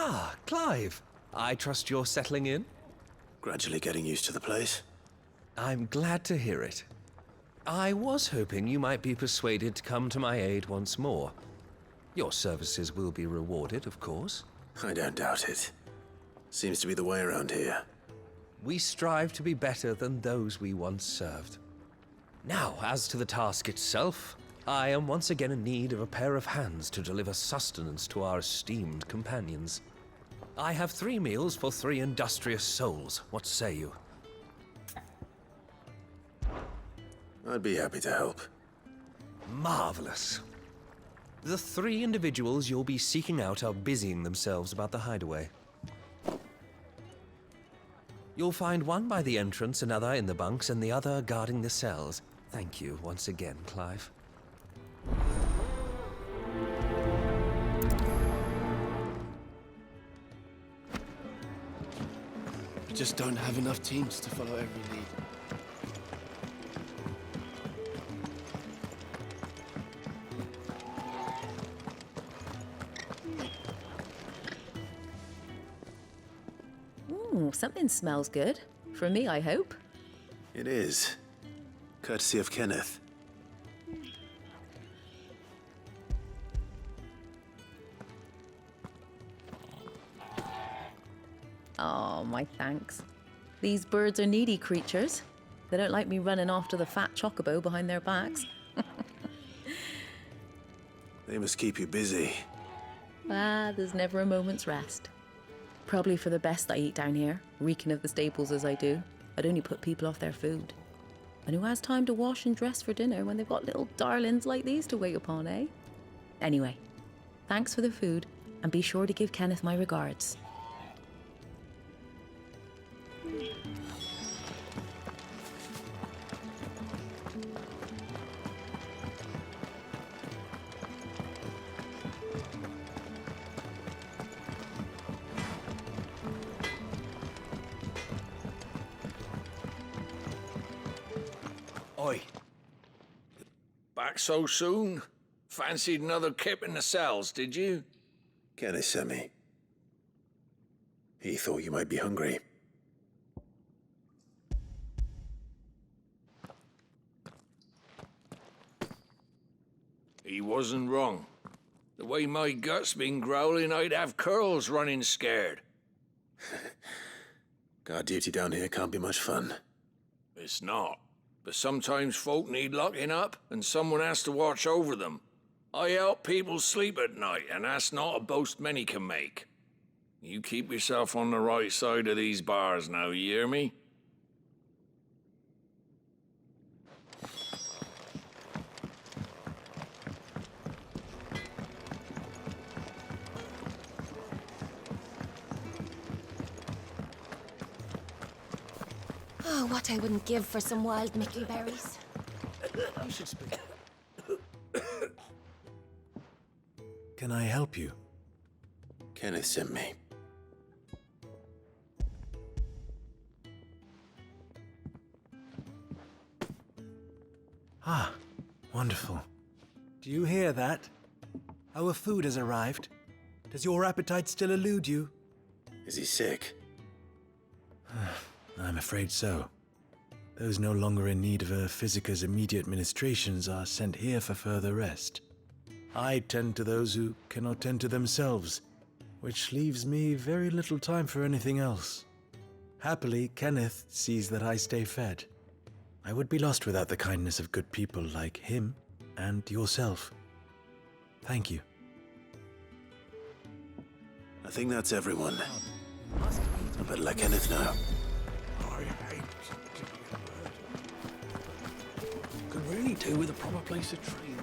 Ah, Clive. I trust you're settling in? Gradually getting used to the place. I'm glad to hear it. I was hoping you might be persuaded to come to my aid once more. Your services will be rewarded, of course. I don't doubt it. Seems to be the way around here. We strive to be better than those we once served. Now, as to the task itself, I am once again in need of a pair of hands to deliver sustenance to our esteemed companions. I have 3 meals for 3 industrious souls. What say you? I'd be happy to help. Marvelous. The 3 individuals you'll be seeking out are busying themselves about the hideaway. You'll find one by the entrance, another in the bunks, and the other guarding the cells. Thank you once again, Clive. We just don't have enough teams to follow every lead. Ooh, something smells good. For me, I hope. It is. Courtesy of Kenneth. Oh, my thanks. These birds are needy creatures. They don't like me running after the fat chocobo behind their backs. They must keep you busy. Ah, there's never a moment's rest. Probably for the best I eat down here, reeking of the staples as I do. I'd only put people off their food. And who has time to wash and dress for dinner when they've got little darlings like these to wait upon, eh? Anyway, thanks for the food, and be sure to give Kenneth my regards. Oi. Back so soon? Fancied another kip in the cells, did you? Kenneth sent me. He thought you might be hungry. He wasn't wrong. The way my gut's been growling, I'd have curls running scared. Guard duty down here can't be much fun. It's not. But sometimes folk need locking up, and someone has to watch over them. I help people sleep at night, and that's not a boast many can make. You keep yourself on the right side of these bars now, you hear me? Oh, what I wouldn't give for some wild mickleberries. You should speak. Can I help you? Kenneth sent me. Ah, wonderful. Do you hear that? Our food has arrived. Does your appetite still elude you? Is he sick? I'm afraid so. Those no longer in need of a Physica's immediate ministrations are sent here for further rest. I tend to those who cannot tend to themselves, which leaves me very little time for anything else. Happily, Kenneth sees that I stay fed. I would be lost without the kindness of good people like him and yourself. Thank you. I think that's everyone. I better let Kenneth know. I hate to be a bird. Could really do with a proper place to train.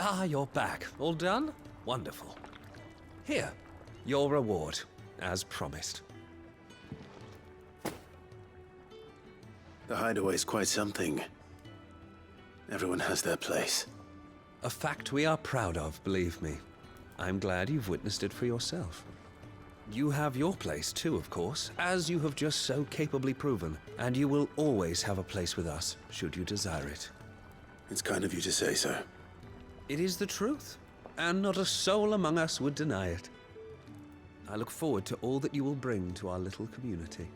Ah, you're back. All done? Wonderful. Here, your reward, as promised. The hideaway's quite something. Everyone has their place. A fact we are proud of, believe me. I'm glad you've witnessed it for yourself. You have your place too, of course, as you have just so capably proven, and you will always have a place with us, should you desire it. It's kind of you to say so. It is the truth, and not a soul among us would deny it. I look forward to all that you will bring to our little community.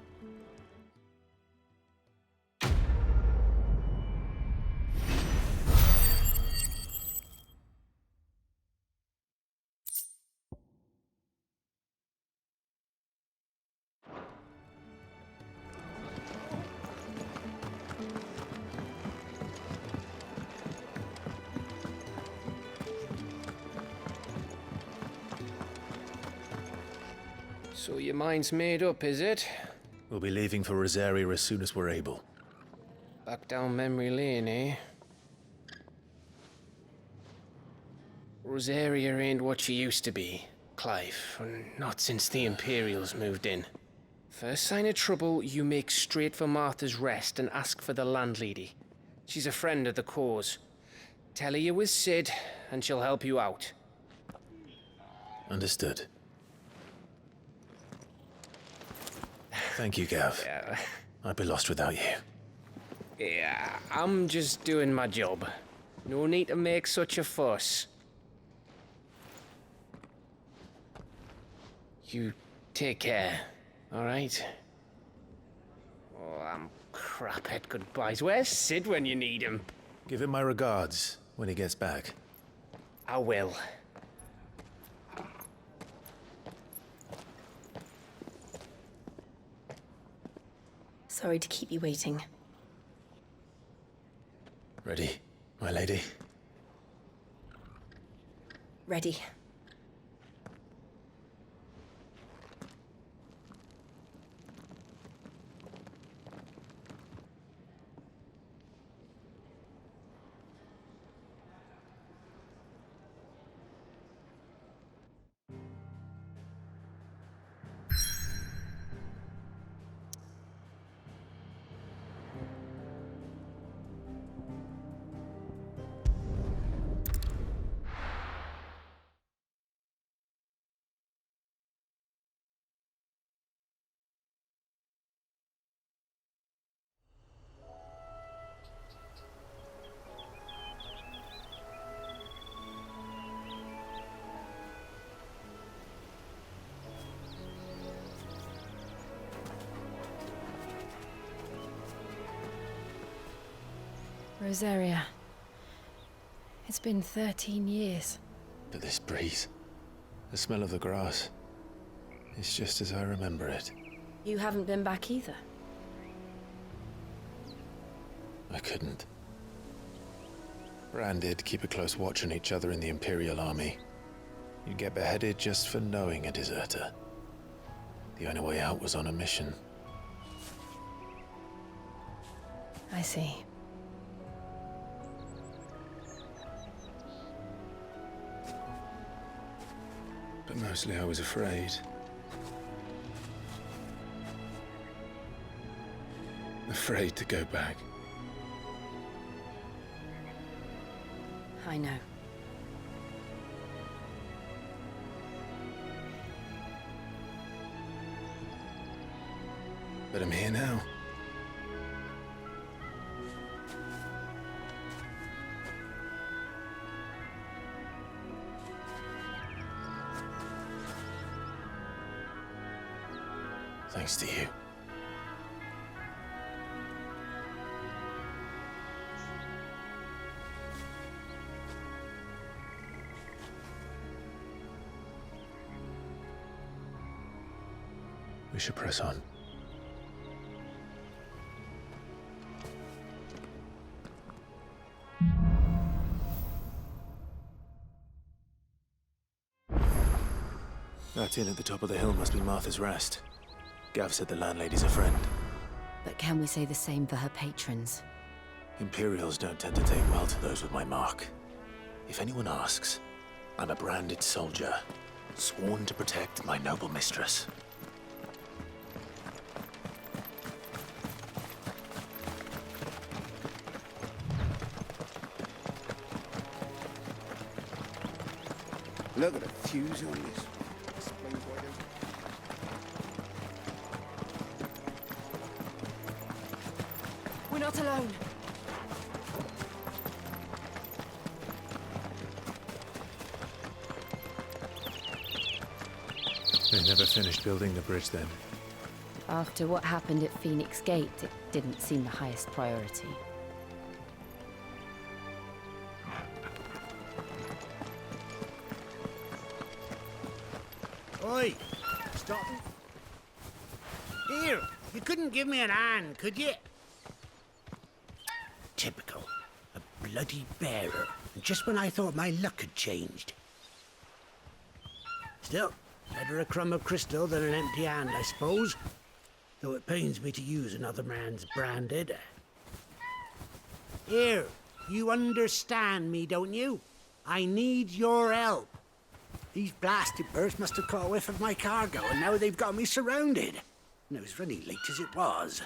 So your mind's made up, is it? We'll be leaving for Rosaria as soon as we're able. Back down memory lane, eh? Rosaria ain't what she used to be, Clive. Not since the Imperials moved in. First sign of trouble, you make straight for Martha's Rest and ask for the landlady. She's a friend of the cause. Tell her you was Sid, and she'll help you out. Understood. Thank you, Gav. I'd be lost without you. Yeah, I'm just doing my job. No need to make such a fuss. You take care, alright? Oh, I'm crap at goodbyes. Where's Sid when you need him? Give him my regards when he gets back. I will. Sorry to keep you waiting. Ready, my lady? Ready. Rosaria. It's been 13 years. But this breeze, the smell of the grass, it's just as I remember it. You haven't been back either. I couldn't. Bran did keep a close watch on each other in the Imperial Army. You'd get beheaded just for knowing a deserter. The only way out was on a mission. I see. But mostly I was afraid. Afraid to go back. I know. But I'm here now. Thanks to you. We should press on. That inn at the top of the hill must be Martha's Rest. Gav said the landlady's a friend. But can we say the same for her patrons? Imperials don't tend to take well to those with my mark. If anyone asks, I'm a branded soldier, sworn to protect my noble mistress. Look at the fuse on this. Explains why We're not alone. They never finished building the bridge then. After what happened at Phoenix Gate, it didn't seem the highest priority. Oi! Stop. Here, you couldn't give me an hand, could you? Typical. A bloody bearer. And just when I thought my luck had changed. Still, better a crumb of crystal than an empty hand, I suppose. Though it pains me to use another man's branded. Here, you understand me, don't you? I need your help. These blasted birds must have caught a whiff of my cargo, and now they've got me surrounded. And it was really late as it was.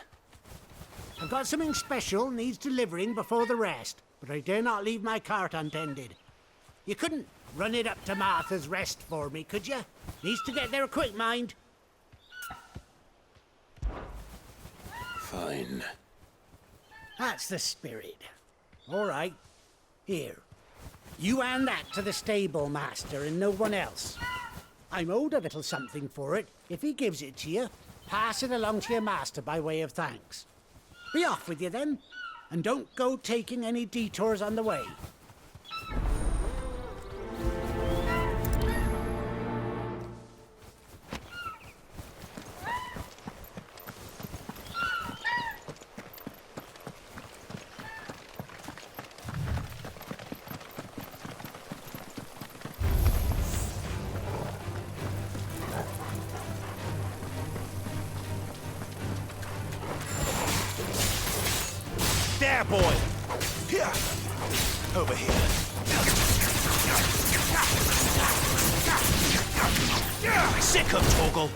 I've got something special needs delivering before the rest, but I dare not leave my cart untended. You couldn't run it up to Martha's Rest for me, could you? Needs to get there quick, mind. Fine. That's the spirit. All right. Here. You hand that to the stable master and no one else. I'm owed a little something for it. If he gives it to you, pass it along to your master by way of thanks. Be off with you then, and don't go taking any detours on the way. There, boy! Here! Over here. Sick of Torgal!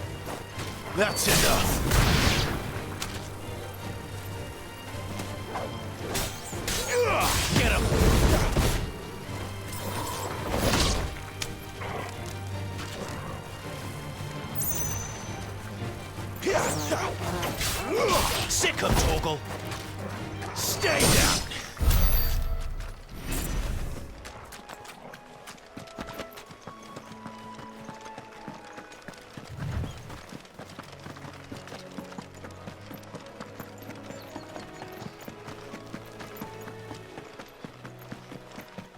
That's enough! Get him! Sick of Torgal! Stay down!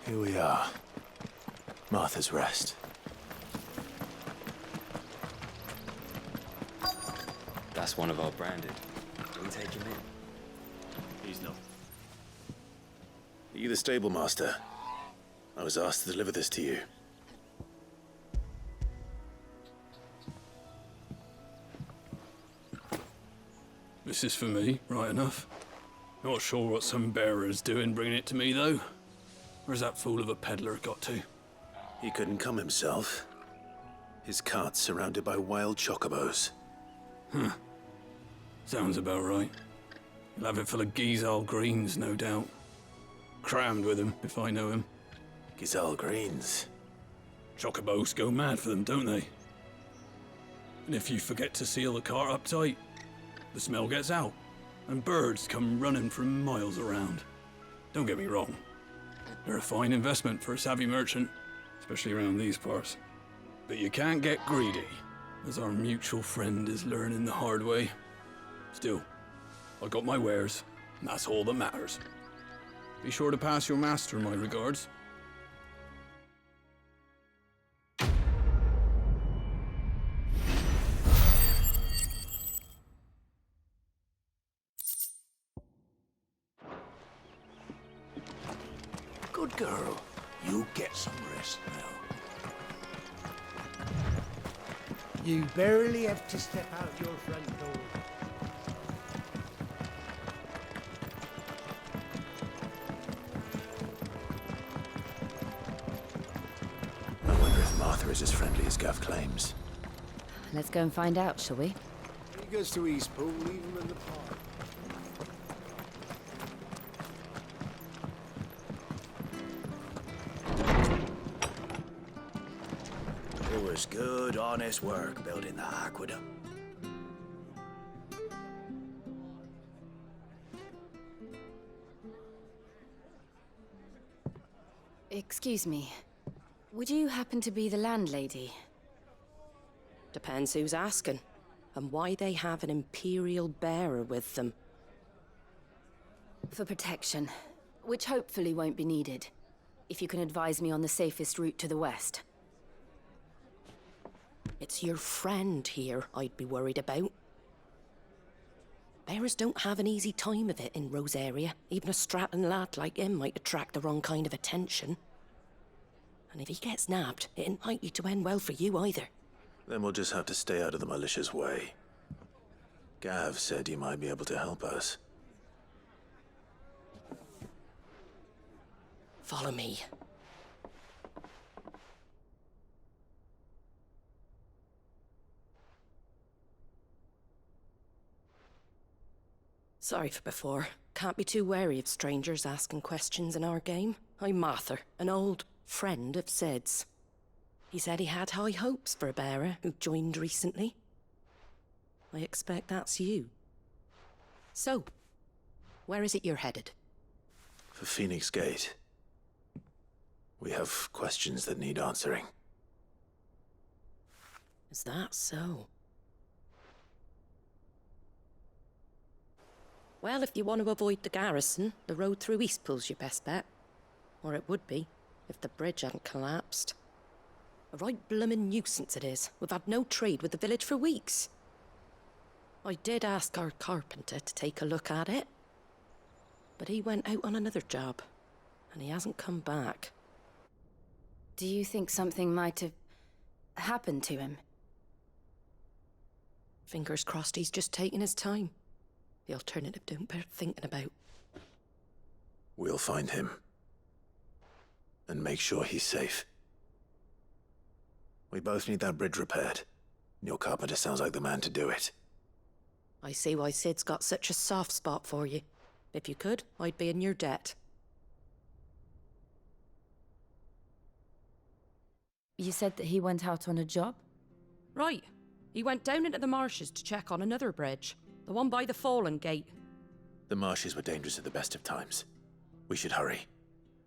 Here we are. Martha's Rest. That's one of our branded. Can we take him in? He's not. Are you the stable master? I was asked to deliver this to you. This is for me, right enough. Not sure what some bearer's doing bringing it to me, though. Where's that fool of a peddler got to? He couldn't come himself. His cart's surrounded by wild chocobos. Huh. Sounds about right. He'll have it full of Gizal greens, no doubt. Crammed with him, if I know him. Gizal greens. Chocobos go mad for them, don't they? And if you forget to seal the cart up tight, the smell gets out, and birds come running from miles around. Don't get me wrong. They're a fine investment for a savvy merchant, especially around these parts. But you can't get greedy, as our mutual friend is learning the hard way. Still, I got my wares, and that's all that matters. Be sure to pass your master my regards. Good girl. You get some rest now. You barely have to step out your front door. I wonder if Martha is as friendly as Gav claims. Let's go and find out, shall we? He goes to Eastpool, leave him in the park. It was good, honest work building the aqueduct. Excuse me. Would you happen to be the landlady? Depends who's asking, and why they have an Imperial bearer with them. For protection, which hopefully won't be needed. If you can advise me on the safest route to the west. It's your friend here I'd be worried about. Bearers don't have an easy time of it in Rosaria. Even a Stratton lad like him might attract the wrong kind of attention. And if he gets nabbed, it ain't likely to end well for you either. Then we'll just have to stay out of the malicious way. Gav said you might be able to help us. Follow me. Sorry for before. Can't be too wary of strangers asking questions in our game. I'm Martha, an old friend of Sid's. He said he had high hopes for a bearer who joined recently. I expect that's you. So, where is it you're headed? For Phoenix Gate. We have questions that need answering. Is that so? Well, if you want to avoid the garrison, the road through Eastpool's your best bet. Or it would be, if the bridge hadn't collapsed. A right bloomin' nuisance it is. We've had no trade with the village for weeks. I did ask our carpenter to take a look at it. But he went out on another job, and he hasn't come back. Do you think something might have happened to him? Fingers crossed he's just taking his time. The alternative don't bear thinking about. We'll find him. And make sure he's safe. We both need that bridge repaired. Your carpenter sounds like the man to do it. I see why Sid's got such a soft spot for you. If you could, I'd be in your debt. You said that he went out on a job? Right. He went down into the marshes to check on another bridge. The one by the Fallen Gate. The marshes were dangerous at the best of times. We should hurry.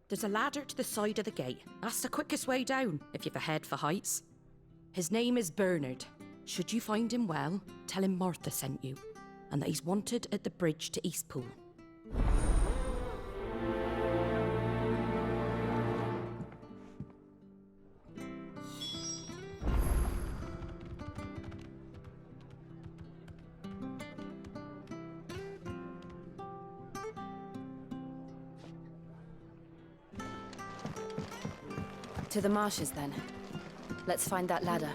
There's a ladder to the side of the gate. That's the quickest way down, if you've a head for heights. His name is Bernard. Should you find him well, tell him Martha sent you, and that he's wanted at the bridge to Eastpool. To the marshes, then. Let's find that ladder.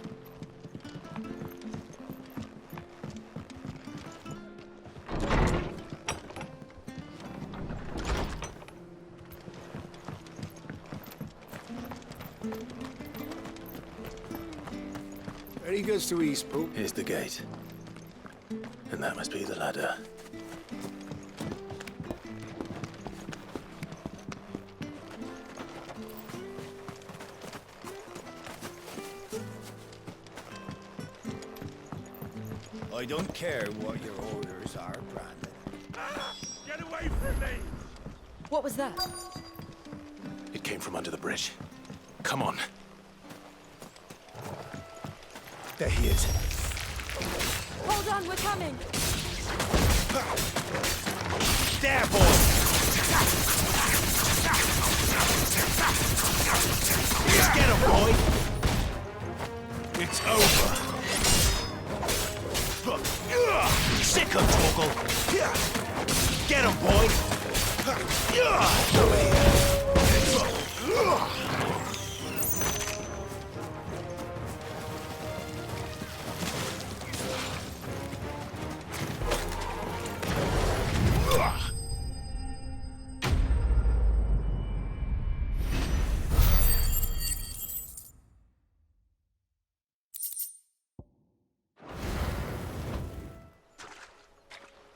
There he goes to Eastpool. Here's the gate. And that must be the ladder. I don't care what your orders are, Brandon. Get away from me! What was that? It came from under the bridge. Come on. There he is. Hold on, we're coming! There, boy! Get him, boy! It's over. Sick of Torgal! Get him, boy!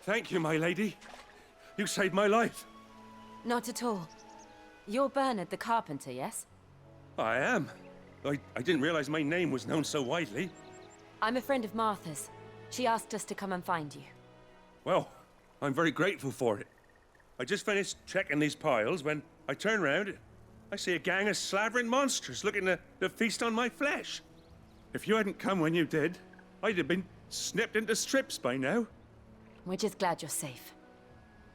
Thank you, my lady. You saved my life. Not at all. You're Bernard the carpenter, yes? I am. I didn't realize my name was known so widely. I'm a friend of Martha's. She asked us to come and find you. Well, I'm very grateful for it. I just finished checking these piles when I turned round I see a gang of slavering monsters looking to feast on my flesh. If you hadn't come when you did, I'd have been snipped into strips by now. We're just glad you're safe.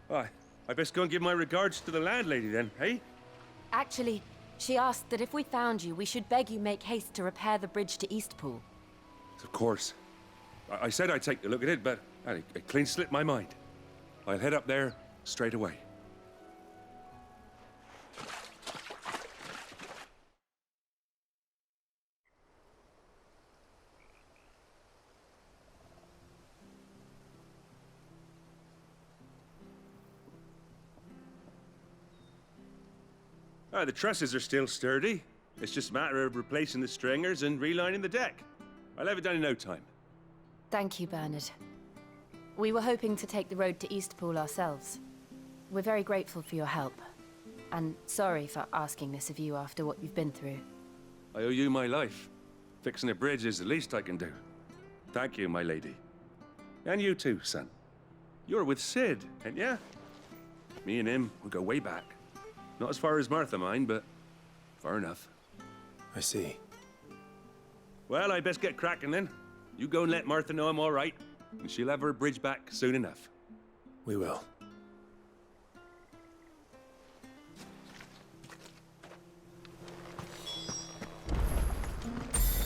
Why, I best go and give my regards to the landlady then, eh? Actually, she asked that if we found you, we should beg you make haste to repair the bridge to Eastpool. Of course. I said I'd take a look at it, but it clean slipped my mind. I'll head up there straight away. The trusses are still sturdy. It's just a matter of replacing the stringers and relining the deck. I'll have it done in no time. Thank you, Bernard. We were hoping to take the road to Eastpool ourselves. We're very grateful for your help. And sorry for asking this of you after what you've been through. I owe you my life. Fixing a bridge is the least I can do. Thank you, my lady. And you too, son. You're with Sid, ain't ya? Me and him, we go way back. Not as far as Martha, mind, but far enough. I see. Well, I best get cracking then. You go and let Martha know I'm all right, and she'll have her bridge back soon enough. We will.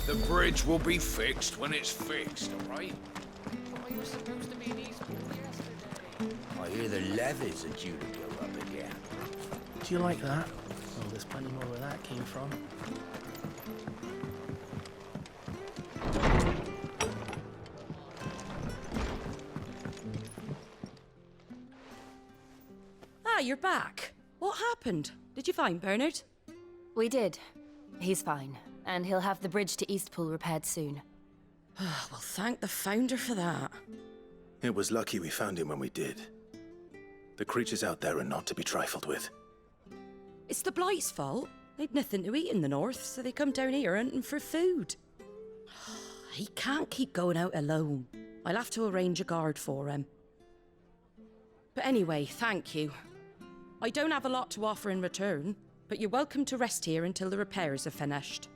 The bridge will be fixed when it's fixed, all right? I was supposed to be in Eastpool yesterday. I hear the levies are due to go up again. Do you like that? Well, there's plenty more where that came from. Ah, you're back. What happened? Did you find Bernard? We did. He's fine, and he'll have the bridge to Eastpool repaired soon. Well, thank the Founder for that. It was lucky we found him when we did. The creatures out there are not to be trifled with. It's the Blight's fault. They'd nothing to eat in the north, so they come down here hunting for food. He can't keep going out alone. I'll have to arrange a guard for him. But anyway, thank you. I don't have a lot to offer in return, but you're welcome to rest here until the repairs are finished.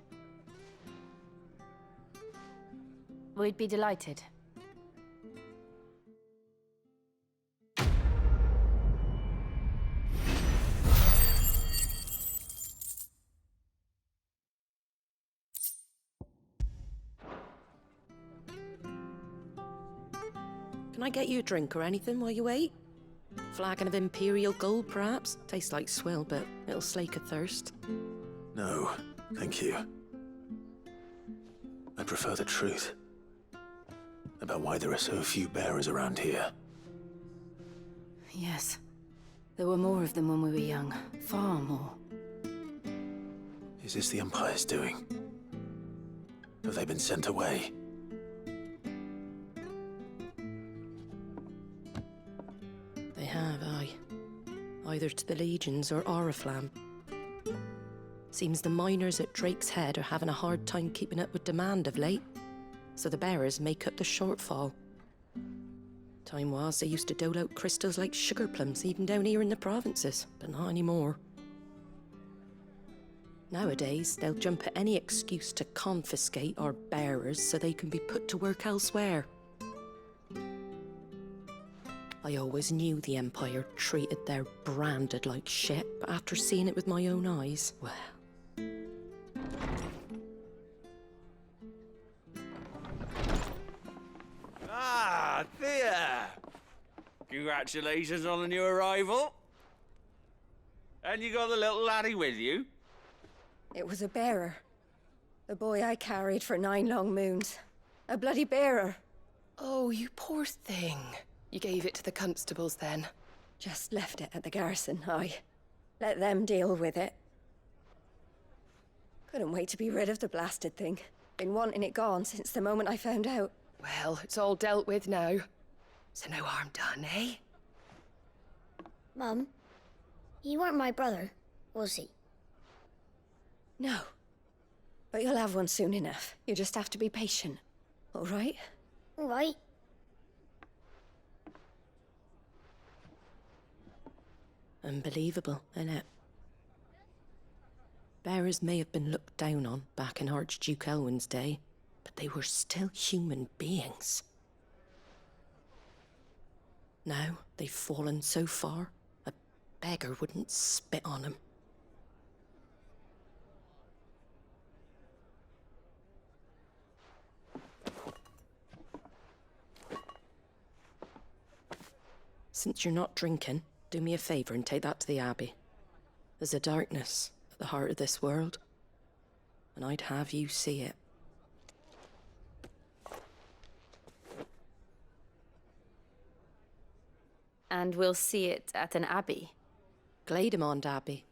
We'd be delighted. Can I get you a drink or anything while you wait? Flagon of Imperial Gold, perhaps? Tastes like swill, but it'll slake a thirst. No, thank you. I prefer the truth. About why there are so few bearers around here. Yes. There were more of them when we were young. Far more. Is this the Empire's doing? Have they been sent away? They have, aye. Either to the Legions or Oriflamme. Seems the miners at Drake's Head are having a hard time keeping up with demand of late, so the bearers make up the shortfall. Time was they used to dole out crystals like sugar plums even down here in the provinces, but not anymore. Nowadays, they'll jump at any excuse to confiscate our bearers so they can be put to work elsewhere. I always knew the Empire treated their branded like shit, but after seeing it with my own eyes, well... Ah, Thea! Congratulations on the new arrival. And you got the little laddie with you? It was a bearer. The boy I carried for 9 long moons. A bloody bearer. Oh, you poor thing. You gave it to the constables then? Just left it at the garrison, aye. Let them deal with it. Couldn't wait to be rid of the blasted thing. Been wanting it gone since the moment I found out. Well, it's all dealt with now. So no harm done, eh? Mum, you weren't my brother, was he? No. But you'll have one soon enough. You just have to be patient. All right? All right. Unbelievable, innit? Bearers may have been looked down on back in Archduke Elwin's day, but they were still human beings. Now they've fallen so far, a beggar wouldn't spit on them. Since you're not drinking, do me a favour and take that to the Abbey. There's a darkness at the heart of this world, and I'd have you see it. And we'll see it at an abbey? Glademond Abbey,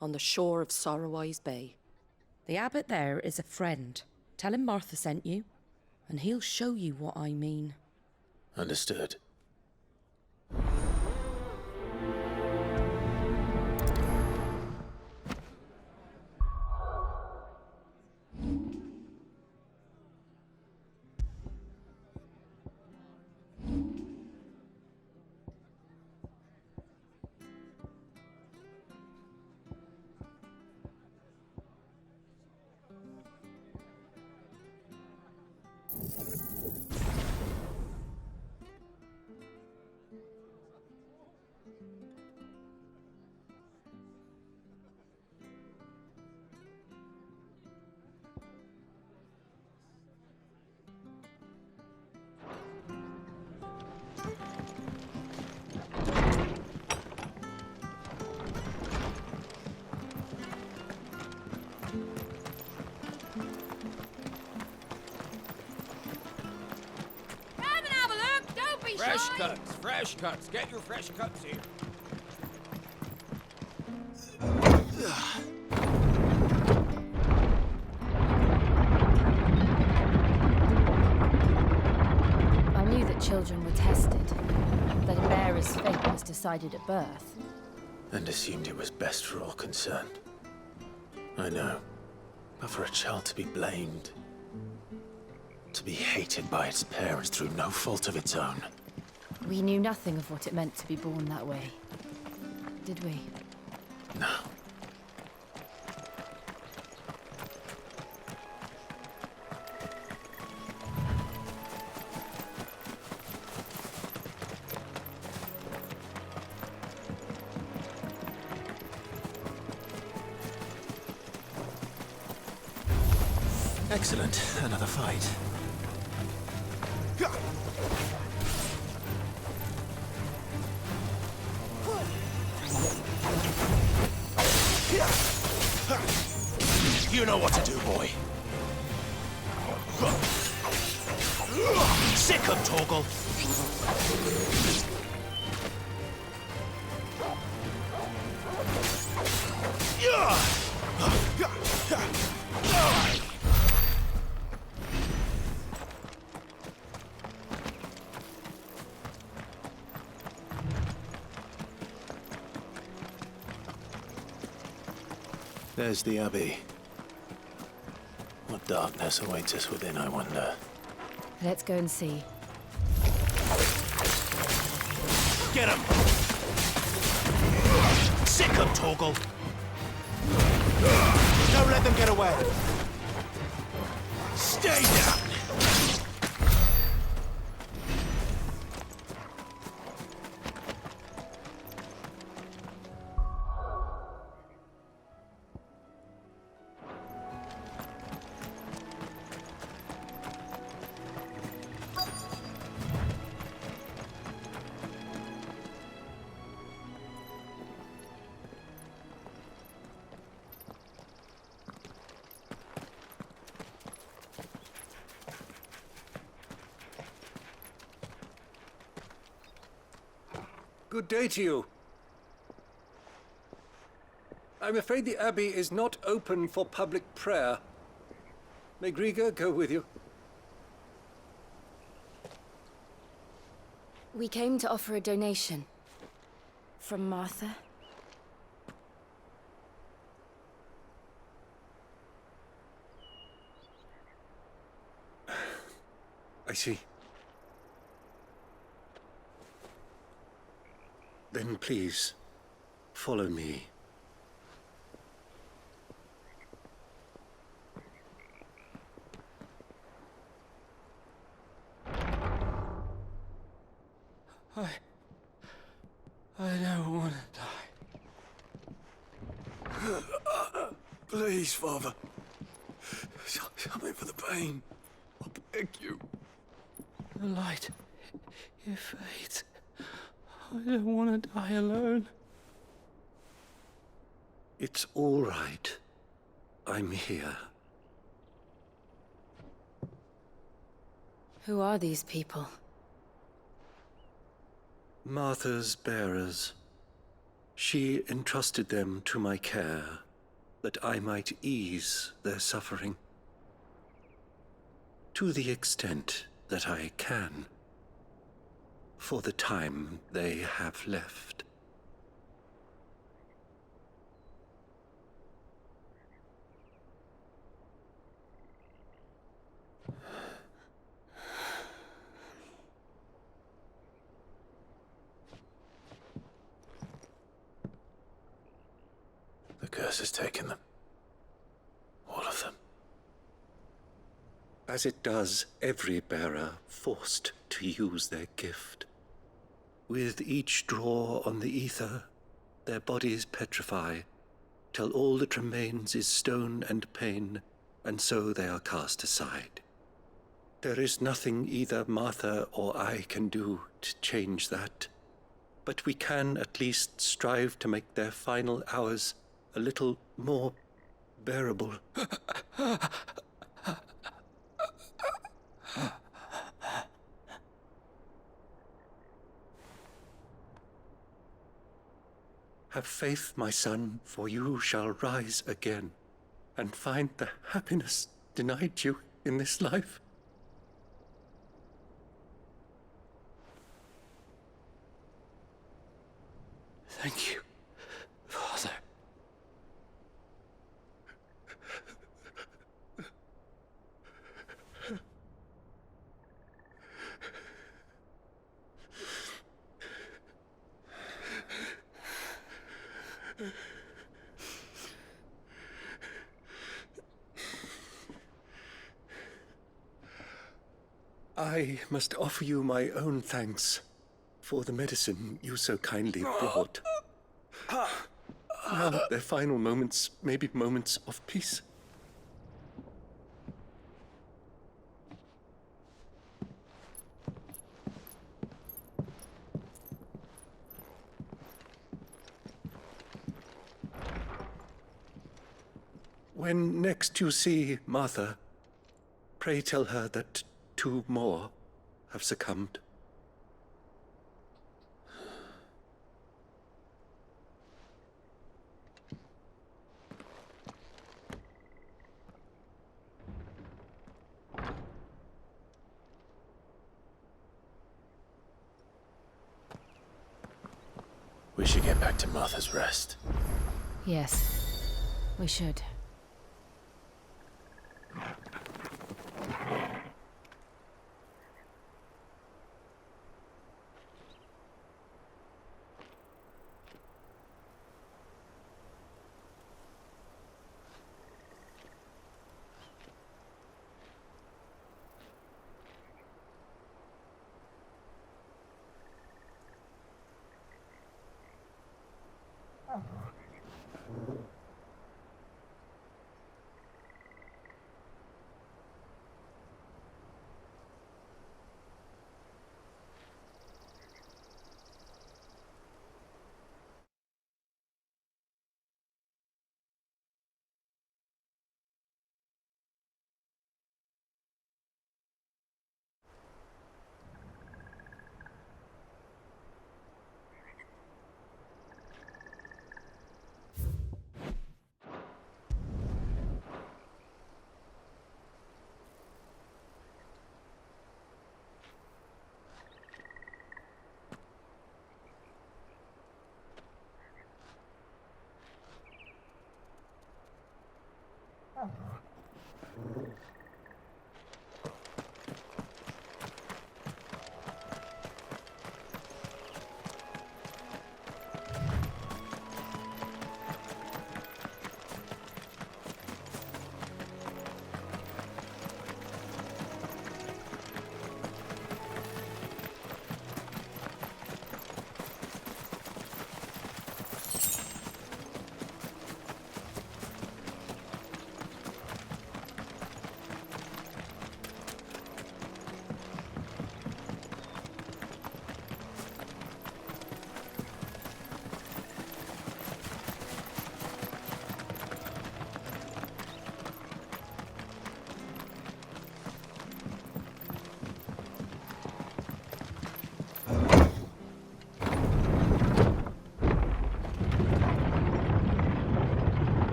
on the shore of Sorrowwise Bay. The abbot there is a friend. Tell him Martha sent you, and he'll show you what I mean. Understood. Fresh cuts. Get your fresh cuts here. I knew that children were tested, that a bearer's fate was decided at birth. And assumed it was best for all concerned. I know. But for a child to be blamed, to be hated by its parents through no fault of its own. We knew nothing of what it meant to be born that way, did we? No. Excellent. Another fight. You know what to do, boy. Sick of Torgal. There's the Abbey. What darkness awaits us within, I wonder. Let's go and see. Get him! Sick of Torgal! Don't let them get away! Stay down! Good day to you. I'm afraid the Abbey is not open for public prayer. May Griga go with you? We came to offer a donation. From Martha. I see. Then please, follow me. I don't want to die. Please, Father. Something for the pain. I beg you. The light, it fades. I don't want to die alone. It's all right. I'm here. Who are these people? Martha's bearers. She entrusted them to my care, that I might ease their suffering. To the extent that I can, for the time they have left. The curse has taken them. All of them. As it does every bearer forced to use their gift. With each draw on the ether, their bodies petrify, till all that remains is stone and pain, and so they are cast aside. There is nothing either Martha or I can do to change that, but we can at least strive to make their final hours a little more bearable. Have faith, my son, for you shall rise again and find the happiness denied you in this life. Thank you, Father. I must offer you my own thanks for the medicine you so kindly brought. Now their final moments may be moments of peace. When next you see Martha, pray tell her that 2 more have succumbed. We should get back to Martha's Rest. Yes, we should.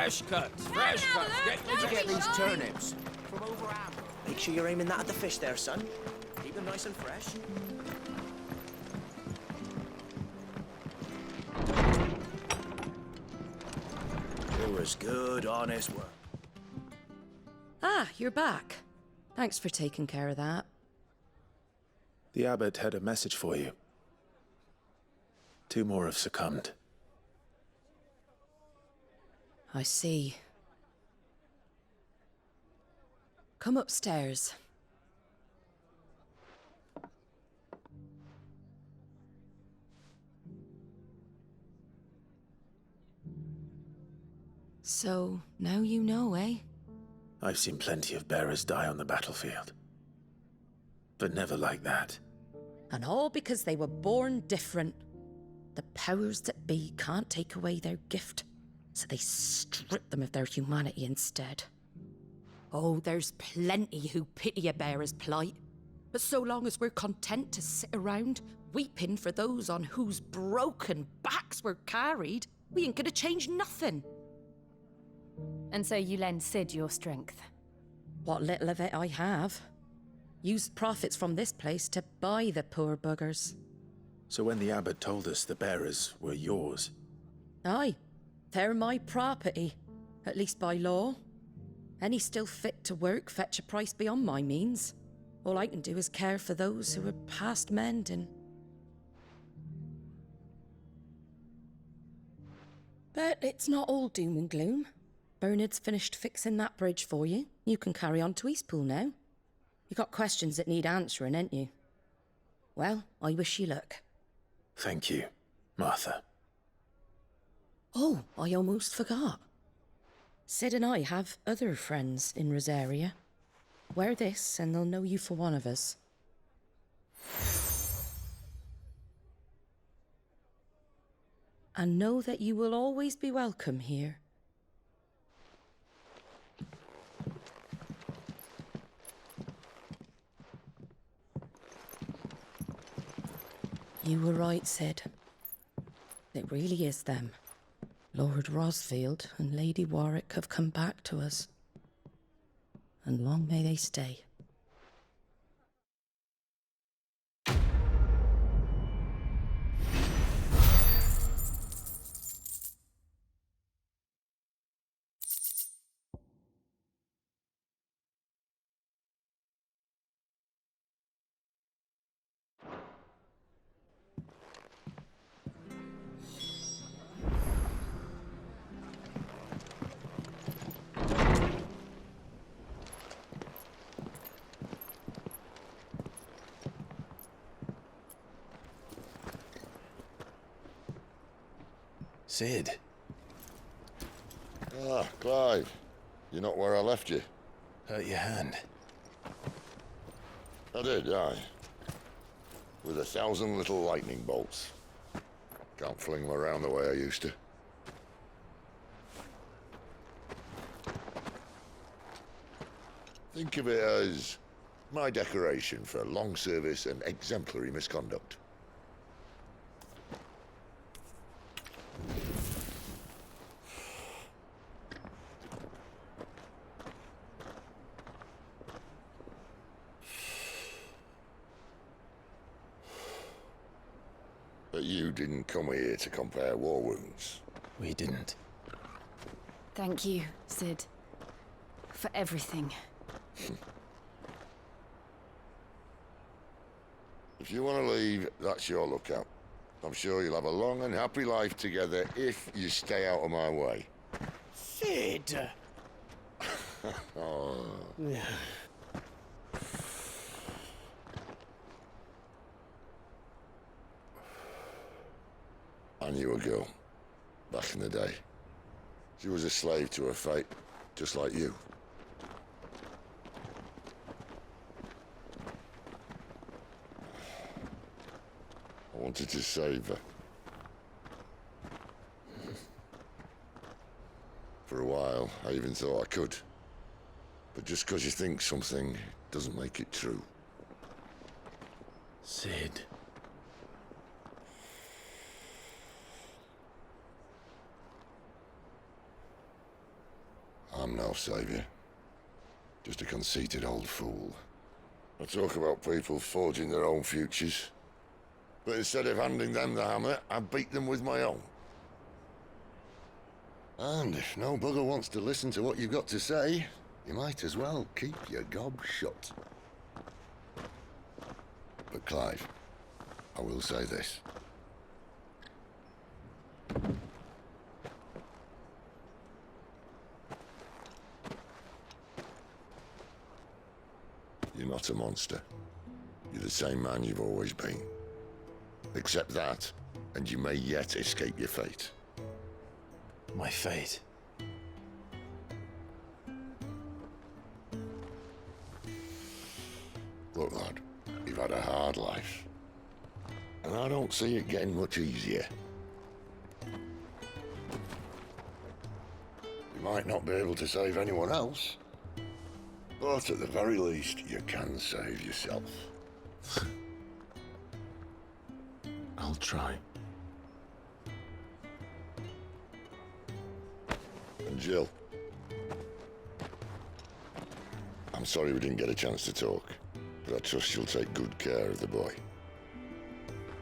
Fresh cuts, fresh cuts. Where'd you get these turnips? From over Amber. Make sure you're aiming that at the fish there, son. Keep them nice and fresh. It was good, honest work. Ah, you're back. Thanks for taking care of that. The abbot had a message for you. 2 more have succumbed. I see. Come upstairs. So, now you know, eh? I've seen plenty of bearers die on the battlefield. But never like that. And all because they were born different. The powers that be can't take away their gift, so they strip them of their humanity instead. Oh, there's plenty who pity a bearer's plight. But so long as we're content to sit around, weeping for those on whose broken backs we're carried, we ain't gonna change nothing. And so you lend Sid your strength? What little of it I have. Used profits from this place to buy the poor buggers. So when the abbot told us the bearers were yours... Aye, they're my property, at least by law. Any still fit to work fetch a price beyond my means. All I can do is care for those who are past mending. But it's not all doom and gloom. Bernard's finished fixing that bridge for you. You can carry on to Eastpool now. You got questions that need answering, ain't you? Well, I wish you luck. Thank you, Martha. Oh, I almost forgot. Sid and I have other friends in Rosaria. Wear this and they'll know you for one of us. And know that you will always be welcome here. You were right, Sid. It really is them. Lord Rosfield and Lady Warwick have come back to us. And long may they stay. Sid. Ah, Clive. You're not where I left you. Hurt your hand. I did, aye. With 1,000 little lightning bolts. Can't fling them around the way I used to. Think of it as my decoration for long service and exemplary misconduct. But you didn't come here to compare war wounds. We didn't. Thank you, Sid. For everything. If you want to leave, that's your lookout. I'm sure you'll have a long and happy life together if you stay out of my way. Sid! Oh. I knew a girl, back in the day. She was a slave to her fate, just like you. I wanted to save her. For a while, I even thought I could. But just because you think something doesn't make it true. Sid. I'm no savior. Just a conceited old fool. I talk about people forging their own futures. But instead of handing them the hammer, I beat them with my own. And if no bugger wants to listen to what you've got to say, you might as well keep your gob shut. But Clive, I will say this. You're not a monster. You're the same man you've always been. Accept that, and you may yet escape your fate. My fate? Look, lad, you've had a hard life. And I don't see it getting much easier. You might not be able to save anyone else, but at the very least, you can save yourself. I'll try. And Jill, I'm sorry we didn't get a chance to talk, but I trust you'll take good care of the boy.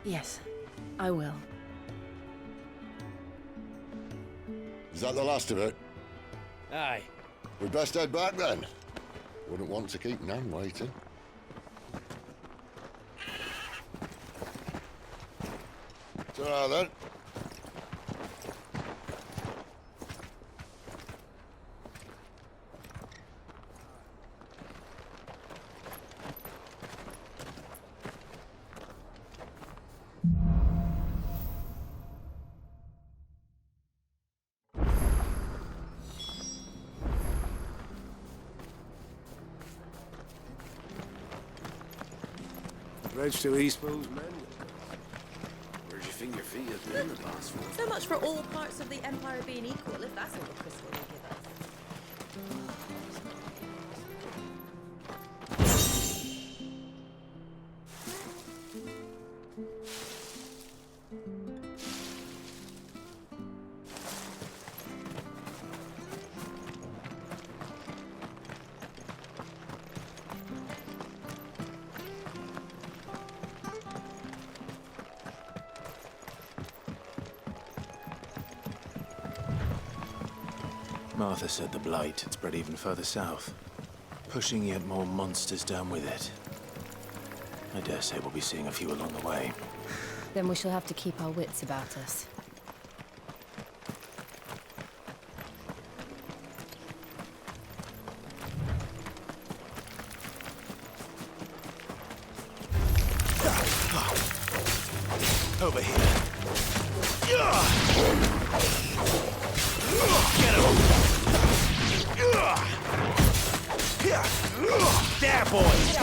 Yes, I will. Is that the last of it? Aye. We'd best head back then. Wouldn't want to keep Nan waiting. Ta-ra then. Bridge to Eastpool's men. Where'd you think your feet had been the past 4? So much for all parts of the Empire being equal, if that's all the crystal they give us. Martha said the Blight had spread even further south, pushing yet more monsters down with it. I dare say we'll be seeing a few along the way. Then we shall have to keep our wits about us. Over here. Get him! There, boys!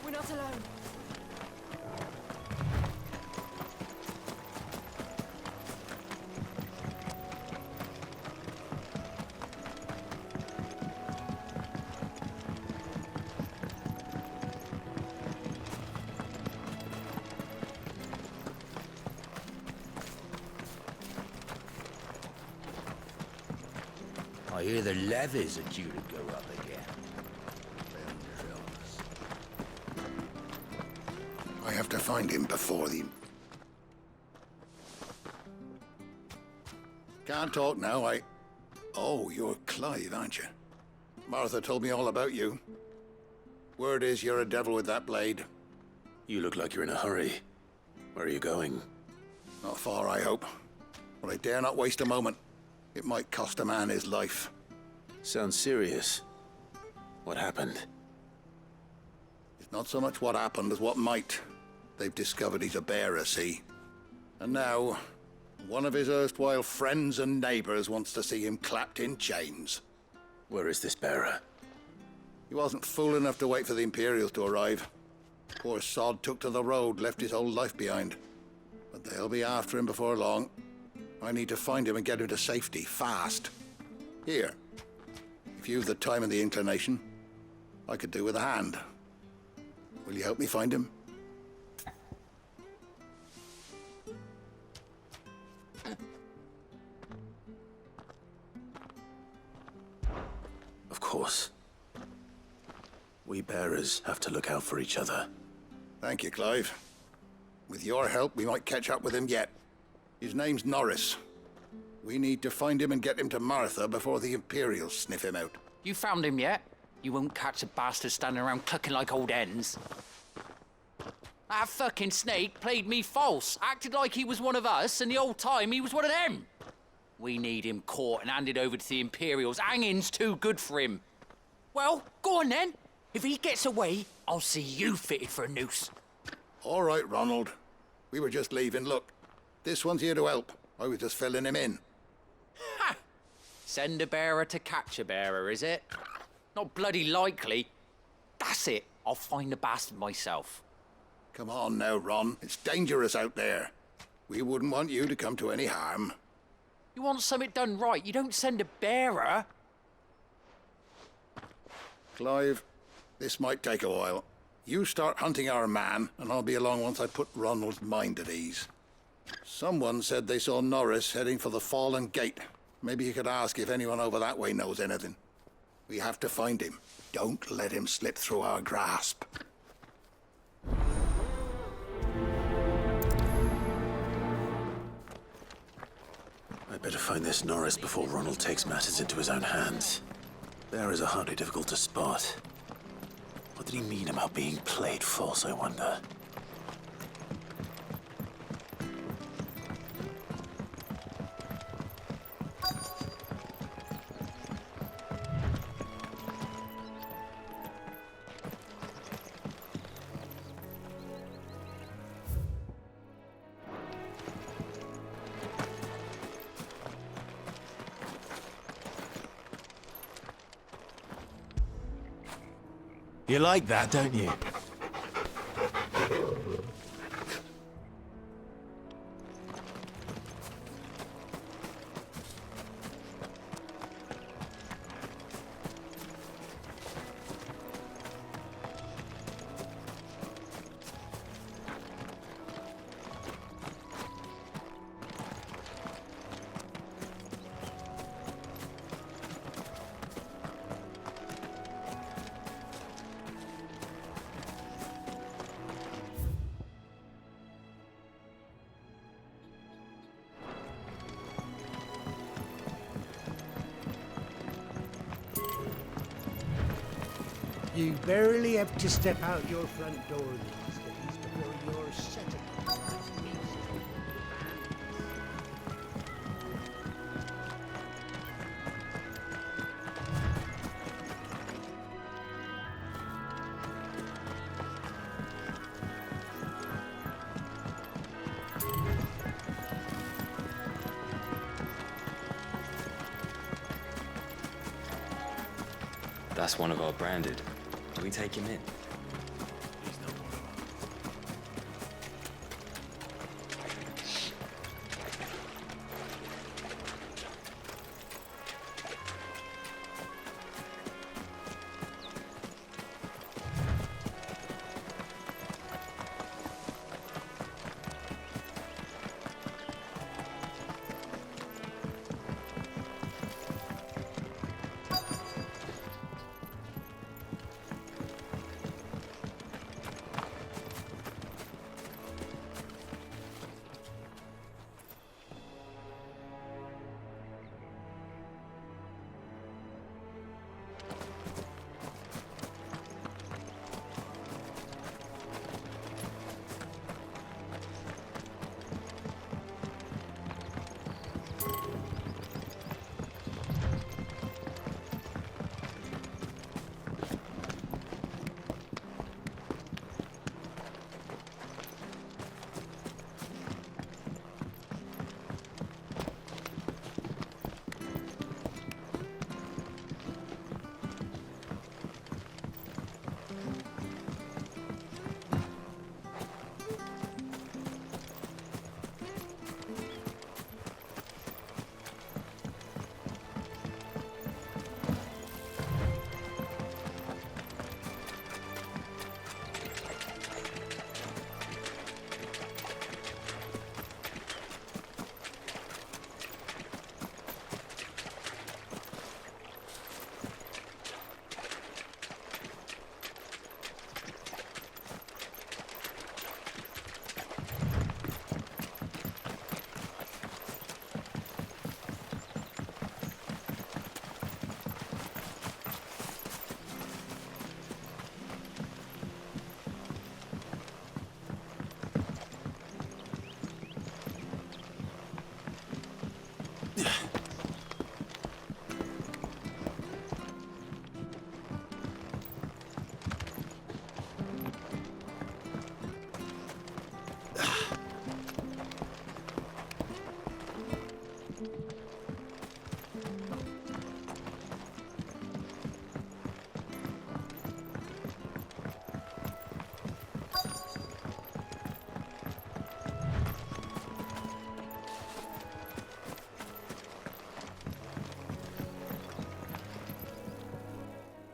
We're not alone. I hear the levies are due to go up again. I have to find him before the... Can't talk now, Oh, you're Clive, aren't you? Martha told me all about you. Word is you're a devil with that blade. You look like you're in a hurry. Where are you going? Not far, I hope. But I dare not waste a moment. It might cost a man his life. Sounds serious. What happened? It's not so much what happened as what might. They've discovered he's a bearer, see? And now, one of his erstwhile friends and neighbors wants to see him clapped in chains. Where is this bearer? He wasn't fool enough to wait for the Imperials to arrive. Poor sod took to the road, left his whole life behind. But they'll be after him before long. I need to find him and get him to safety, fast. Here, if you've the time and the inclination, I could do with a hand. Will you help me find him? Of course. We bearers have to look out for each other. Thank you, Clive. With your help, we might catch up with him yet. His name's Norris. We need to find him and get him to Martha before the Imperials sniff him out. You found him yet? You won't catch a bastard standing around clucking like old hens. That fucking snake played me false, acted like he was one of us, and the whole time he was one of them. We need him caught and handed over to the Imperials. Hanging's too good for him. Well, go on then. If he gets away, I'll see you fitted for a noose. All right, Ronald. We were just leaving. Look, this one's here to help. I was just filling him in. Ha! Send a bearer to catch a bearer, is it? Not bloody likely. That's it. I'll find the bastard myself. Come on now, Ron. It's dangerous out there. We wouldn't want you to come to any harm. You want something done right, you don't send a bearer. Clive, this might take a while. You start hunting our man, and I'll be along once I put Ronald's mind at ease. Someone said they saw Norris heading for the Fallen Gate. Maybe you could ask if anyone over that way knows anything. We have to find him. Don't let him slip through our grasp. I'd better find this Norris before Ronald takes matters into his own hands. Bearers are hardly difficult to spot. What did he mean about being played false, I wonder? You like that, don't you? You barely have to step out your front door these days before you're settled. That's one of our branded. Do we take him in?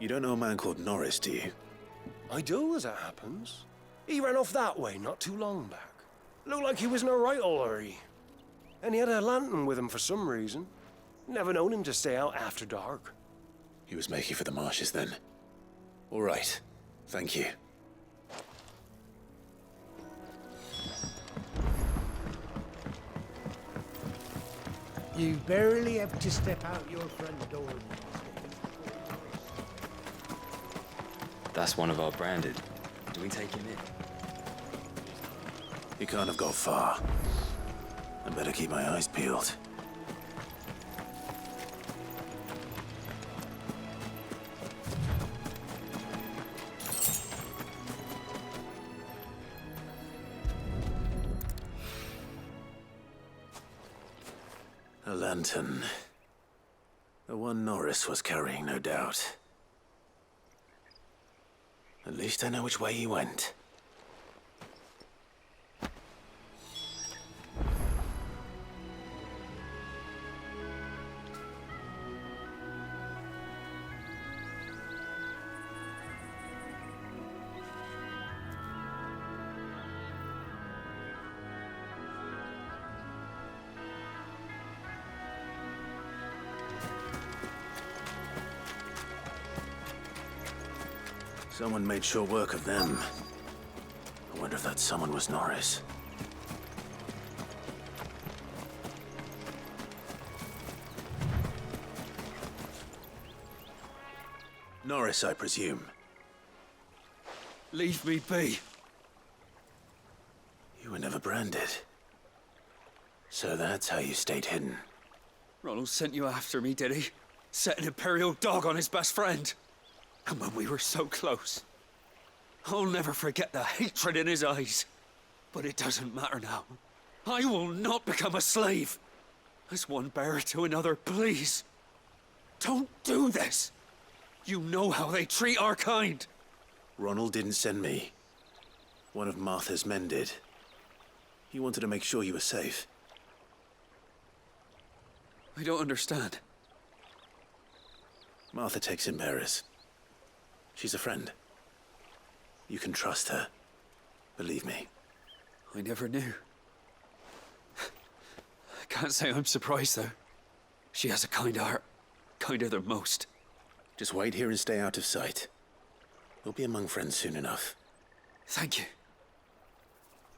You don't know a man called Norris, do you? I do, as it happens. He ran off that way not too long back. Looked like he was in a right old hurry. And he had a lantern with him for some reason. Never known him to stay out after dark. He was making for the marshes then. All right. Thank you. You barely have to step out your front door. That's one of our branded. Do we take him in? He can't have got far. I better keep my eyes peeled. A lantern. The one Norris was carrying, no doubt. At least I know which way he went. Someone made sure work of them. I wonder if that someone was Norris. Norris, I presume. Leave me be. You were never branded. So that's how you stayed hidden. Ronald sent you after me, did he? Set an Imperial dog on his best friend. And when we were so close, I'll never forget the hatred in his eyes. But it doesn't matter now. I will not become a slave. As one bearer to another, please. Don't do this. You know how they treat our kind. Ronald didn't send me. One of Martha's men did. He wanted to make sure you were safe. I don't understand. Martha takes in bearers. She's a friend. You can trust her. Believe me. I never knew. I can't say I'm surprised, though. She has a kind heart. Kinder than most. Just wait here and stay out of sight. We'll be among friends soon enough. Thank you.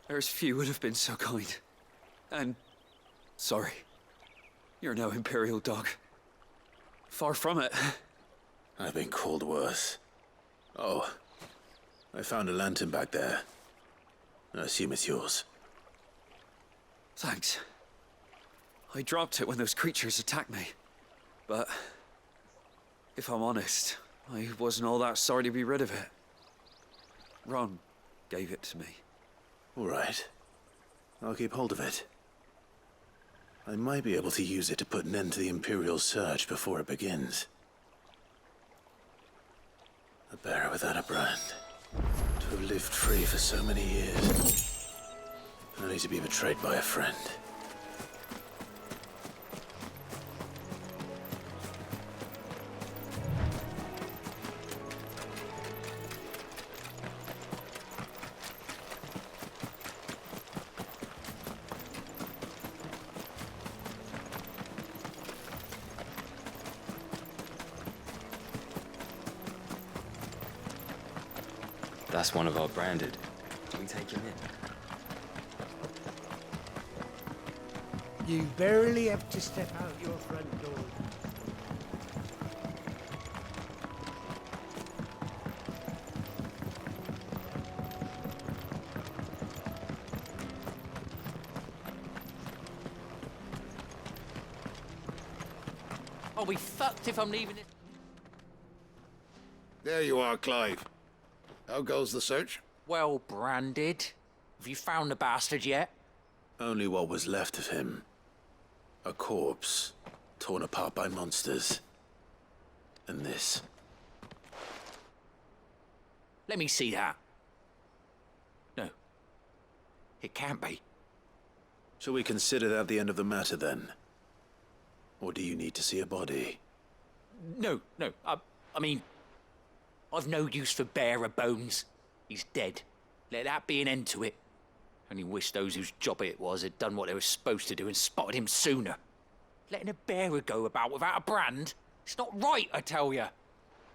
There's few would have been so kind. And... sorry. You're no Imperial dog. Far from it. I've been called worse. Oh, I found a lantern back there. I assume it's yours. Thanks. I dropped it when those creatures attacked me. But... if I'm honest, I wasn't all that sorry to be rid of it. Ron gave it to me. All right. I'll keep hold of it. I might be able to use it to put an end to the Imperial surge before it begins. A bearer without a brand. To have lived free for so many years. Only to be betrayed by a friend. That's one of our branded. Do we take him in? You barely have to step out your front door. I'll be fucked if I'm leaving it. There you are, Clive. How goes the search? Well, branded. Have you found the bastard yet? Only what was left of him. A corpse, torn apart by monsters. And this. Let me see that. No. It can't be. Shall we consider that the end of the matter, then? Or do you need to see a body? No. I mean, I've no use for bearer bones. He's dead. Let that be an end to it. Only wish those whose job it was had done what they were supposed to do and spotted him sooner. Letting a bearer go about without a brand? It's not right, I tell you.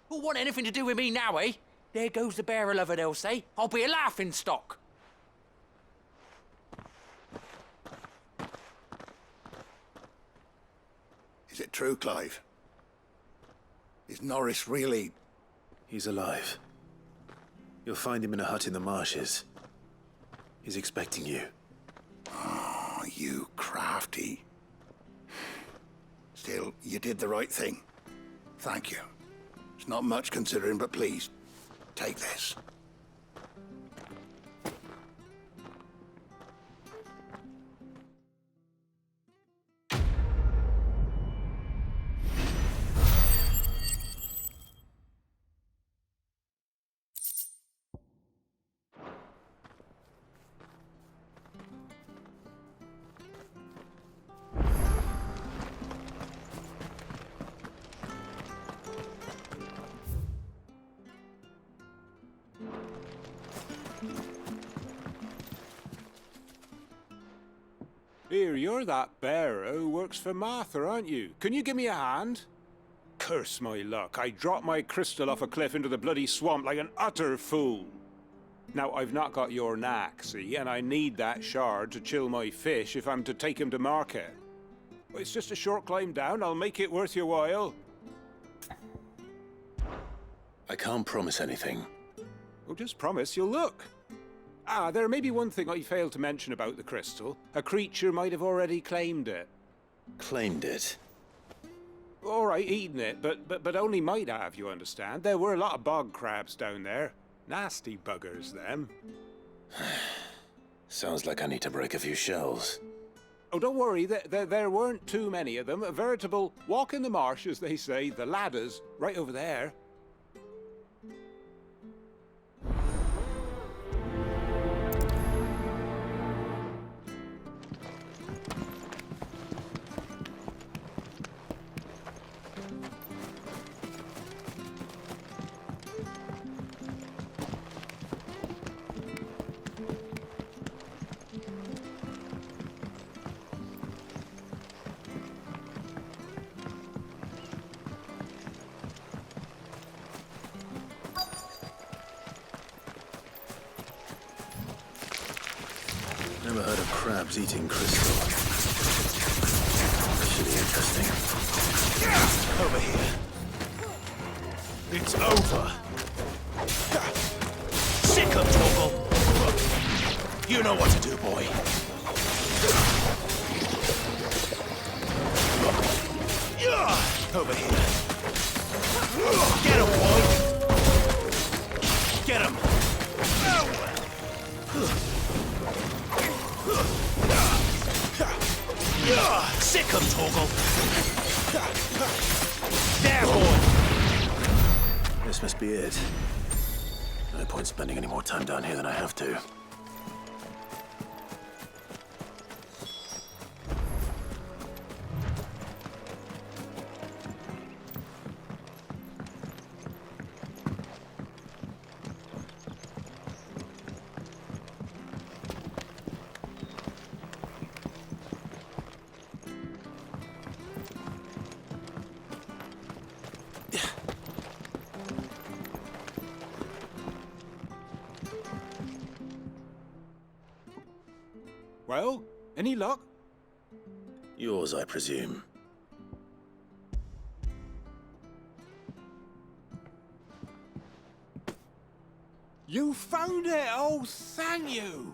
Who'll want anything to do with me now, eh? There goes the bearer lover, they'll say. I'll be a laughing stock. Is it true, Clive? Is Norris really... He's alive. You'll find him in a hut in the marshes. He's expecting you. Oh, you crafty. Still, you did the right thing. Thank you. It's not much considering, but please, take this. Here, you're that bearer who works for Martha, aren't you? Can you give me a hand? Curse my luck, I dropped my crystal off a cliff into the bloody swamp like an utter fool. Now, I've not got your knack, see, and I need that shard to chill my fish if I'm to take him to market. Well, it's just a short climb down, I'll make it worth your while. I can't promise anything. Well, just promise you'll look. Ah, there may be one thing I failed to mention about the crystal. A creature might have already claimed it. Claimed it? All right, eaten it, but only might have, you understand. There were a lot of bog crabs down there. Nasty buggers, them. Sounds like I need to break a few shells. Oh, don't worry, there weren't too many of them. A veritable walk in the marsh, as they say, the ladders, right over there. Never heard of crabs eating crystal. Should be interesting. Over here. It's over. Sick of Torgal. You know what to do, boy. Over here. Get him, boy. Get him. Sick of Torgal. There, boy. This must be it. No point spending any more time down here than I have to. Well, any luck? Yours, I presume. You found it! Oh, thank you!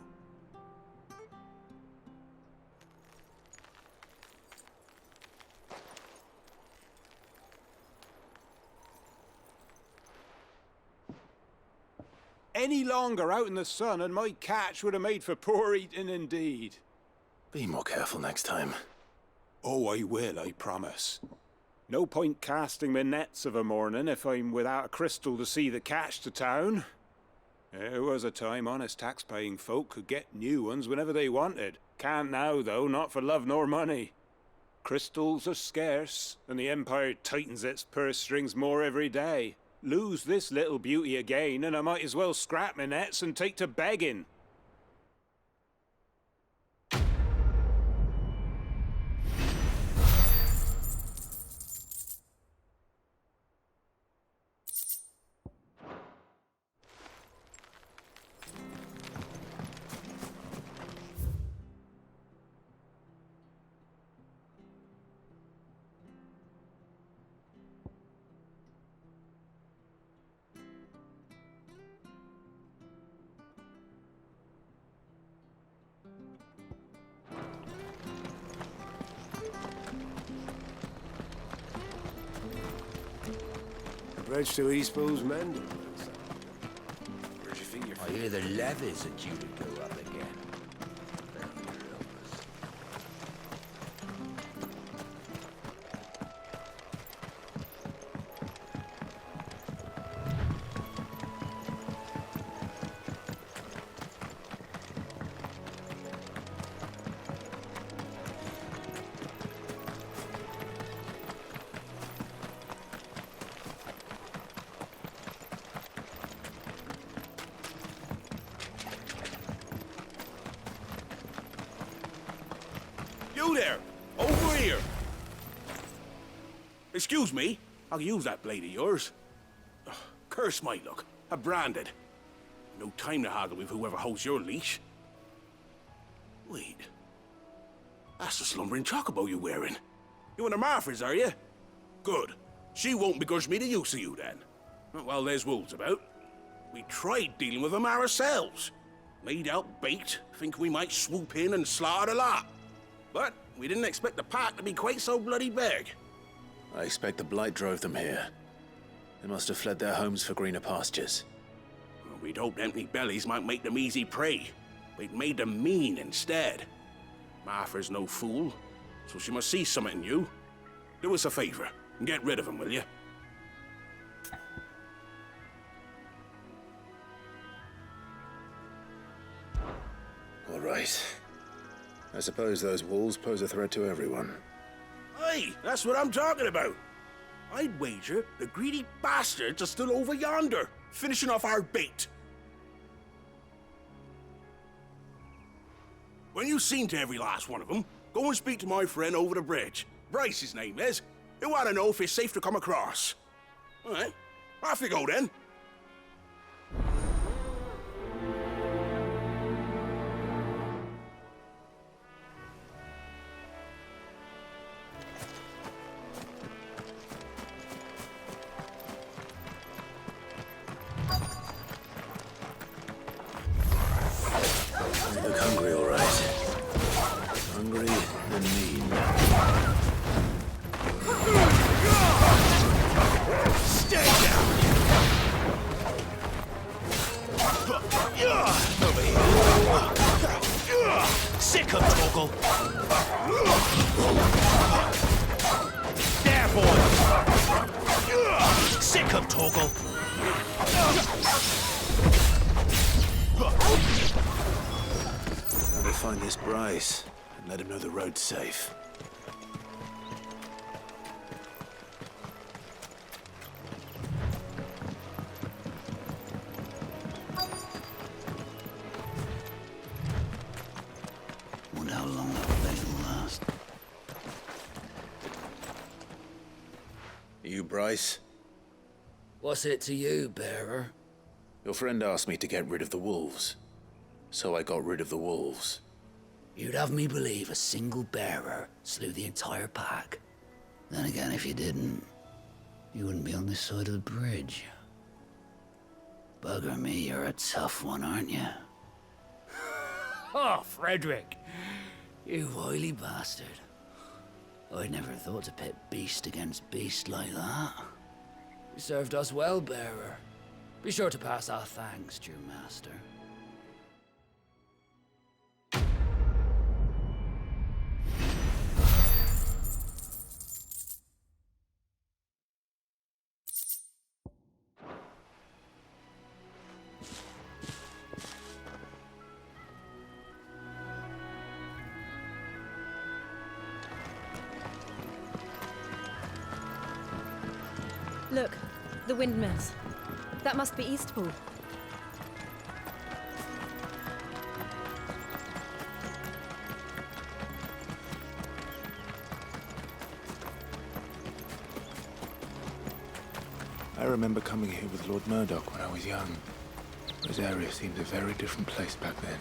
Any longer out in the sun and my catch would have made for poor eating indeed. Be more careful next time. Oh, I will, I promise. No point casting my nets of a morning if I'm without a crystal to see the catch to town. There was a time honest tax-paying folk could get new ones whenever they wanted. Can't now, though, not for love nor money. Crystals are scarce, and the Empire tightens its purse strings more every day. Lose this little beauty again, and I might as well scrap my nets and take to begging. Bridge to Eastpool's mending. Where'd you think I hear the levies are due to go up again. You there! Over here! Excuse me, I'll use that blade of yours. Ugh, curse my luck. I'm branded. No time to haggle with whoever holds your leash. Wait. That's the slumbering chocobo you're wearing. You one of Martha's, are you? Good. She won't begrudge me the use of you, then. Well, there's wolves about. We tried dealing with them ourselves. Made out bait, think we might swoop in and slaughter the lot. But we didn't expect the pack to be quite so bloody big. I expect the blight drove them here. They must have fled their homes for greener pastures. Well, we'd hoped empty bellies might make them easy prey. We'd made them mean instead. Martha's no fool, so she must see something in you. Do us a favor and get rid of them, will you? All right. I suppose those wolves pose a threat to everyone. Aye, that's what I'm talking about. I'd wager the greedy bastards are still over yonder, finishing off our bait. When you've seen to every last one of them, go and speak to my friend over the bridge. Bryce, his name is. He'll want to know if it's safe to come across. All right, off you go then. You look hungry, all right. Hungry and mean. Stay down! Over here. Sick of Torgal. There, boy. Sick of Torgal. Now to find this Bryce and let him know the road's safe. Wonder how long that place will last. You Bryce? What's it to you, bearer? Your friend asked me to get rid of the wolves. So I got rid of the wolves. You'd have me believe a single bearer slew the entire pack. Then again, if you didn't, you wouldn't be on this side of the bridge. Bugger me, you're a tough one, aren't you? Oh, Frederick! You wily bastard. I'd never thought to pit beast against beast like that. You served us well, bearer. Be sure to pass our thanks to your master. Look, The windmills. That must be Eastpool. I remember coming here with Lord Murdoch when I was young. This area seemed a very different place back then.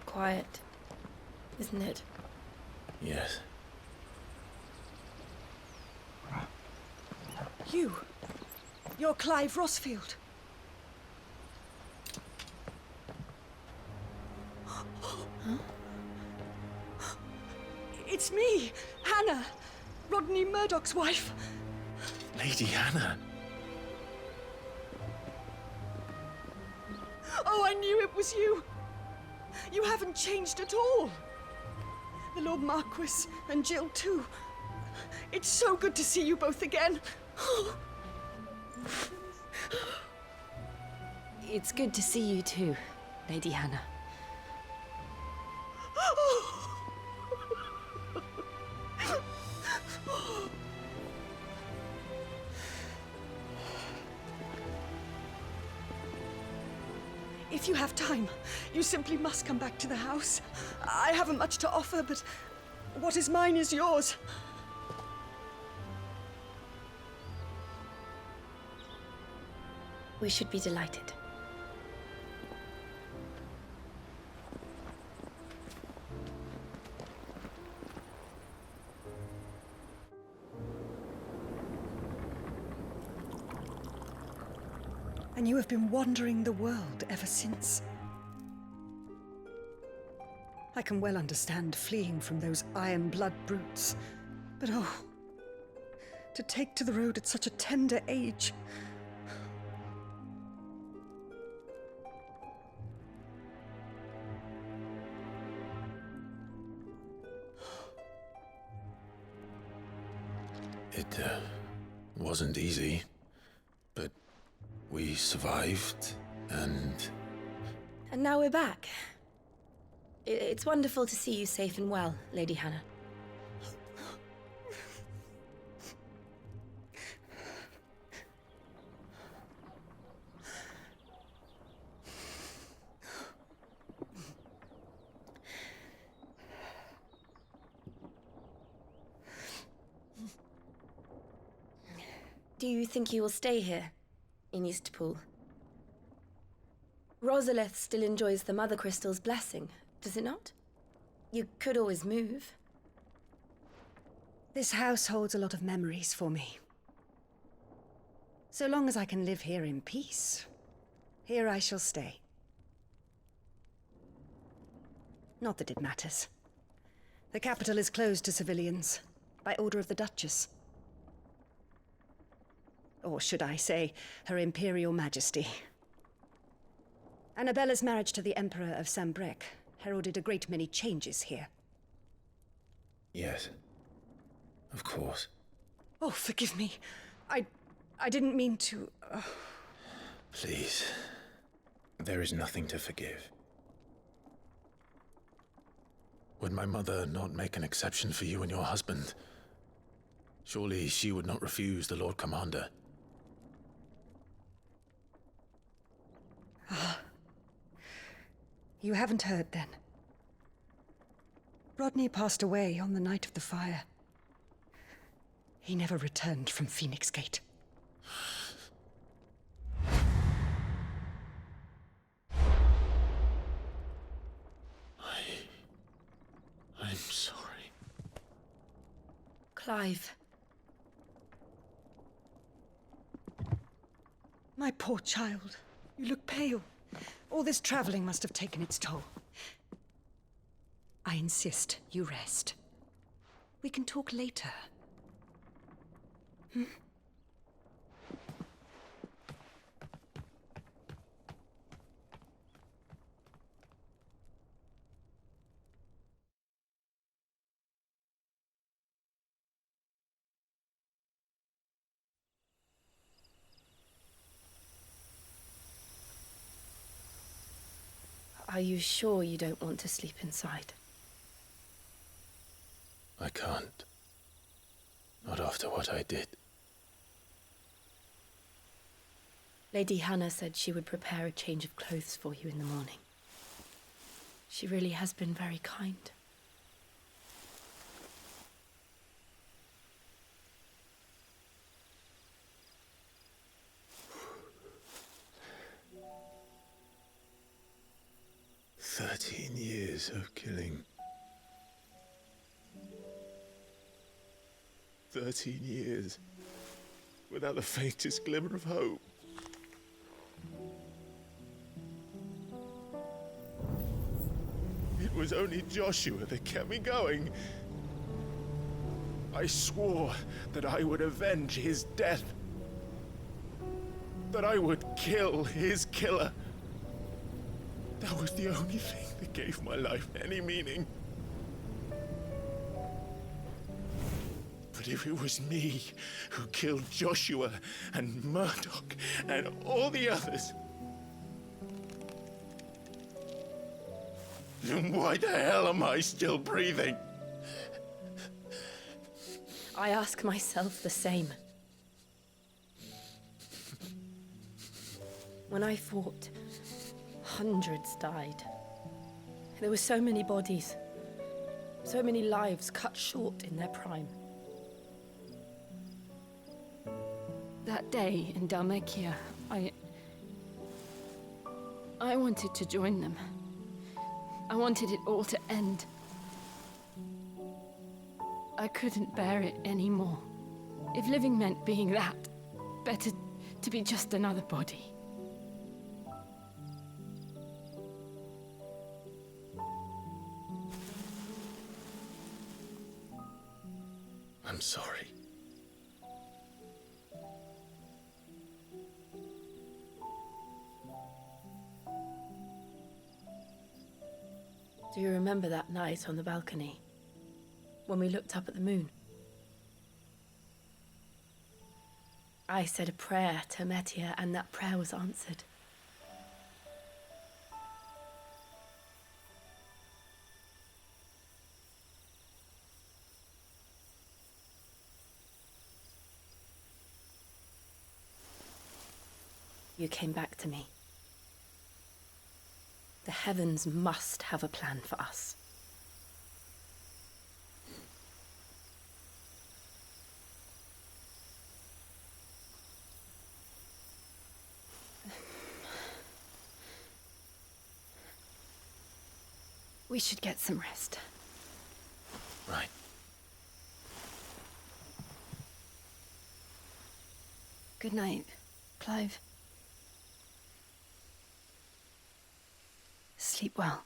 Quiet, isn't it? Yes. You're Clive Rossfield. It's me, Hannah, Rodney Murdoch's wife. Lady Hannah. Oh, I knew it was you. You haven't changed at all. The Lord Marquis and Jill too. It's so good to see you both again. It's good to see you too, Lady Hannah. If you have time, you simply must come back to the house. I haven't much to offer, but what is mine is yours. We should be delighted. And you have been wandering the world ever since. I can well understand fleeing from those iron blood brutes, but oh, to take to the road at such a tender age. It wasn't easy, but we survived, and And now we're back. It's wonderful to see you safe and well, Lady Hannah. Do you think you will stay here, in Eastpool? Rosalith still enjoys the Mother Crystal's blessing, does it not? You could always move. This house holds a lot of memories for me. So long as I can live here in peace, here I shall stay. Not that it matters. The capital is closed to civilians, by order of the Duchess. Or should I say, Her Imperial Majesty. Annabella's marriage to the Emperor of Sambrec heralded a great many changes here. yes, of course. Oh, forgive me. I didn't mean to... Please, there is nothing to forgive. Would my mother not make an exception for you and your husband? Surely she would not refuse the Lord Commander. You haven't heard, then. Rodney passed away on the night of the fire. He never returned from Phoenix Gate. I'm sorry. Clive. My poor child. You look pale. All this traveling must have taken its toll. I insist you rest. We can talk later. Hmm? Are you sure you don't want to sleep inside? I can't. Not after what I did. Lady Hannah said she would prepare a change of clothes for you in the morning. She really has been very kind. 13 years of killing. 13 years without the faintest glimmer of hope. It was only Joshua that kept me going. I swore that I would avenge his death. That I would kill his killer. That was the only thing that gave my life any meaning. But if it was me who killed Joshua and Murdoch and all the others, then why the hell am I still breathing? I ask myself the same. When I fought, Hundreds died. There were so many bodies. So many lives cut short in their prime. That day in Dhalmekia, I wanted to join them. I wanted it all to end. I couldn't bear it anymore. If living meant being that, better to be just another body. I'm sorry. Do you remember that night on the balcony? When we looked up at the moon? I said a prayer to Metia, and that prayer was answered. You came back to me. The heavens must have a plan for us. We should get some rest. Right. Good night, Clive. Sleep well.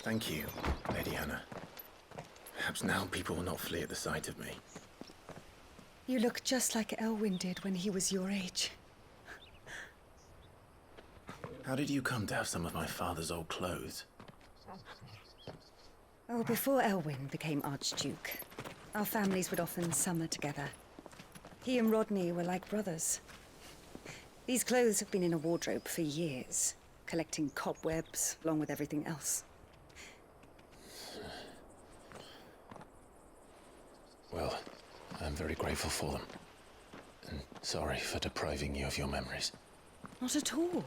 Thank you, Lady Hannah. Perhaps now people will not flee at the sight of me. You look just like Elwyn did when he was your age. How did you come to have some of my father's old clothes? Oh, before Elwyn became Archduke, our families would often summer together. He and Rodney were like brothers. These clothes have been in a wardrobe for years, collecting cobwebs along with everything else. Well, I'm very grateful for them. And sorry for depriving you of your memories. Not at all.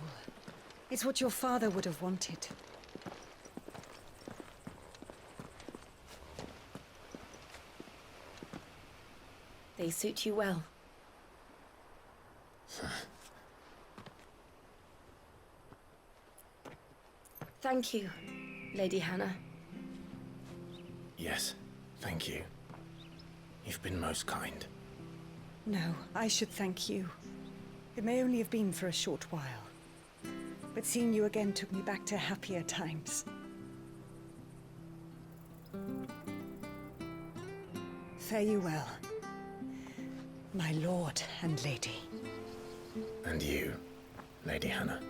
It's what your father would have wanted. They suit you well. Thank you, Lady Hannah. Yes, thank you. You've been most kind. No, I should thank you. It may only have been for a short while, but seeing you again took me back to happier times. Fare you well, my lord and lady. And you, Lady Hannah.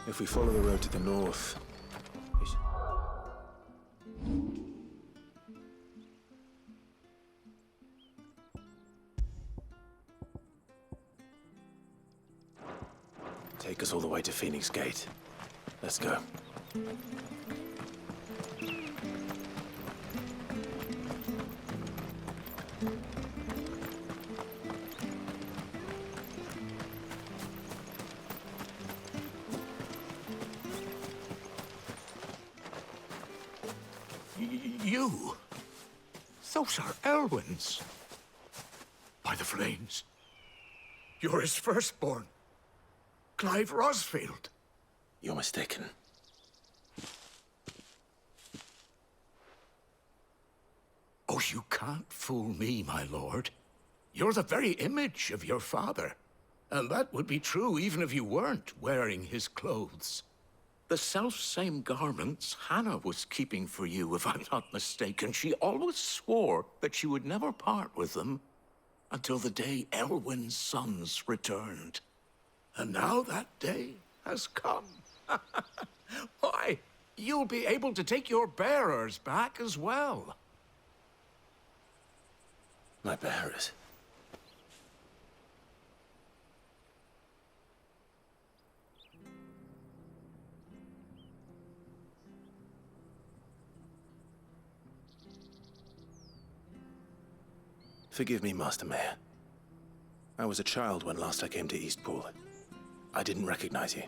If we follow the road to the north, take us all the way to Phoenix Gate. Let's go. You? Those are Elwyn's. By the flames. You're his firstborn. Clive Rosfield. You're mistaken. Oh, you can't fool me, my lord. You're the very image of your father. And that would be true even if you weren't wearing his clothes. The self-same garments Hannah was keeping for you, if I'm not mistaken. She always swore that she would never part with them. until the day Elwyn's sons returned. And now that day has come. Why, you'll be able to take your bearers back as well. My bearers? Forgive me, Master Mayor. I was a child when last I came to Eastpool. I didn't recognize you.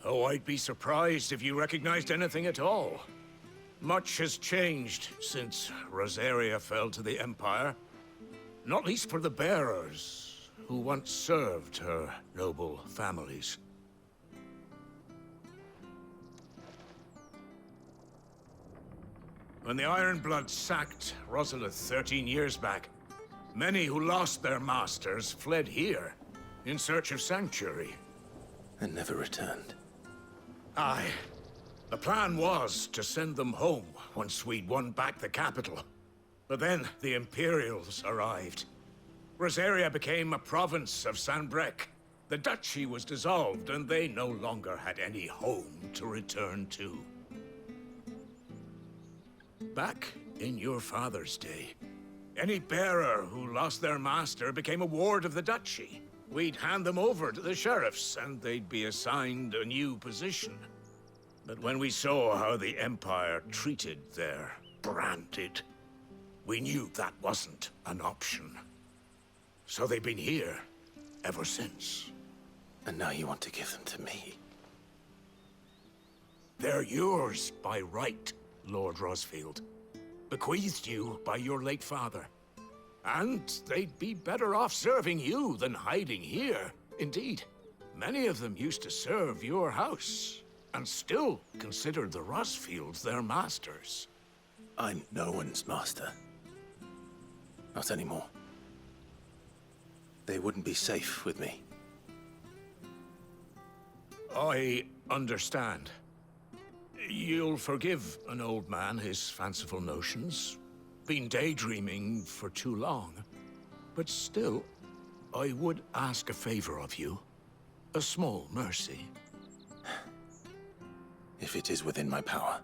Oh, I'd be surprised if you recognized anything at all. Much has changed since Rosaria fell to the Empire. Not least for the bearers, who once served her noble families. When the Ironbloods sacked Rosalith 13 years back, many who lost their masters fled here, in search of sanctuary. And never returned. Aye. The plan was to send them home once we'd won back the capital. But then the Imperials arrived. Rosaria became a province of Sanbreque. The duchy was dissolved, and they no longer had any home to return to. Back in your father's day, any bearer who lost their master became a ward of the duchy. We'd hand them over to the sheriffs, and they'd be assigned a new position. But when we saw how the Empire treated their branded, we knew that wasn't an option. So they've been here ever since. And now you want to give them to me? They're yours by right, Lord Rosfield. Bequeathed you by your late father. And they'd be better off serving you than hiding here. Indeed, many of them used to serve your house, and still considered the Rosfields their masters. I'm no one's master. Not anymore. They wouldn't be safe with me. I understand. You'll forgive an old man his fanciful notions. Been daydreaming for too long. But still, I would ask a favor of you. A small mercy. If it is within my power.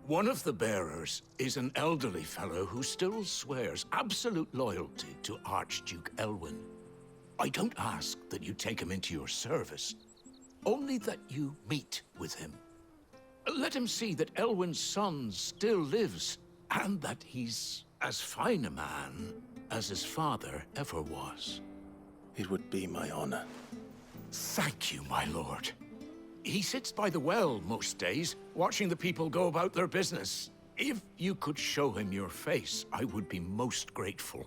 One of the bearers is an elderly fellow who still swears absolute loyalty to Archduke Elwyn. I don't ask that you take him into your service, only that you meet with him. Let him see that Elwyn's son still lives, and that he's as fine a man as his father ever was. It would be my honor. Thank you, my lord. He sits by the well most days, watching the people go about their business. If you could show him your face, I would be most grateful.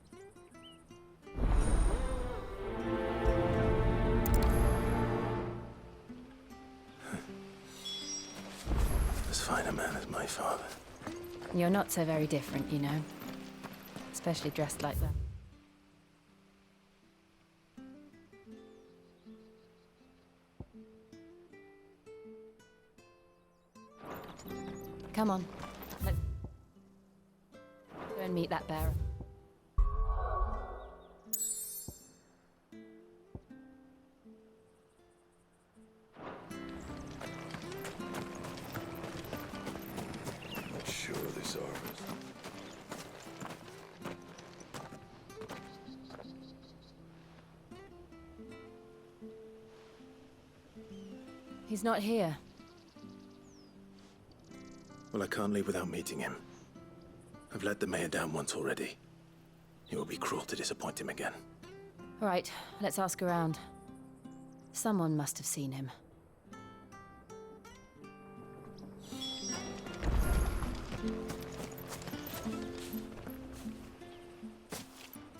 As fine a man as my father. You're not so very different, you know. Especially dressed like that. Come on. Let's go and meet that bearer. Not sure of this Arvis. He's not here. Well, I can't leave without meeting him. I've let the mayor down once already. It would be cruel to disappoint him again. All right, let's ask around. Someone must have seen him.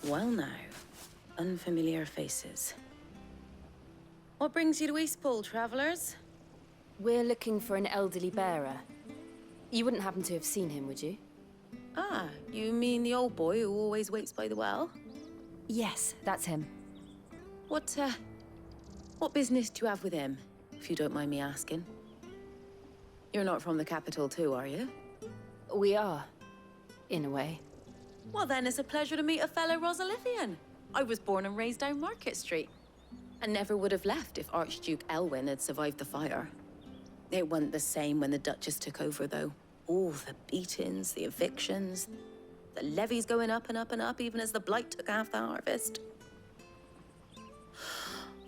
Well now, unfamiliar faces. What brings you to Eastpool, travelers? We're looking for an elderly bearer. You wouldn't happen to have seen him, would you? Ah, you mean the old boy who always waits by the well? Yes, that's him. What business do you have with him, if you don't mind me asking? You're not from the capital too, are you? We are, in a way. Well then, it's a pleasure to meet a fellow Rosalithian. I was born and raised down Market Street. And never would have left if Archduke Elwyn had survived the fire. It wasn't the same when the Duchess took over, though. All the beatings, the evictions, the levies going up and up and up, even as the blight took half the harvest.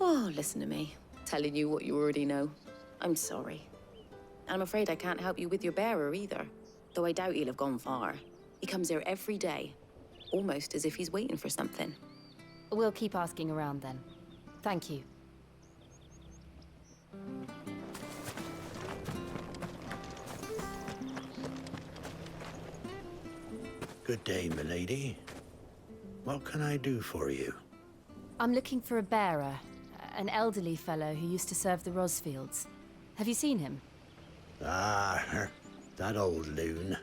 Oh, listen to me, telling you what you already know. I'm sorry. I'm afraid I can't help you with your bearer either, though I doubt he'll have gone far. He comes here every day, almost as if he's waiting for something. We'll keep asking around then. Thank you. Good day, milady. What can I do for you? I'm looking for a bearer, an elderly fellow who used to serve the Rosfields. Have you seen him? Ah, that old loon.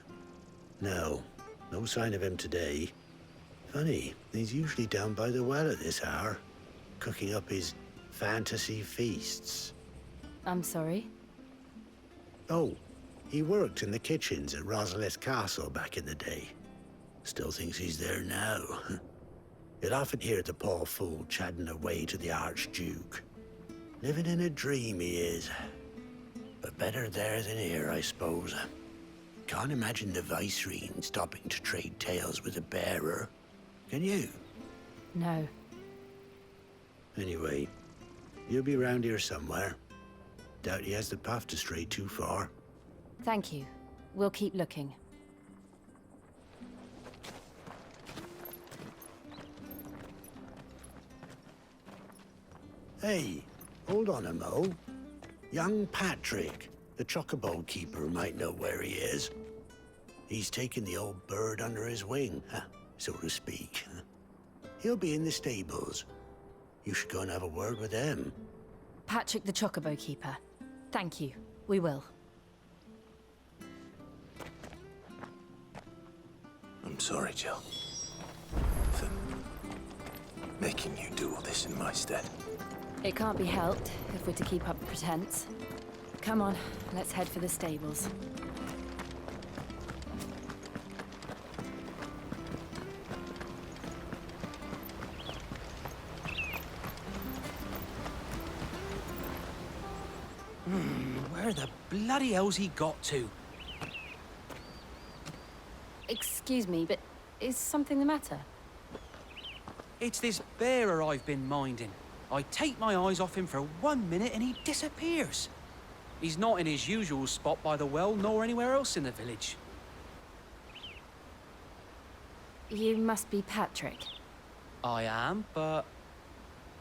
No sign of him today. Funny, he's usually down by the well at this hour, cooking up his fantasy feasts. I'm sorry? Oh, he worked in the kitchens at Rosalith Castle back in the day. Still thinks he's there now. You'll often hear the poor fool chatting away to the Archduke. Living in a dream he is. But better there than here, I suppose. Can't imagine the Viceroy stopping to trade tales with a bearer. Can you? No. Anyway, you'll be round here somewhere. Doubt he has the path to stray too far. Thank you. We'll keep looking. Hey, hold on a mo. Young Patrick, the chocobo keeper, might know where he is. He's taken the old bird under his wing, so to speak. He'll be in the stables. You should go and have a word with him. Patrick the Chocobo Keeper. Thank you. We will. I'm sorry, Jill. For making you do all this in my stead. It can't be helped if we're to keep up the pretense. Come on, let's head for the stables. Where the bloody hell's he got to? Excuse me, but is something the matter? It's this bearer I've been minding. I take my eyes off him for 1 minute and he disappears. He's not in his usual spot by the well, nor anywhere else in the village. You must be Patrick. I am, but...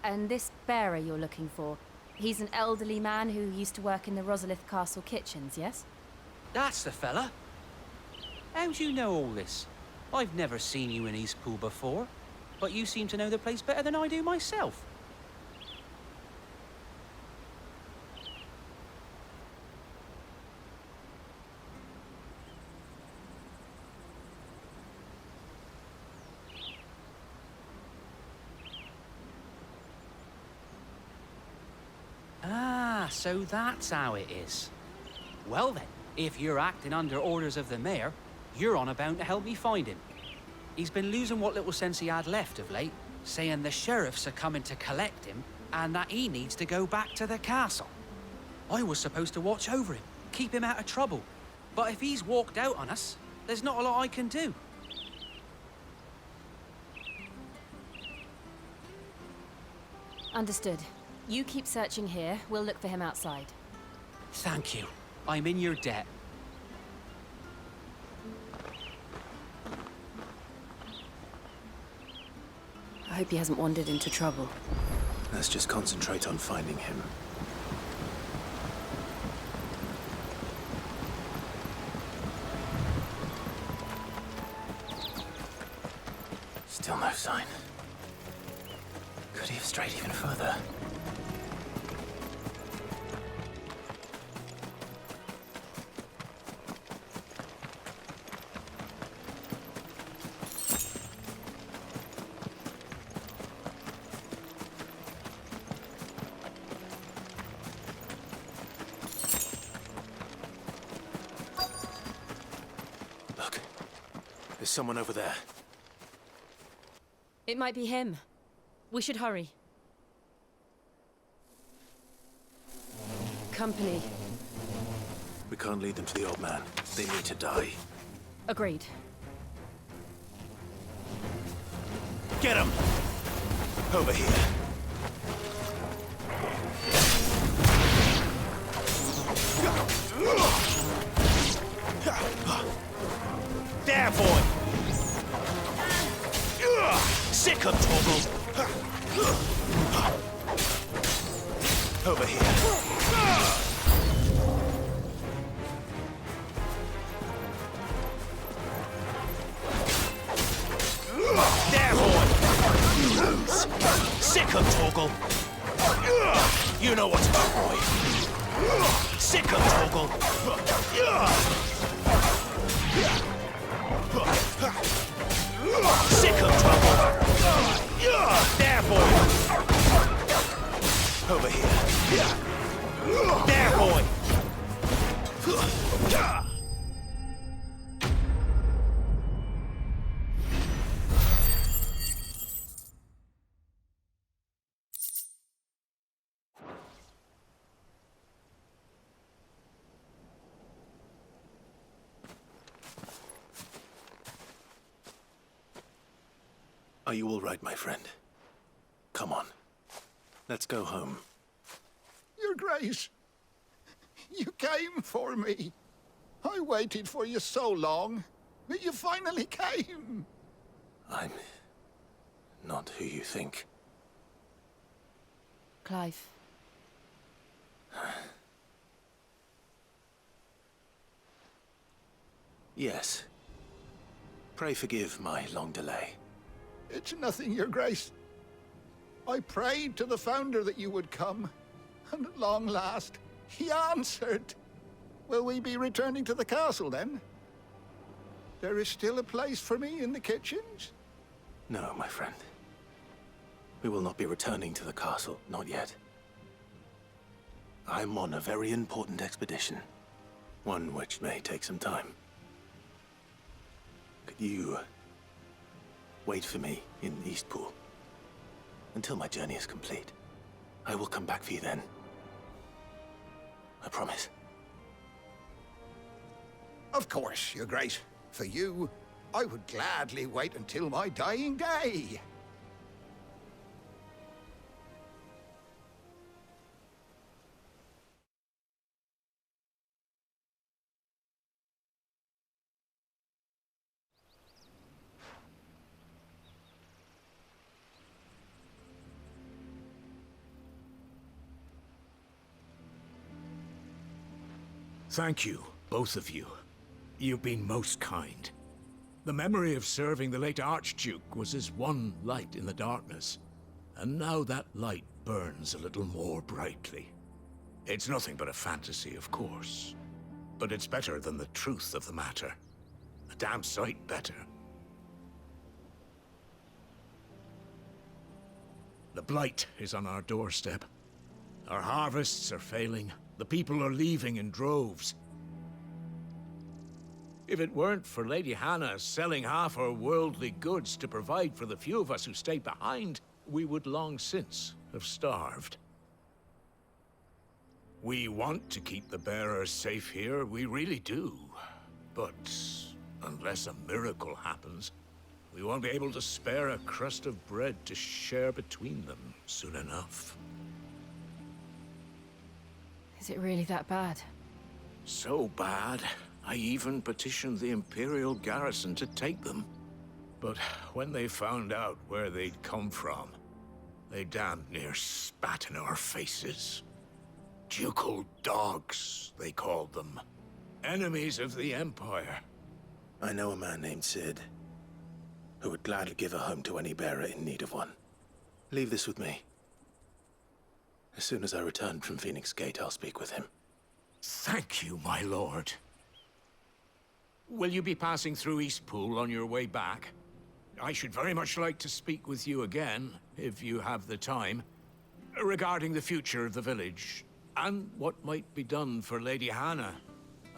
And this bearer you're looking for, he's an elderly man who used to work in the Rosalith Castle kitchens, yes? That's the fella. How do you know all this? I've never seen you in Eastpool before, but you seem to know the place better than I do myself. Ah, so that's how it is. Well then, if you're acting under orders of the mayor, you're on about to help me find him. He's been losing what little sense he had left of late, saying the sheriffs are coming to collect him and that he needs to go back to the castle. I was supposed to watch over him, keep him out of trouble. But if he's walked out on us, there's not a lot I can do. Understood. You keep searching here, we'll look for him outside. Thank you. I'm in your debt. I hope he hasn't wandered into trouble. Let's just concentrate on finding him. Still no sign. Could he have strayed even further? Look, there's someone over there. It might be him. We should hurry. Company. We can't lead them to the old man. They need to die. Agreed. Get him! Over here. There, boy! Sick of Torgal! Over here. There, boy! You lose! Sick of Torgal! You know what's up, boy! Sick of Torgal! Sick of trouble! There, boy! Over here. There, boy! Are you all right, my friend? Come on. Let's go home. Your Grace, you came for me. I waited for you so long, but you finally came. I'm not who you think. Clive. Yes. Pray forgive my long delay. It's nothing, Your Grace. I prayed to the Founder that you would come, and at long last, he answered. Will we be returning to the castle, then? There is still a place for me in the kitchens? No, my friend. We will not be returning to the castle, not yet. I'm on a very important expedition. One which may take some time. Could you wait for me in Eastpool until my journey is complete? I will come back for you then. I promise. Of course, Your Grace. For you, I would gladly wait until my dying day. Thank you, both of you. You've been most kind. The memory of serving the late Archduke was as one light in the darkness, and now that light burns a little more brightly. It's nothing but a fantasy, of course, but it's better than the truth of the matter. A damn sight better. The Blight is on our doorstep. Our harvests are failing. The people are leaving in droves. If it weren't for Lady Hannah selling half her worldly goods to provide for the few of us who stayed behind, we would long since have starved. We want to keep the bearers safe here, we really do. But unless a miracle happens, we won't be able to spare a crust of bread to share between them soon enough. Is it really that bad? So bad, I even petitioned the Imperial garrison to take them. But when they found out where they'd come from, they damned near spat in our faces. Ducal dogs, they called them. Enemies of the Empire. I know a man named Cid, who would gladly give a home to any bearer in need of one. Leave this with me. As soon as I return from Phoenix Gate, I'll speak with him. Thank you, my lord. Will you be passing through Eastpool on your way back? I should very much like to speak with you again, if you have the time, regarding the future of the village, and what might be done for Lady Hannah.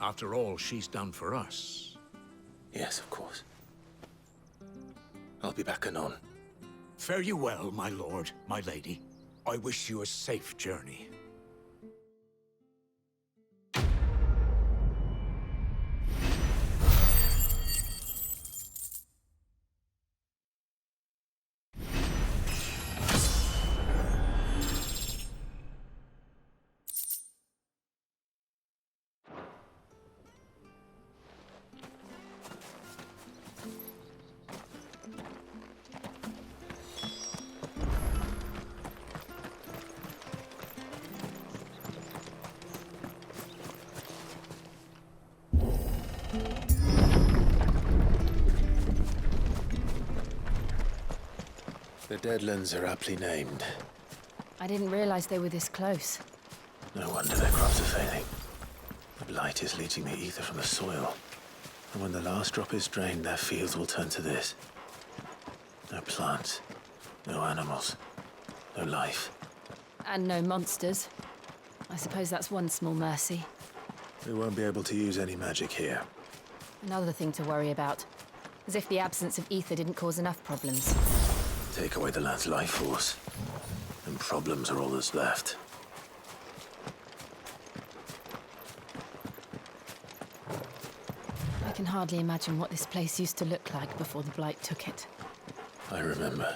After all, she's done for us. Yes, of course. I'll be back anon. Fare you well, my lord, my lady. I wish you a safe journey. The Deadlands are aptly named. I didn't realize they were this close. No wonder their crops are failing. The blight is leaching the ether from the soil. And when the last drop is drained, their fields will turn to this. No plants, no animals, no life. And no monsters. I suppose that's one small mercy. We won't be able to use any magic here. Another thing to worry about. As if the absence of ether didn't cause enough problems. Take away the land's life force, and problems are all that's left. I can hardly imagine what this place used to look like before the Blight took it. I remember.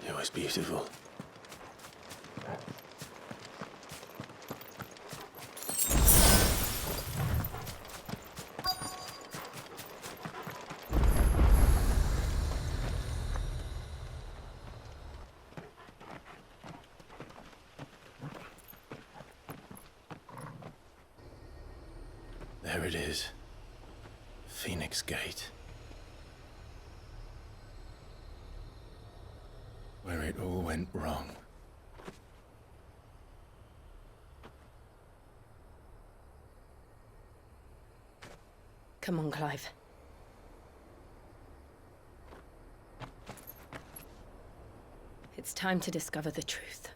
It was beautiful. There it is. Phoenix Gate. Where it all went wrong. Come on, Clive. It's time to discover the truth.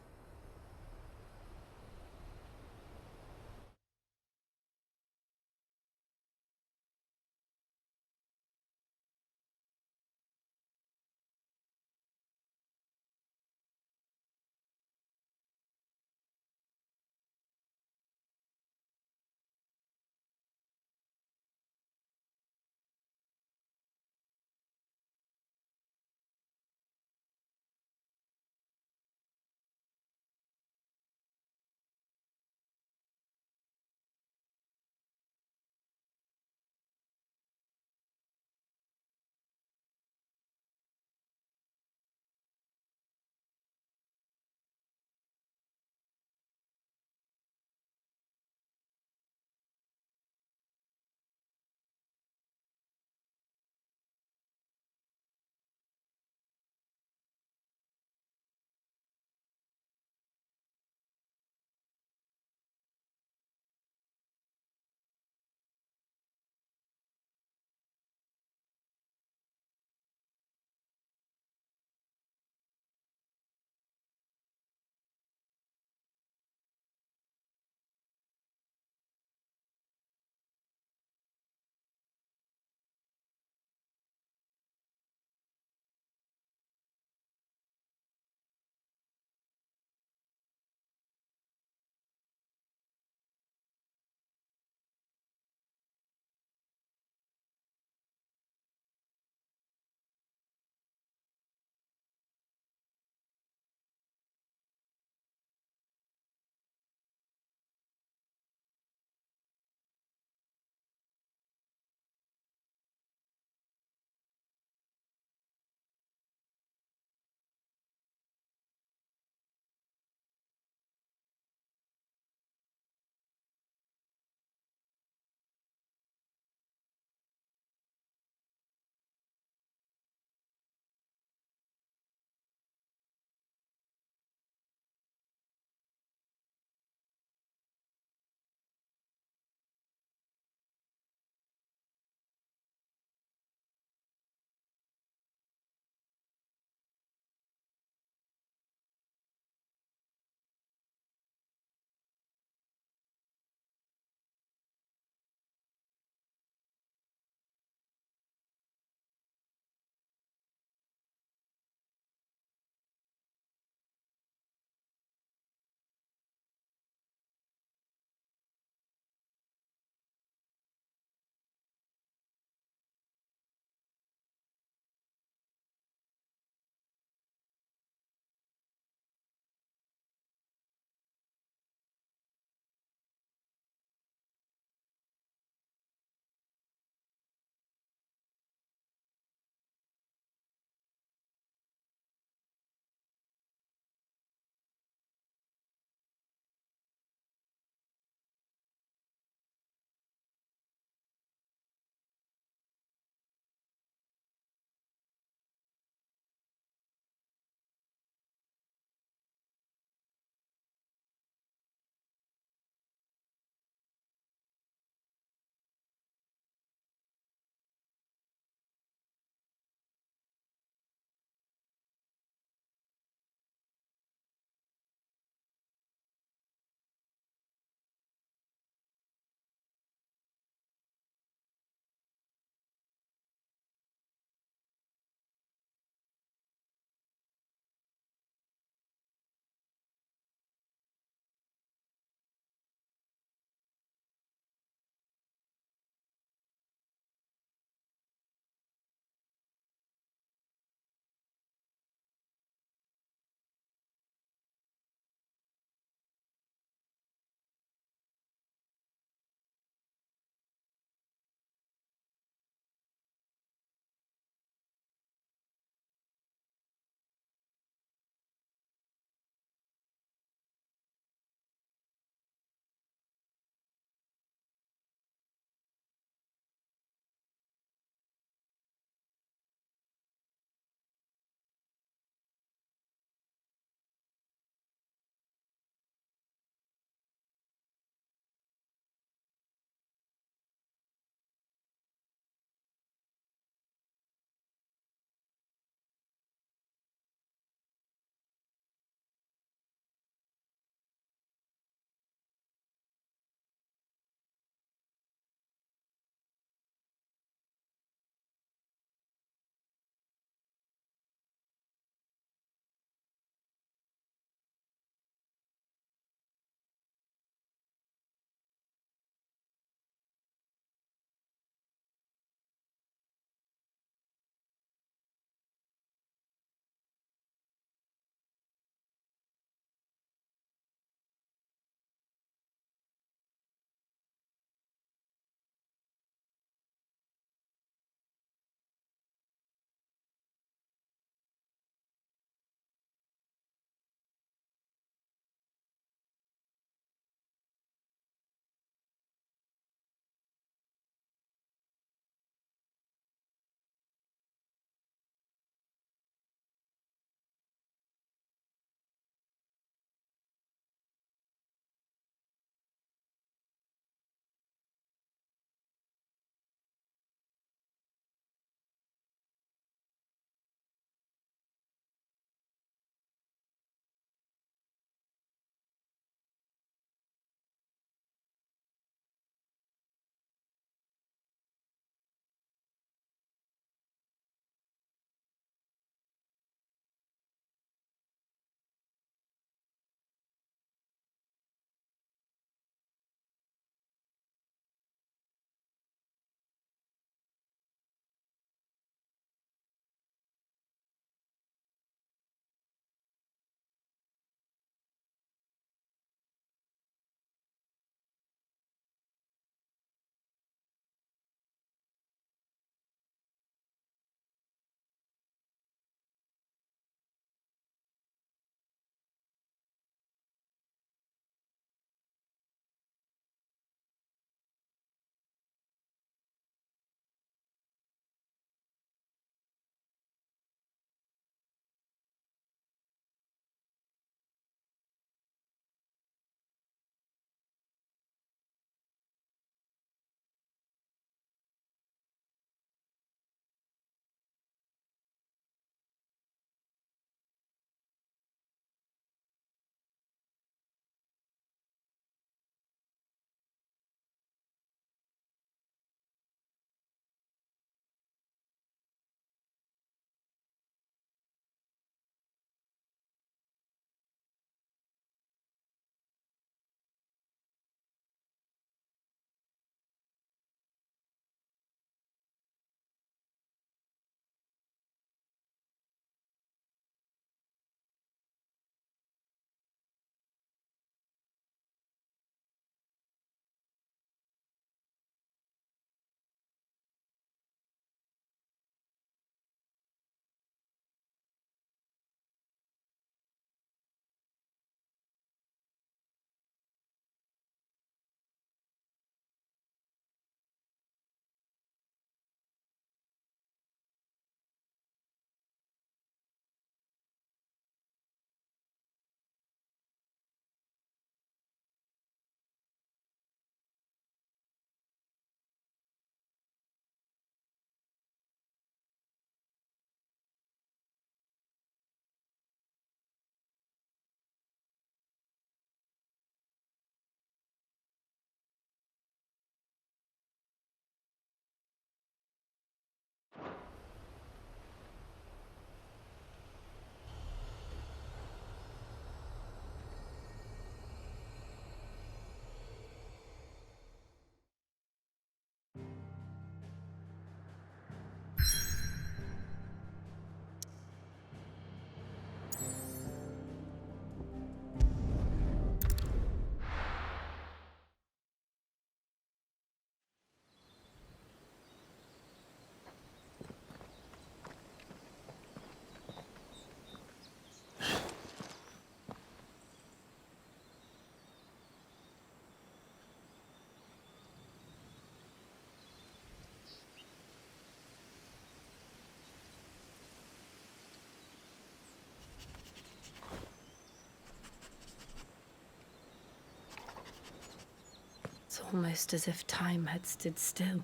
almost as if time had stood still.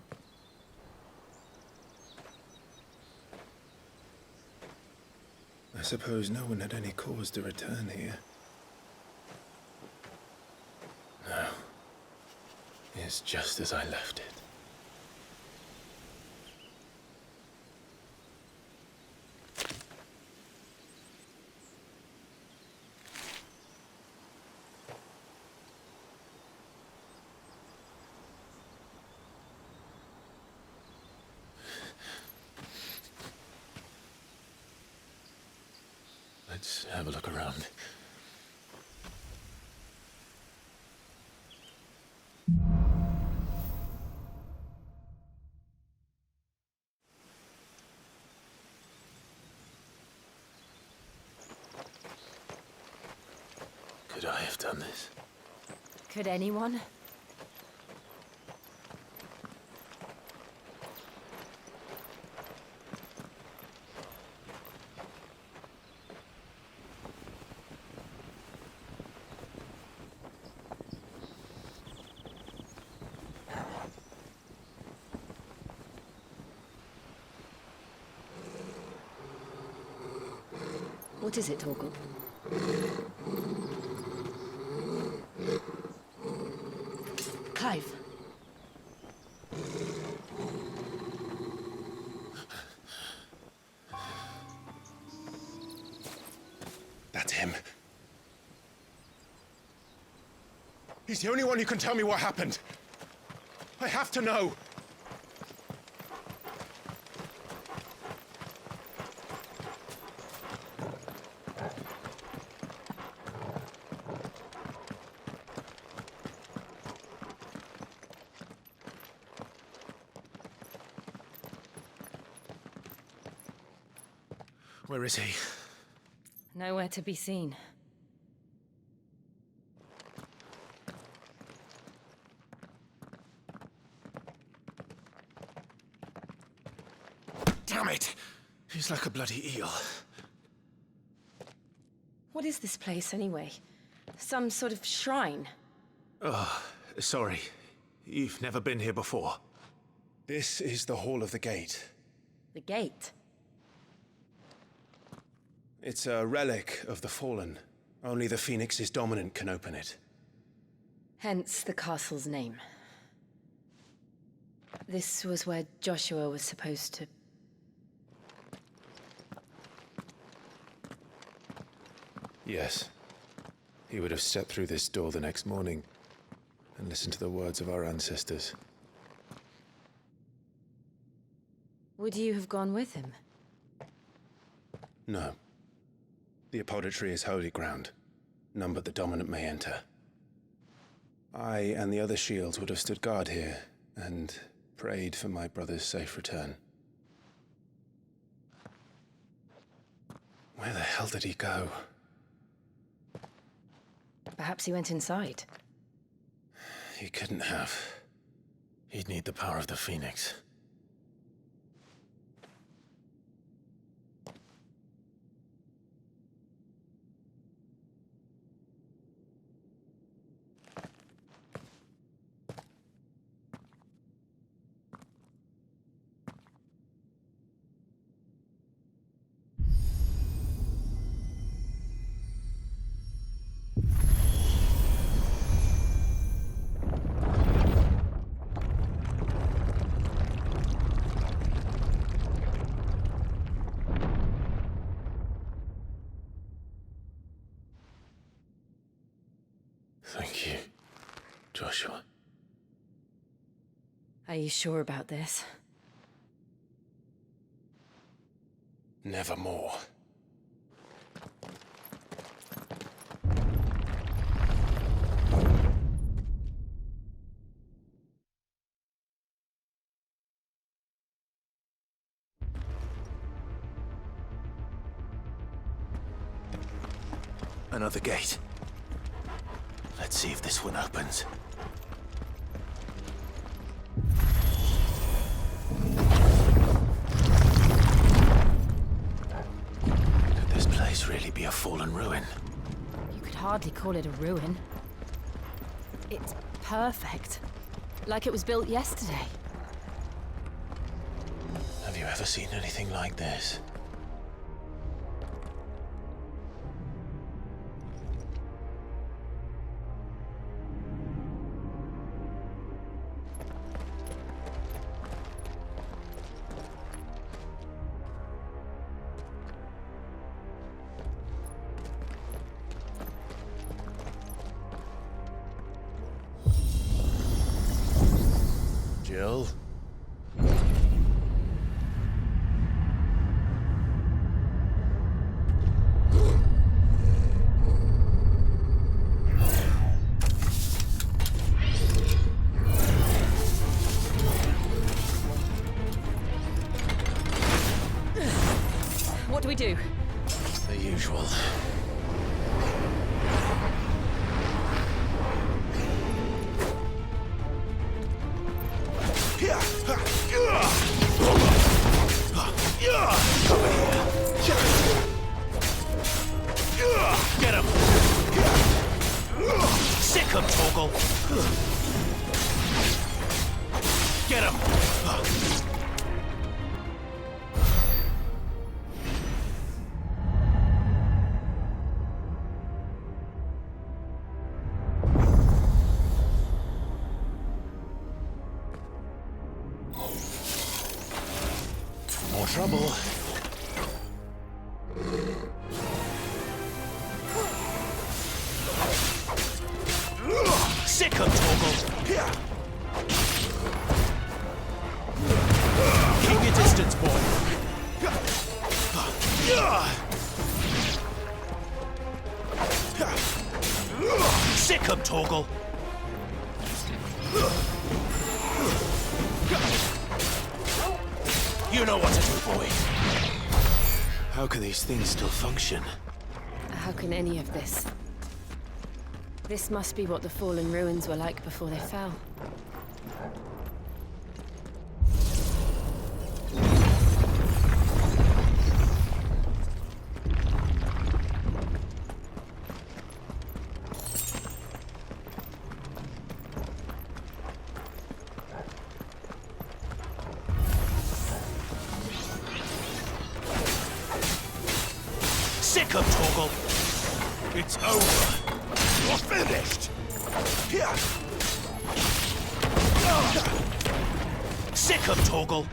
I suppose no one had any cause to return here. No. It's just as I left it. Let's have a look around. Could I have done this? Could anyone? What is it, Torgal? Clive. That's him. He's the only one who can tell me what happened. I have to know. Where is he? Nowhere to be seen. Damn it! He's like a bloody eel. What is this place, anyway? Some sort of shrine? Oh, sorry. You've never been here before. This is the Hall of the Gate. The gate? It's a relic of the Fallen. Only the Phoenix's dominant can open it. Hence the castle's name. This was where Joshua was supposed to... Yes. He would have stepped through this door the next morning and listened to the words of our ancestors. Would you have gone with him? No. The Apodatory is holy ground. None but the dominant may enter. I and the other shields would have stood guard here and prayed for my brother's safe return. Where the hell did he go? Perhaps he went inside. He couldn't have. He'd need the power of the Phoenix. Thank you, Joshua. Are you sure about this? Nevermore. Another gate. Let's see if this one opens. Could this place really be a fallen ruin? You could hardly call it a ruin. It's perfect. Like it was built yesterday. Have you ever seen anything like this? Jill? What do we do? The usual. Get him! Sick him, Torgal! Get him! More trouble. Sick him, Torgal! Keep your distance, boy! Sick him, Torgal! You know what to do, boy. How can these things still function? How can any of this? This must be what the fallen ruins were like before they fell. Sick him, Torgal! It's over! You're finished! Sick him, Torgal!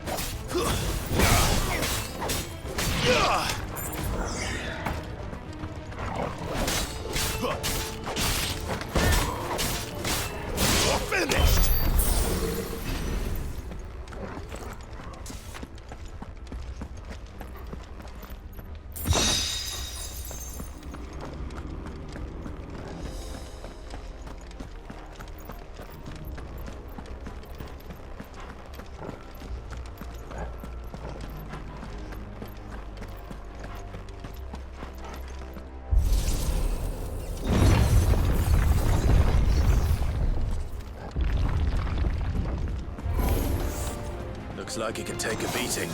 You're finished! Looks like it can take a beating.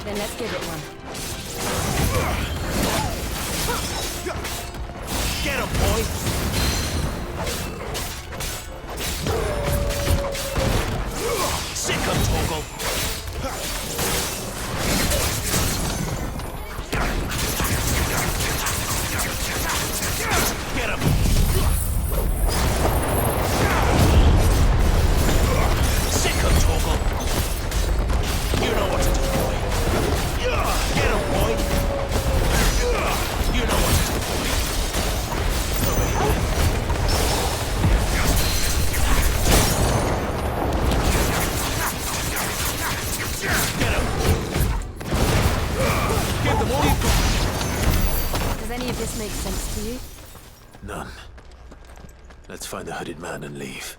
Then let's give it one. Get him, boy! Sick him, Torgal! Get him! Sick him, Torgal! You know what to do, boy. Get him, boy. You know what to do, boy. Over here. Get him. Give them all you've got. Does any of this make sense to you? None. Let's find the hooded man and leave.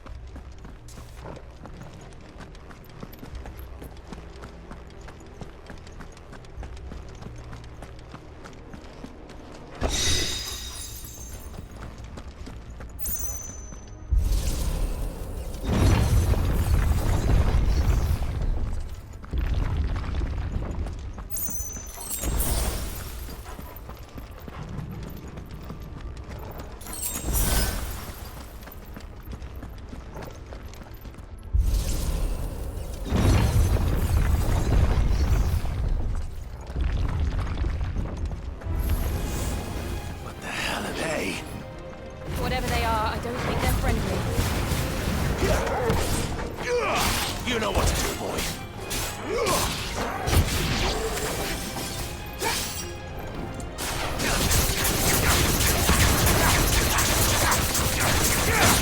You know what to do, boy.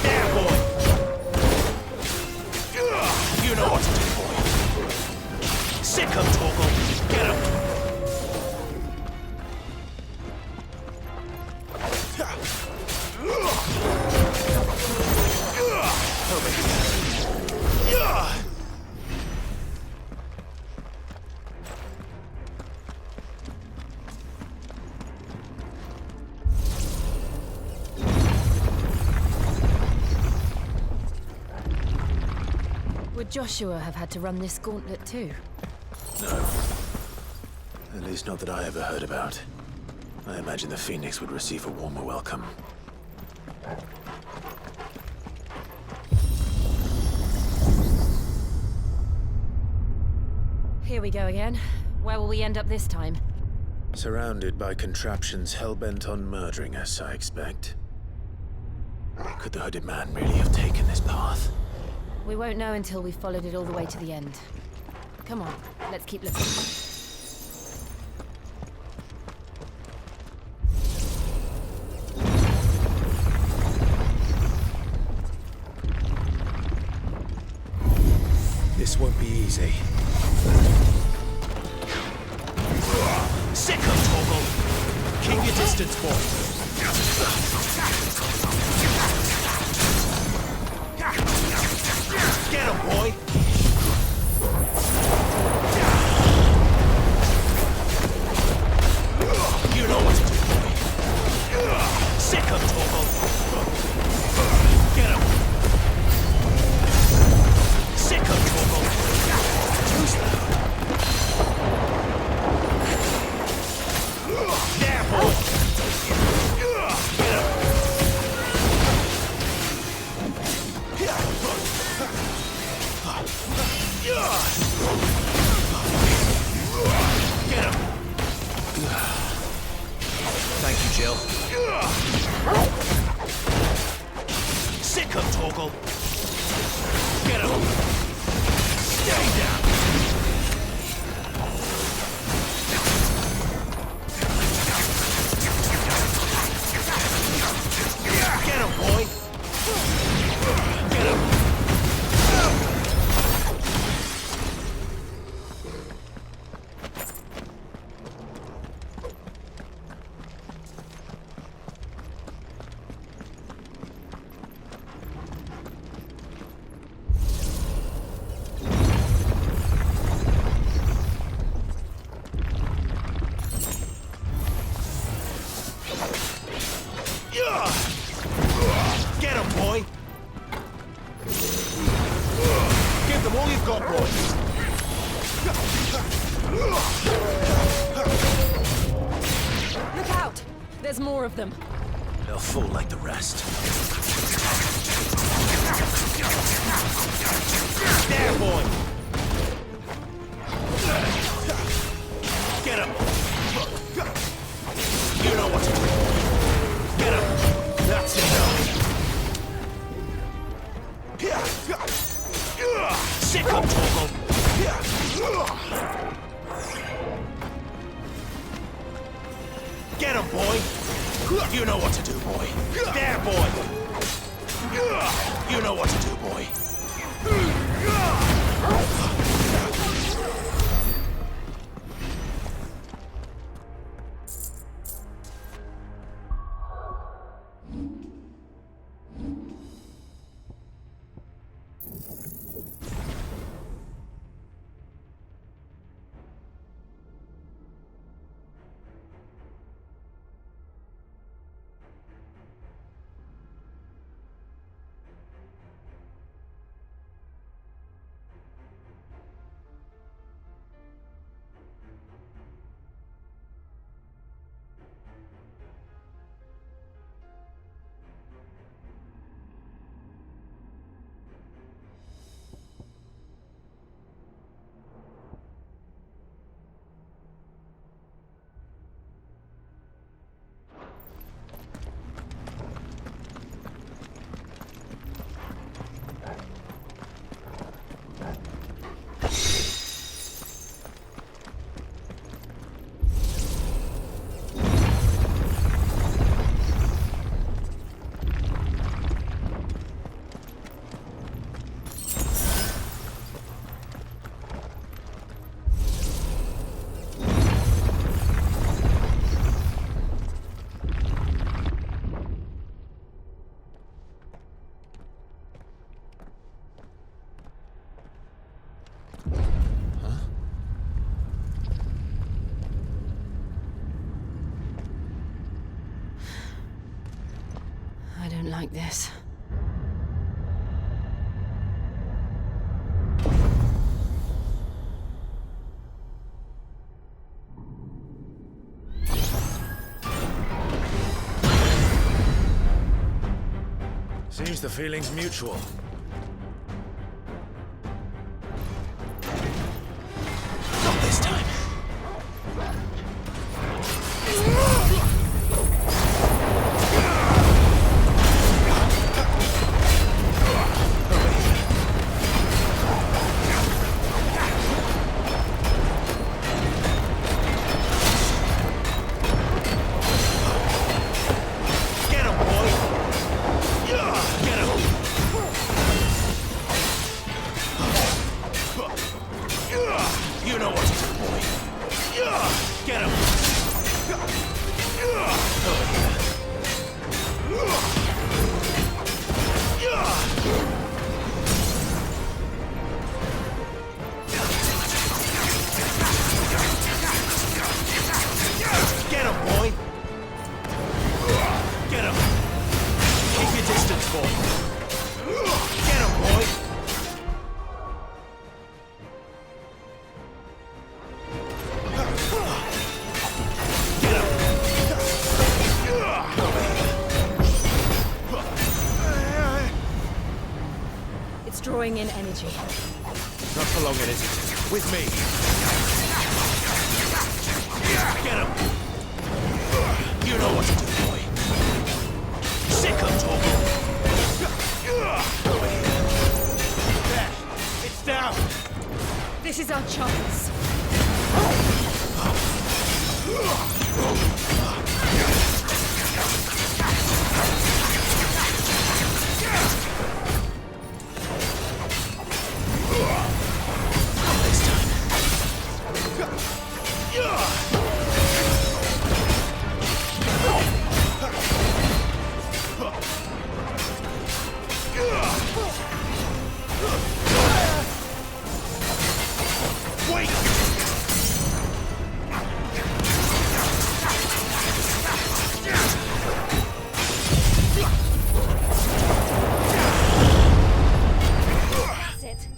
There, boy. You know what to do, boy. Sick him, Torgal. Get him. Would Joshua have had to run this gauntlet too? No. At least not that I ever heard about. I imagine the Phoenix would receive a warmer welcome. Here we go again. Where will we end up this time? Surrounded by contraptions hell-bent on murdering us, I expect. Could the hooded man really have taken this path? We won't know until we've followed it all the way to the end. Come on, let's keep looking. This won't be easy. Sick him, Torgal. Keep your distance, boy. Get him, boy! You know what to do, boy. Sick him, Torgal. Get him. Sick him, Torgal. Who's that? There, boy! Get him. Get him! Thank you, Jill. Sick him, Torgal. Get him! Stay down! Get him, boy! Get him! Get him, boy! Give them all you've got, boy! Look out! There's more of them. They'll fall like the rest. There, boy! Get him! You know what to do. Get him! That's enough! Sick him, Torgal! Get him, boy! You know what to do, boy! There, boy! You know what to do, boy! like this. Seems the feeling's mutual. Not this time. Get him, boy! Get him! You know what to do, boy. Get him! Get him, boy! Get him! Keep your distance, boy! Get him, boy! Get him! It's drawing in energy. Not for long, it isn't. With me. Get him! You know what to do, boy. Sick of talking. There. It's down. This is our chance. Wait! That's it.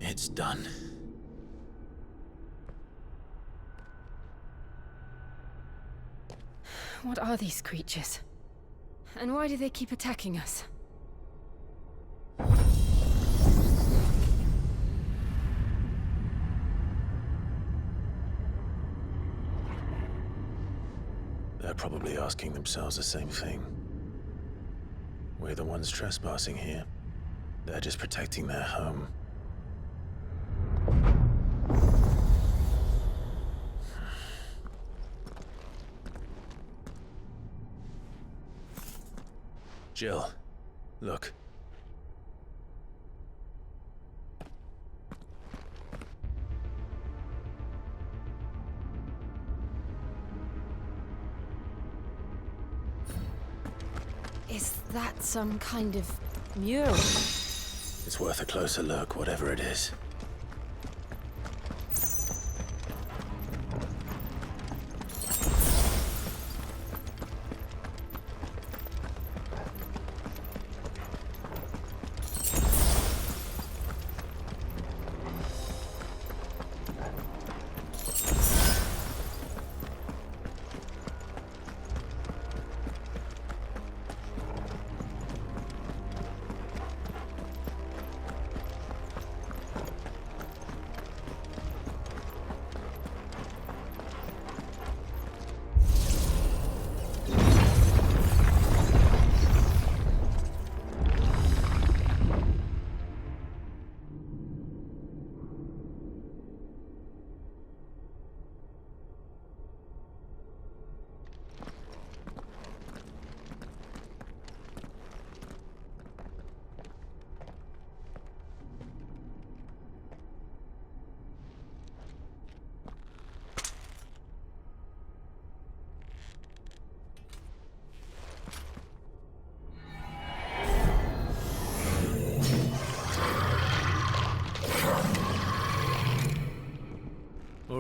It's done. What are these creatures? And why do they keep attacking us? They're probably asking themselves the same thing. We're the ones trespassing here. They're just protecting their home. Jill, look. Is that some kind of mural? It's worth a closer look, whatever it is.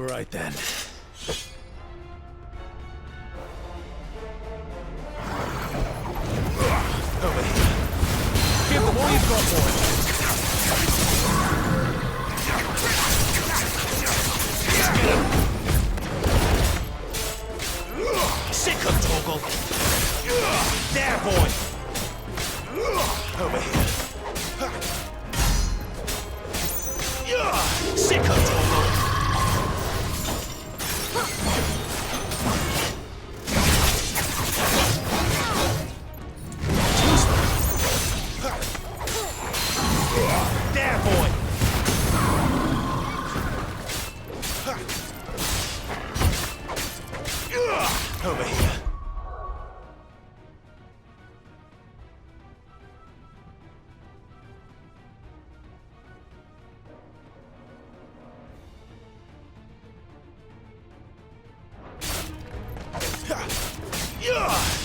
All right then. Over here. Give them all you've got, boy. Sick of Torgal. There, boy. Over here. Sick of Torgal. There, boy. Over here.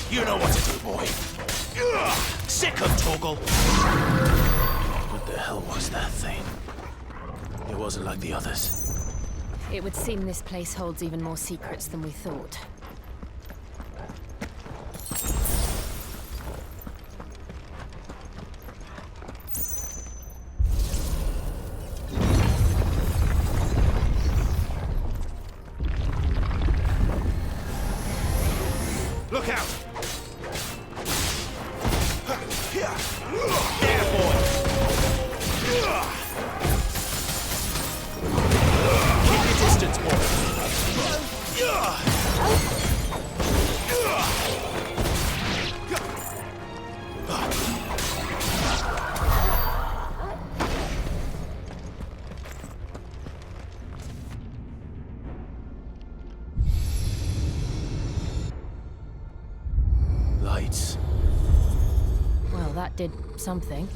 You know what to do, boy. Sick of Torgal. What the hell was that thing? It wasn't like the others. It would seem this place holds even more secrets than we thought. Look out! There, boy! Keep your distance, boy! Lights. Well, that did something.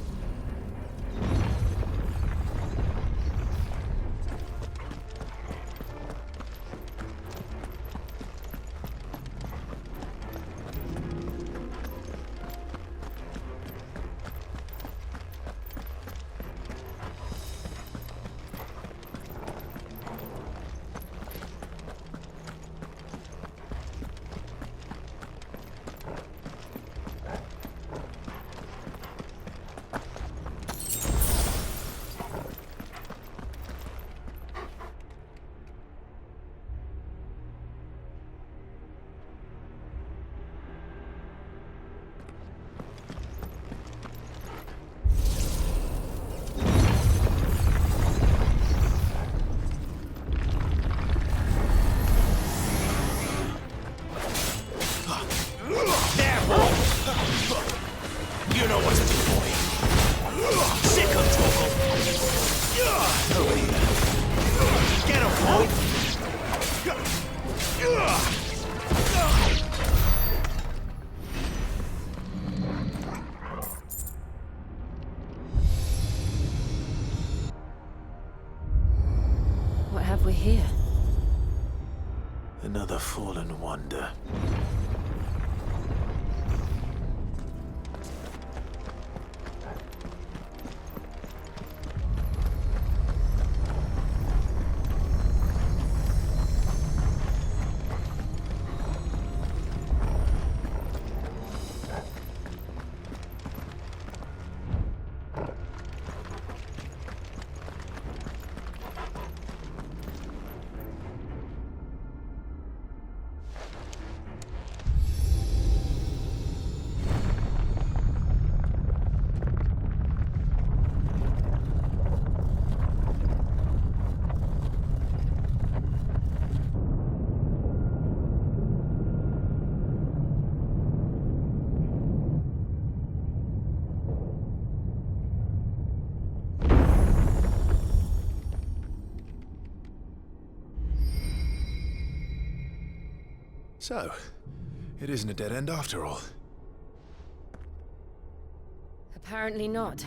There, boy! You know what to do, boy. Sick of Torgal. Over here. Get him, boy! What have we here? Another fallen wonder. So, it isn't a dead end after all. Apparently not.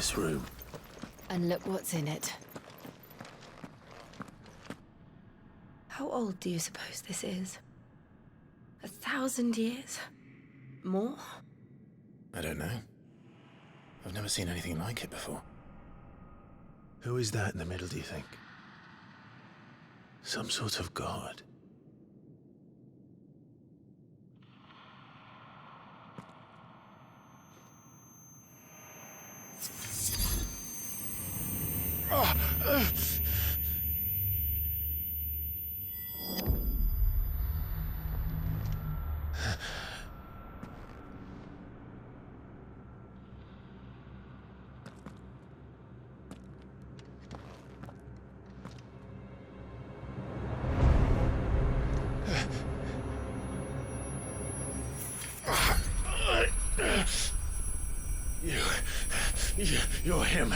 this room. And look what's in it. How old do you suppose this is? 1,000 years? More? I don't know. I've never seen anything like it before. Who is that in the middle, do you think? Some sort of god? You're him.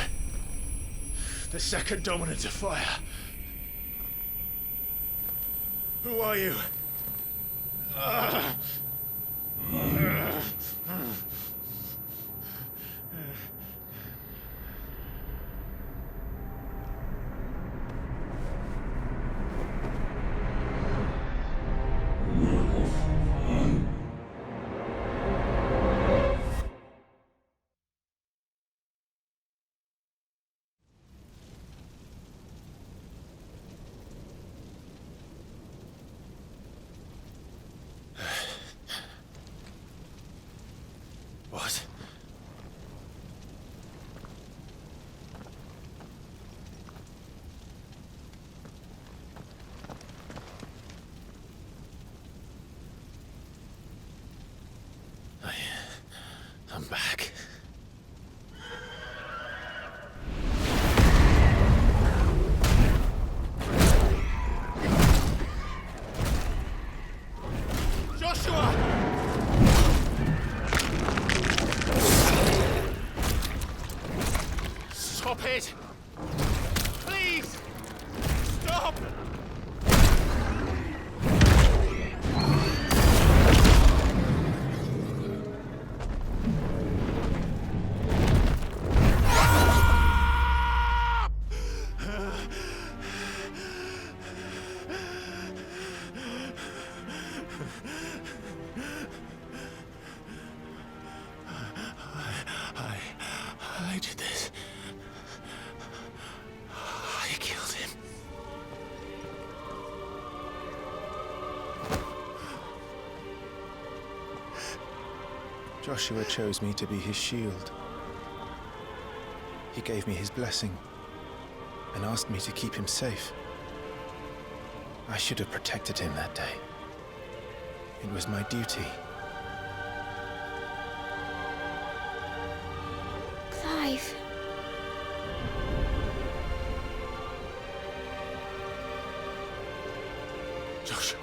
The second dominant of fire. Who are you? What? I'm back. Joshua! Stop it! Please! Stop! I did this. I killed him. Joshua chose me to be his shield. He gave me his blessing and asked me to keep him safe. I should have protected him that day. It was my duty. Clive. Joshua.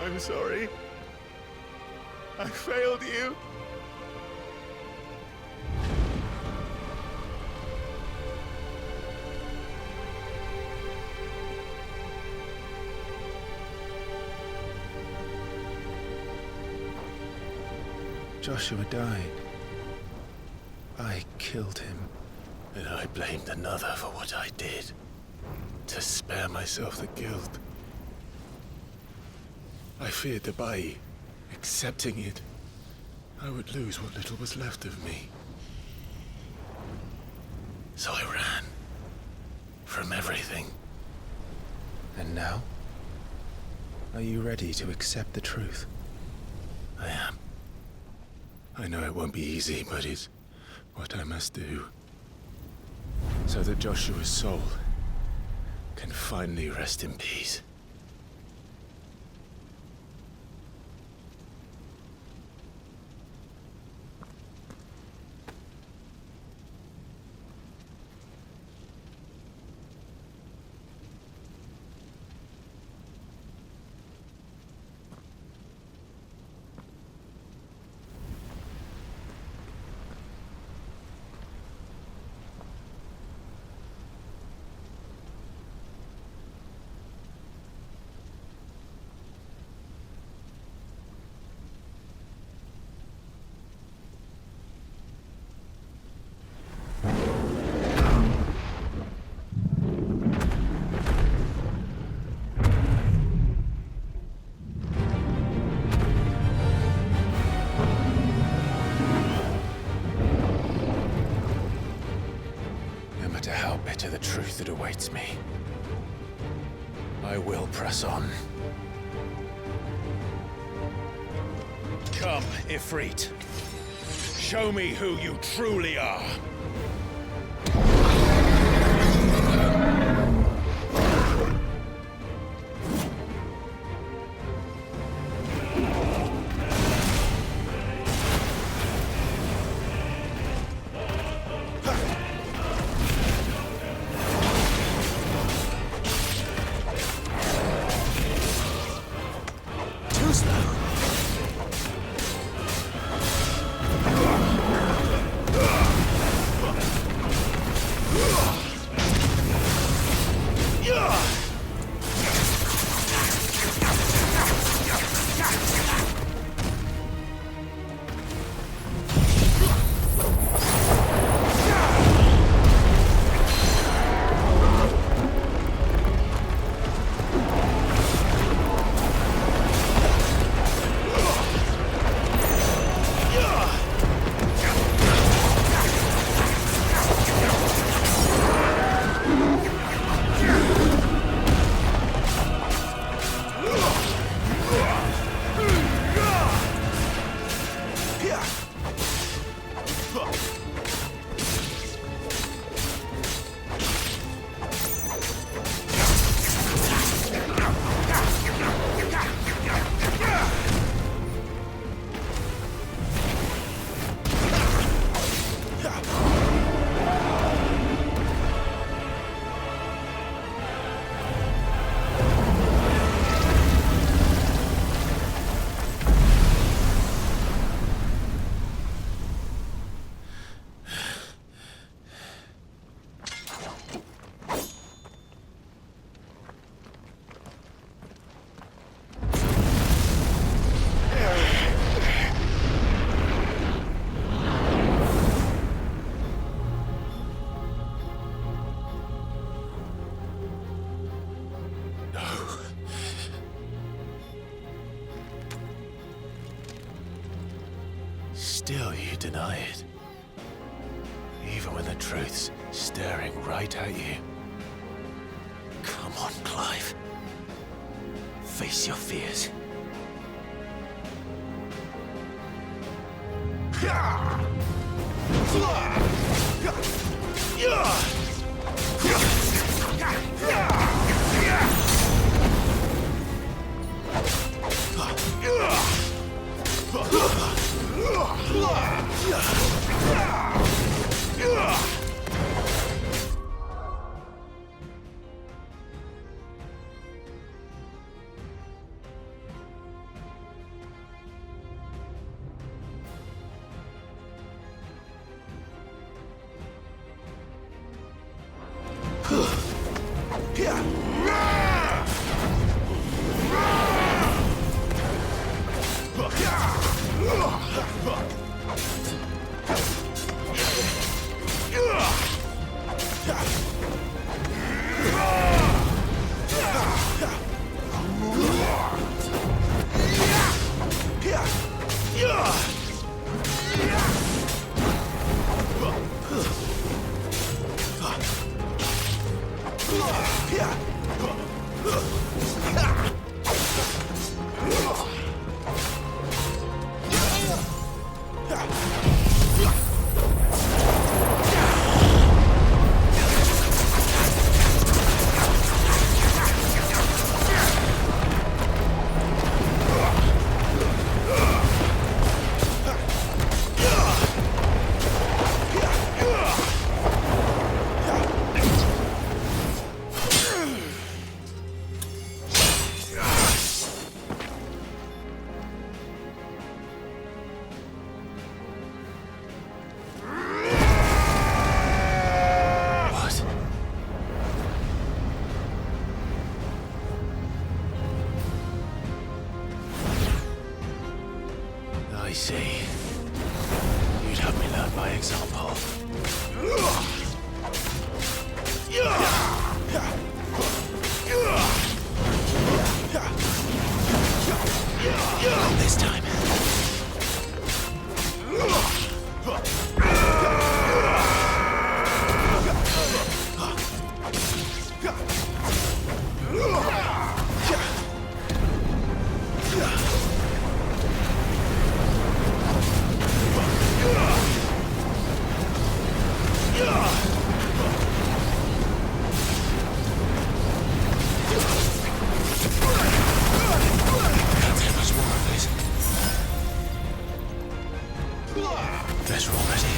I'm sorry. I failed you. Joshua died. I killed him. And I blamed another for what I did. To spare myself the guilt. I feared that by accepting it, I would lose what little was left of me. So I ran. From everything. And now? Are you ready to accept the truth? I am. I know it won't be easy, but it's what I must do. So that Joshua's soul can finally rest in peace. matter how bitter the truth that awaits me, I will press on. Come, Ifrit. Show me who you truly are. Still you deny it. Even when the truth's staring right at you. Come on, Clive. Face your fears. Can't take much more of this. Better already.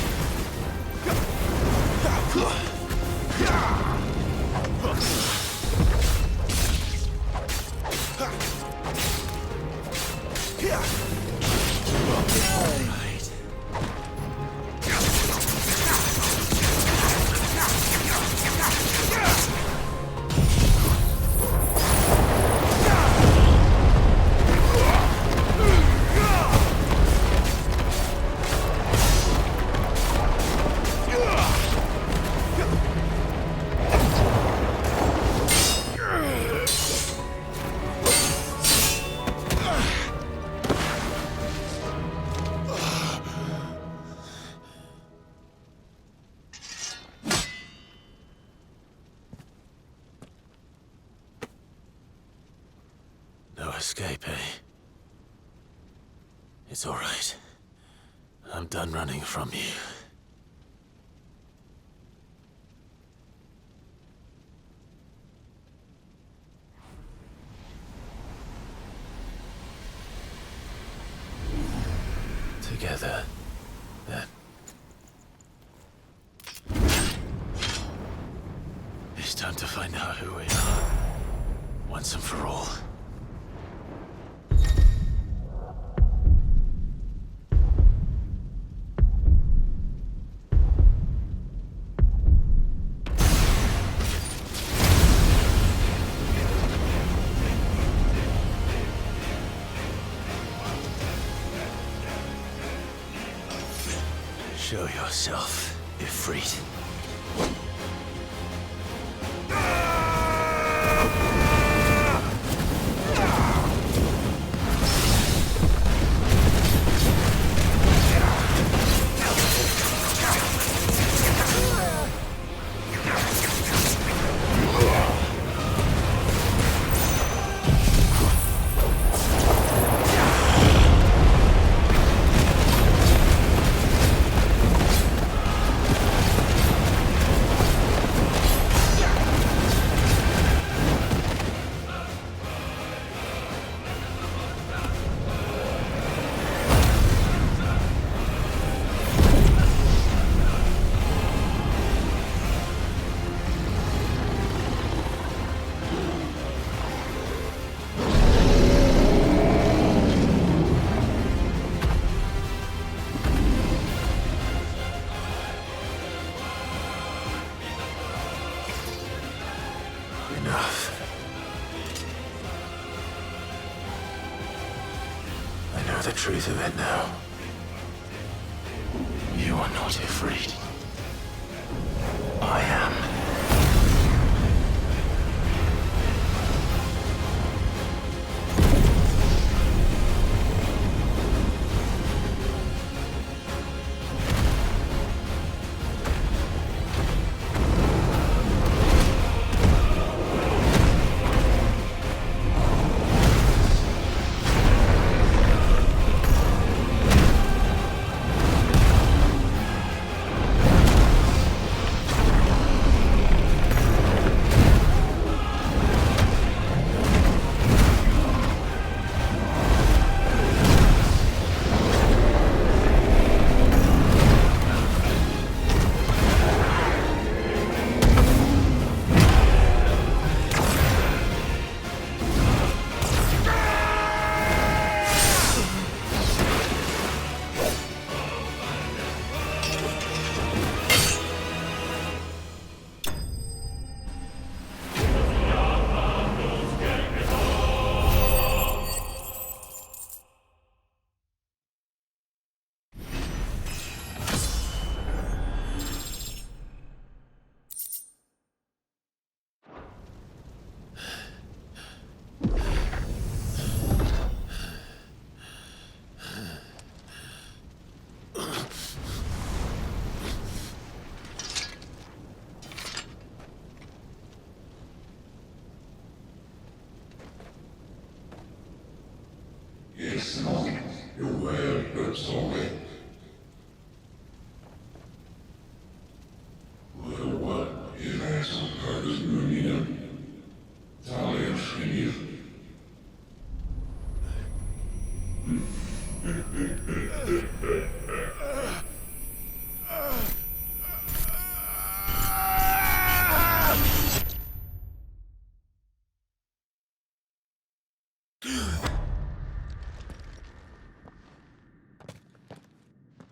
No escape, eh? It's all right. I'm done running from you. Together, then. It's time to find out who we are, once and for all. Show yourself, Ifrit. The truth of it now. You are not Ifrit. I am. Yes, Monk. You're well, good soul.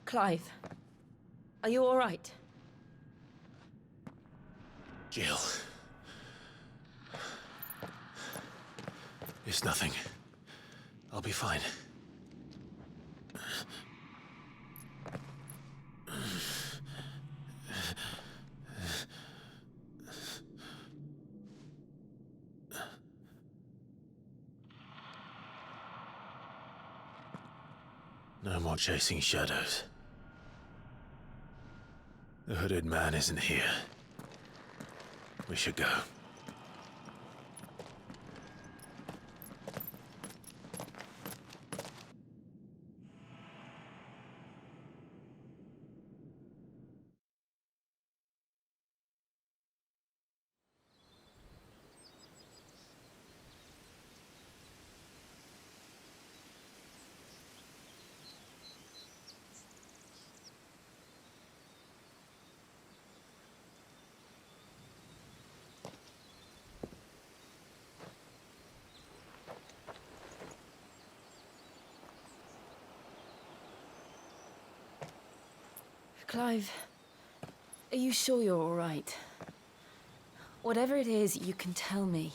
Clive, are you all right? Jill. It's nothing. I'll be fine. No more chasing shadows. The hooded man isn't here. We should go. Clive, are you sure you're all right? Whatever it is, you can tell me.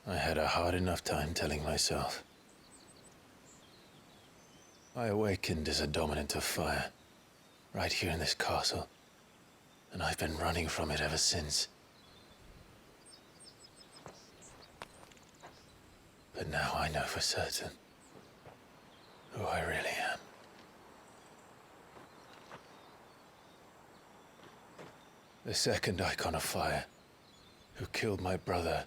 I had a hard enough time telling myself. I awakened as a dominant of fire, right here in this castle, and I've been running from it ever since. But now I know for certain who I really am. The second icon of fire, who killed my brother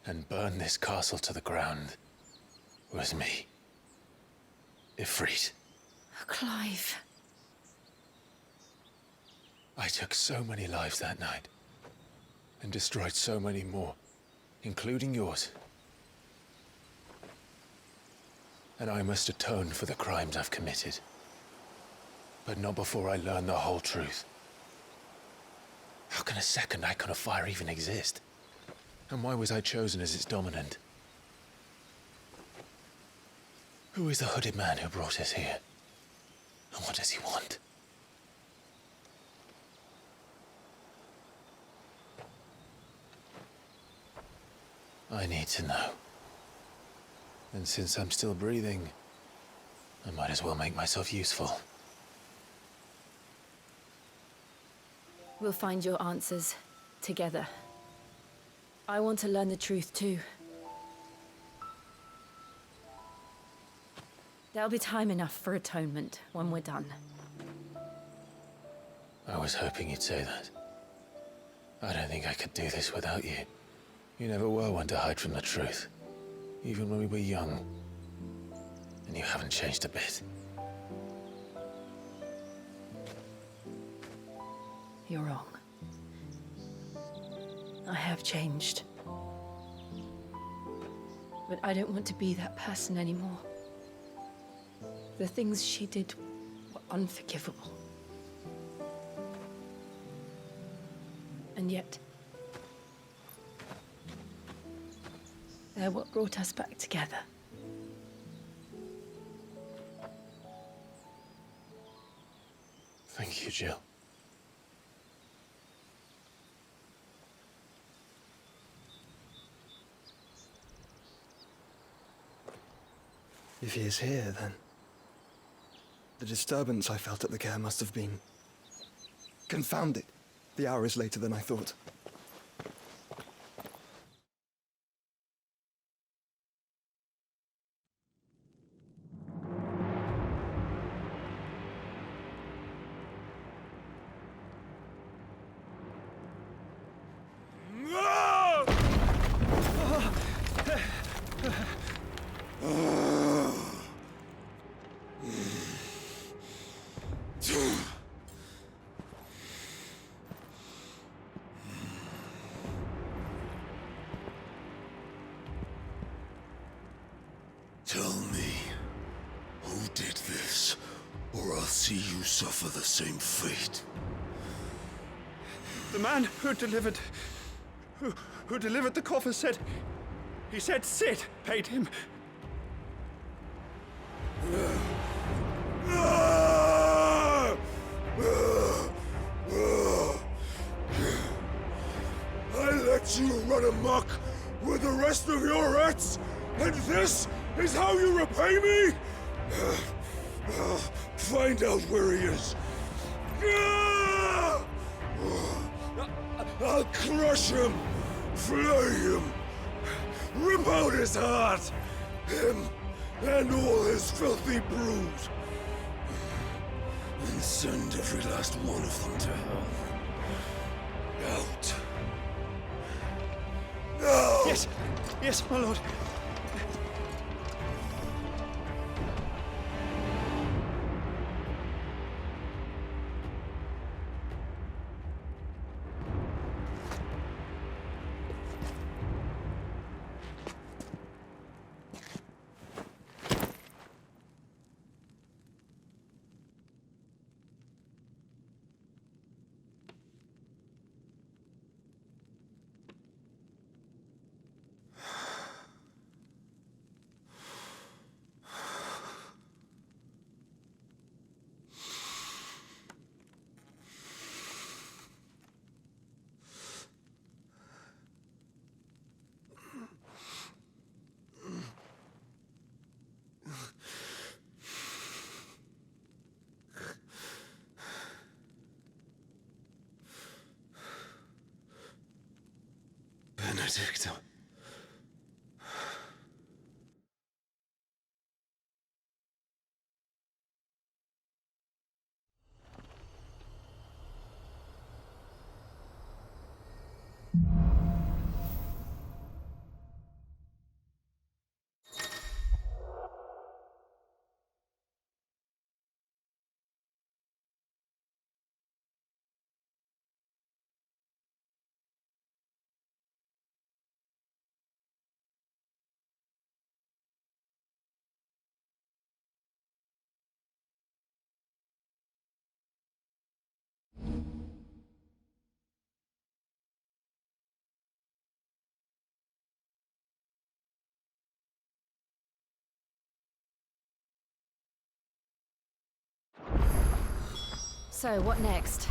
and burned this castle to the ground, was me. Ifrit. Clive. I took so many lives that night, and destroyed so many more, including yours. And I must atone for the crimes I've committed. But not before I learn the whole truth. How can a second icon of fire even exist? And why was I chosen as its dominant? Who is the hooded man who brought us here? And what does he want? I need to know. And since I'm still breathing, I might as well make myself useful. We'll find your answers together. I want to learn the truth too. There'll be time enough for atonement when we're done. I was hoping you'd say that. I don't think I could do this without you. You never were one to hide from the truth, even when we were young. And you haven't changed a bit. You're wrong. I have changed. But I don't want to be that person anymore. The things she did were unforgivable. And yet, they're what brought us back together. Thank you, Jill. If he is here, then the disturbance I felt at the care must have been confounded. The hour is later than I thought. suffer the same fate. The man who delivered the coffer said... He said Sid paid him. I let you run amok with the rest of your rats, and this is how you repay me? Find out where he is. I'll crush him, flay him, rip out his heart, him and all his filthy brood, and send every last one of them to hell. Out. Now! Yes, yes, my lord. Benedicta. So, what next?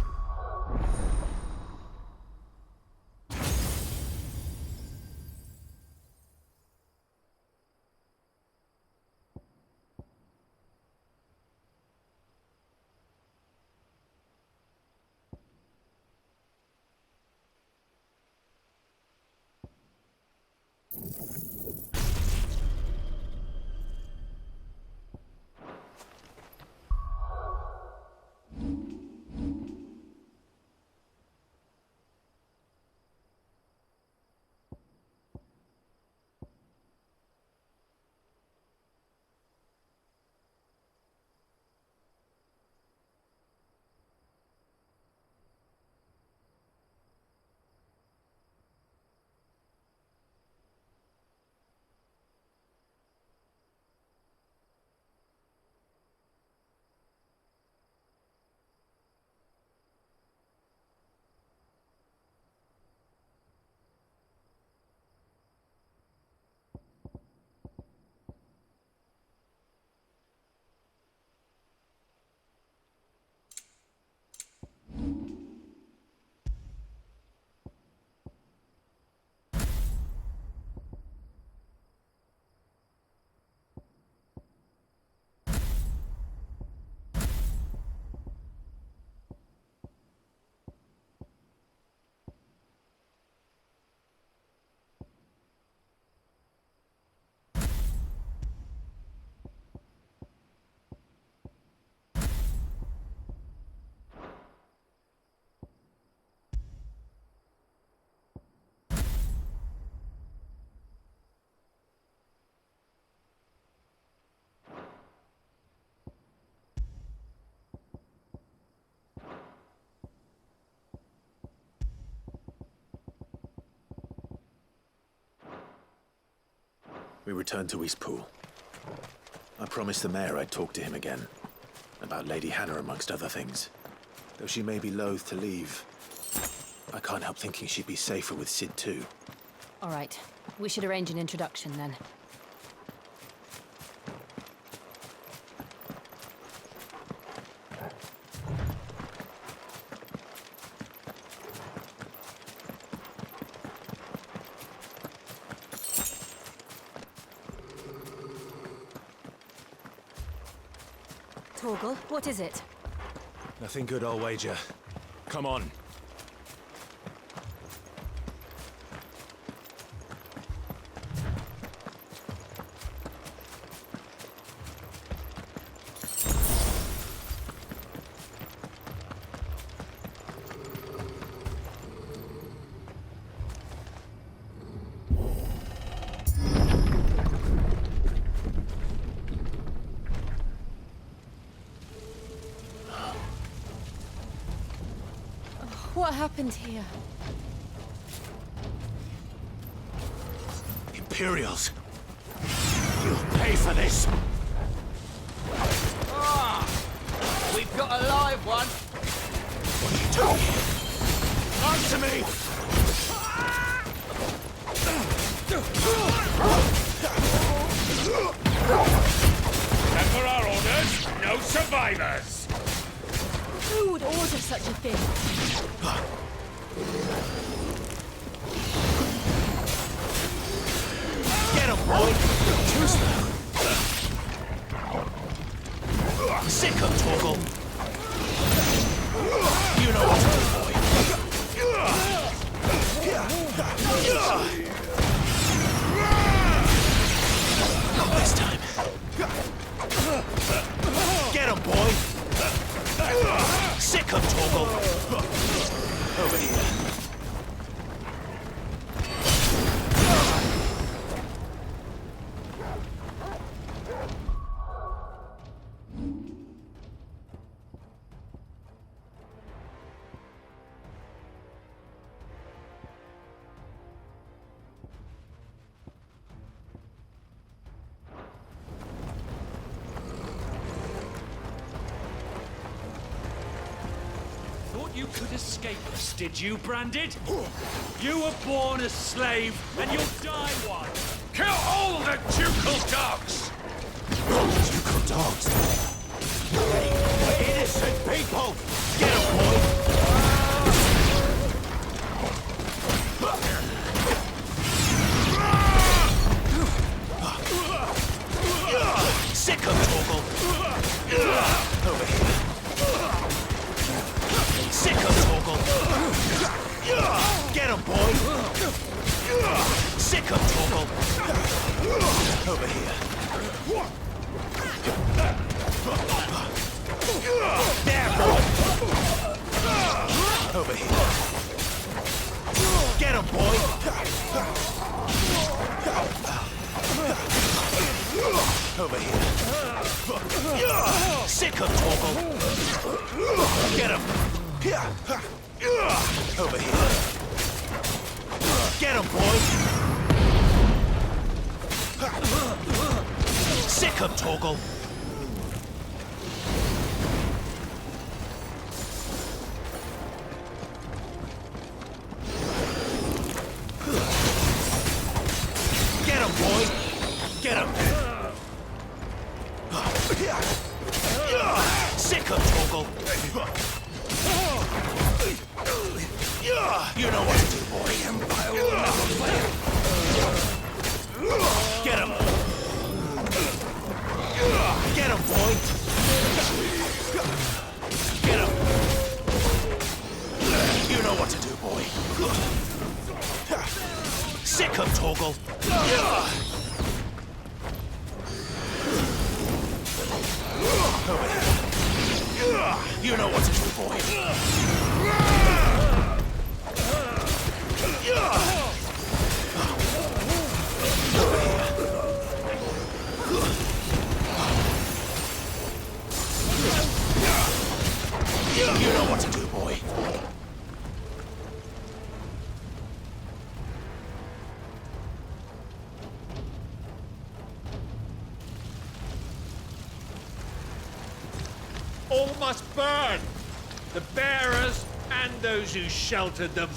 We returned to Eastpool. I promised the mayor I'd talk to him again. About Lady Hannah, amongst other things. Though she may be loath to leave, I can't help thinking she'd be safer with Cid too. All right. We should arrange an introduction then. Torgal, what is it? Nothing good, I'll wager. Come on. What happened here? Imperials! You'll pay for this! Ah! We've got a live one! What are you doing? Answer me! Emperor orders, no survivors! Who would order such a thing? Get him, boy! Too slow. Sick of Torgal! You know what to do, boy! Not this time. Get him, boy! Sick of Torgal! Over here. You could escape us, did you, Branded? You were born a slave, and you'll die one! Kill all the ducal dogs! Ducal dogs? Innocent people! Get 'em, boy! Sick of Torgal! Over here. Sick of Torgal! Get him, boy! Sick of Torgal! Over here. There, boy! Over here. Get him, boy! Over here. Sick of Torgal! Get him! Over here. Get him, boy! Sick of Torgal! Get him, boy! Get him! Sick of Torgal! You know what to do, boy. The Empire will never fail. Get him! Get him, boy! Get him! You know what to do, boy. Sick of Torgal! Over here. You know what to do, boy. You know what to do, boy. all must burn. The bearers and those who sheltered them.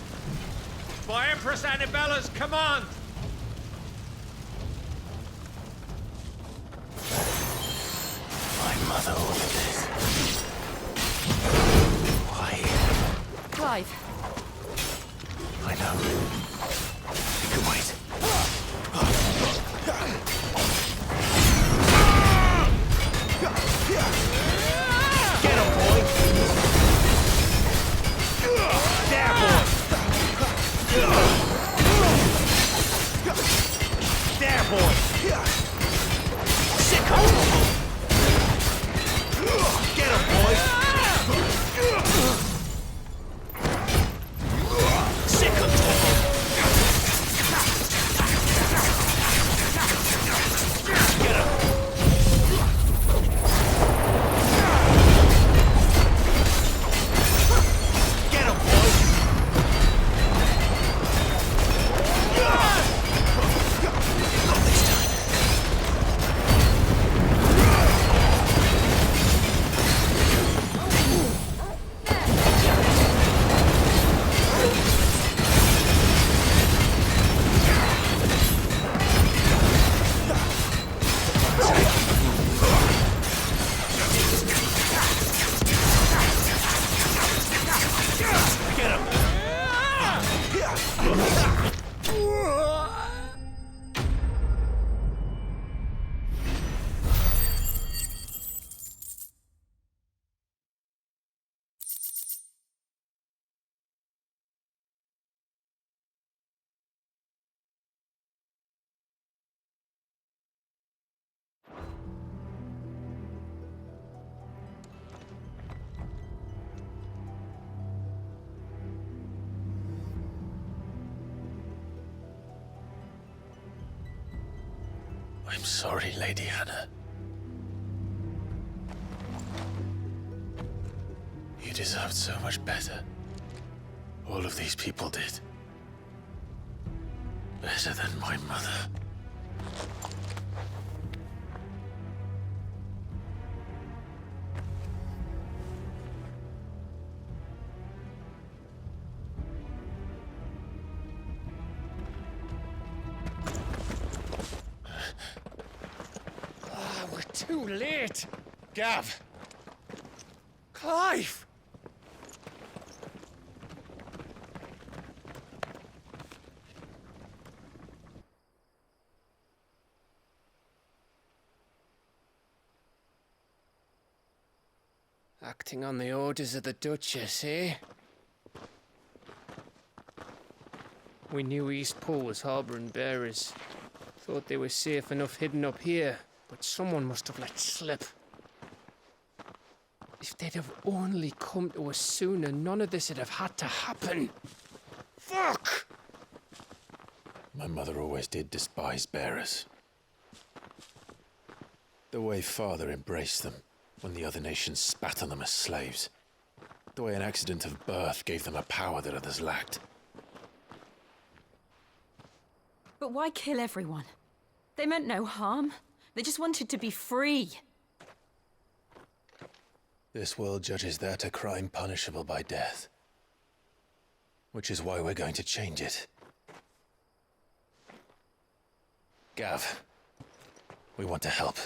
By Empress Annibella's command. My mother ordered this. Why? Clive. I know. You can wait. Get him, boy! There, boy! There, boy! Sick of trouble! Get him, boy! Sick of trouble! Get him! Get him, boy! Not this time. Get him! I'm sorry, Lady Hannah. You deserved so much better. All of these people did. Better than my mother. We're too late. Gav. Clive. Acting on the orders of the Duchess, eh? We knew Eastpool was harbouring bearers. Thought they were safe enough hidden up here, but someone must have let slip. If they'd have only come to us sooner, none of this would have had to happen. Fuck! My mother always did despise bearers. The way Father embraced them when the other nations spat on them as slaves. The way an accident of birth gave them a power that others lacked. But why kill everyone? They meant no harm. They just wanted to be free. This world judges that a crime punishable by death. Which is why we're going to change it. Gav, we want to help.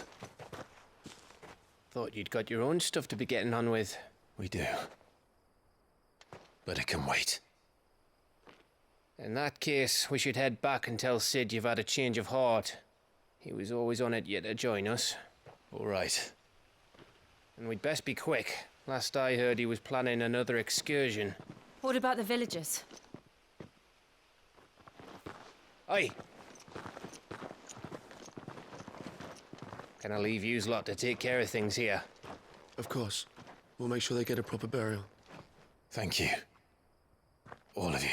Thought you'd got your own stuff to be getting on with. We do. But it can wait. In that case, we should head back and tell Sid you've had a change of heart. He was always on it yet to join us. All right. And we'd best be quick. Last I heard, he was planning another excursion. What about the villagers? Aye. Can I leave yous lot to take care of things here? Of course. We'll make sure they get a proper burial. Thank you. All of you.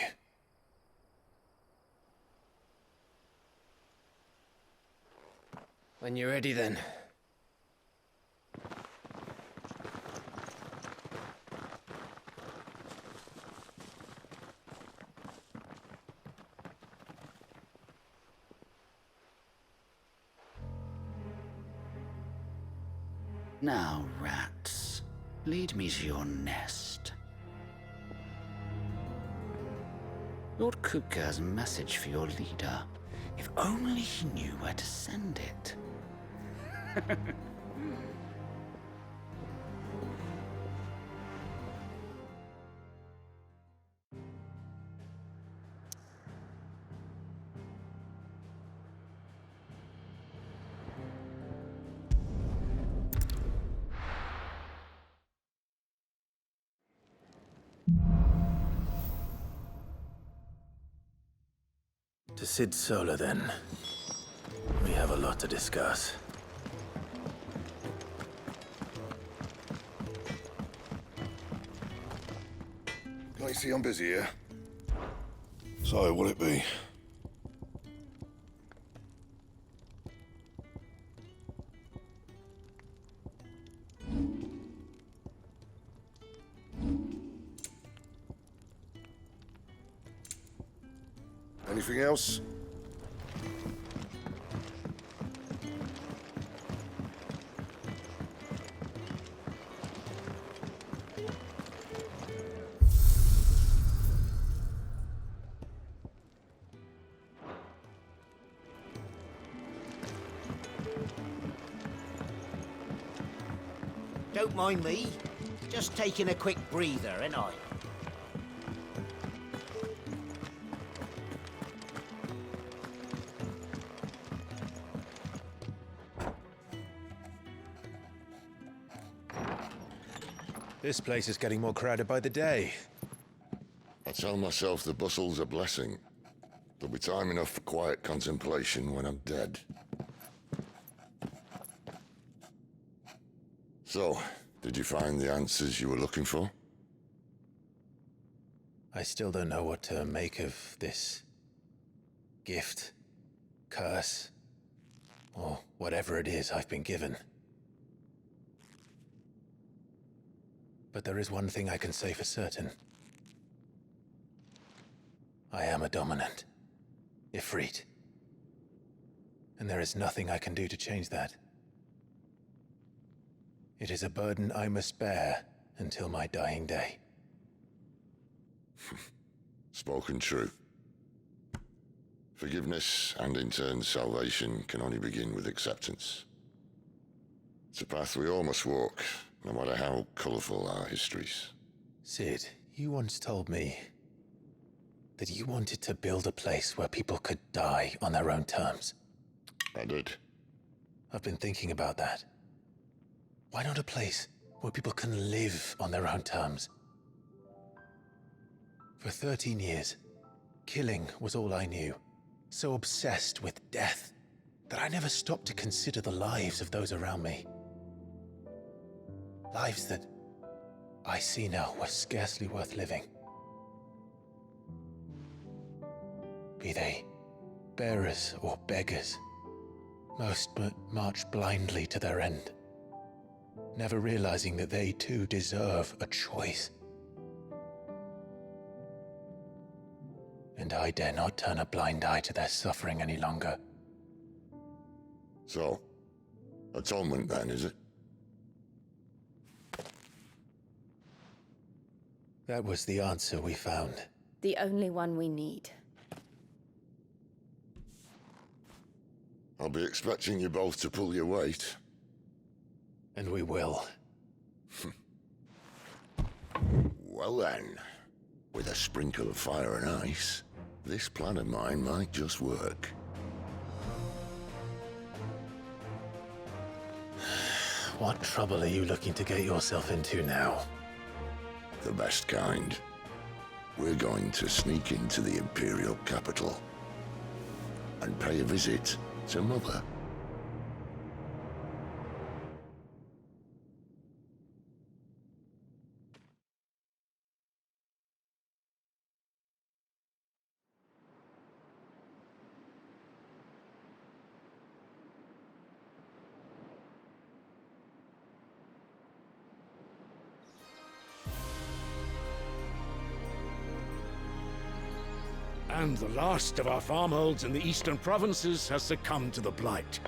When you're ready, then. Now, rats. Lead me to your nest. Lord Kupka has a message for your leader. If only he knew where to send it. To Sid Solar, then. We have a lot to discuss. I see I'm busy here. So, will it be? Anything else? Don't mind me. Just taking a quick breather, ain't I? This place is getting more crowded by the day. I tell myself the bustle's a blessing. There'll be time enough for quiet contemplation when I'm dead. So, did you find the answers you were looking for? I still don't know what to make of this gift, curse, or whatever it is I've been given. But there is one thing I can say for certain. I am a dominant, Ifrit. And there is nothing I can do to change that. It is a burden I must bear until my dying day. Spoken true. Forgiveness and in turn salvation can only begin with acceptance. It's a path we all must walk, no matter how colourful our histories. Sid, you once told me that you wanted to build a place where people could die on their own terms. I did. I've been thinking about that. Why not a place where people can live on their own terms? For 13 years, killing was all I knew. So obsessed with death that I never stopped to consider the lives of those around me. Lives that I see now were scarcely worth living. Be they bearers or beggars, most march blindly to their end, never realizing that they too deserve a choice. And I dare not turn a blind eye to their suffering any longer. So, atonement then, is it? That was the answer we found. The only one we need. I'll be expecting you both to pull your weight. And we will. Well then, with a sprinkle of fire and ice, this plan of mine might just work. What trouble are you looking to get yourself into now? The best kind. We're going to sneak into the Imperial capital and pay a visit to Mother. And the last of our farmholds in the eastern provinces has succumbed to the blight.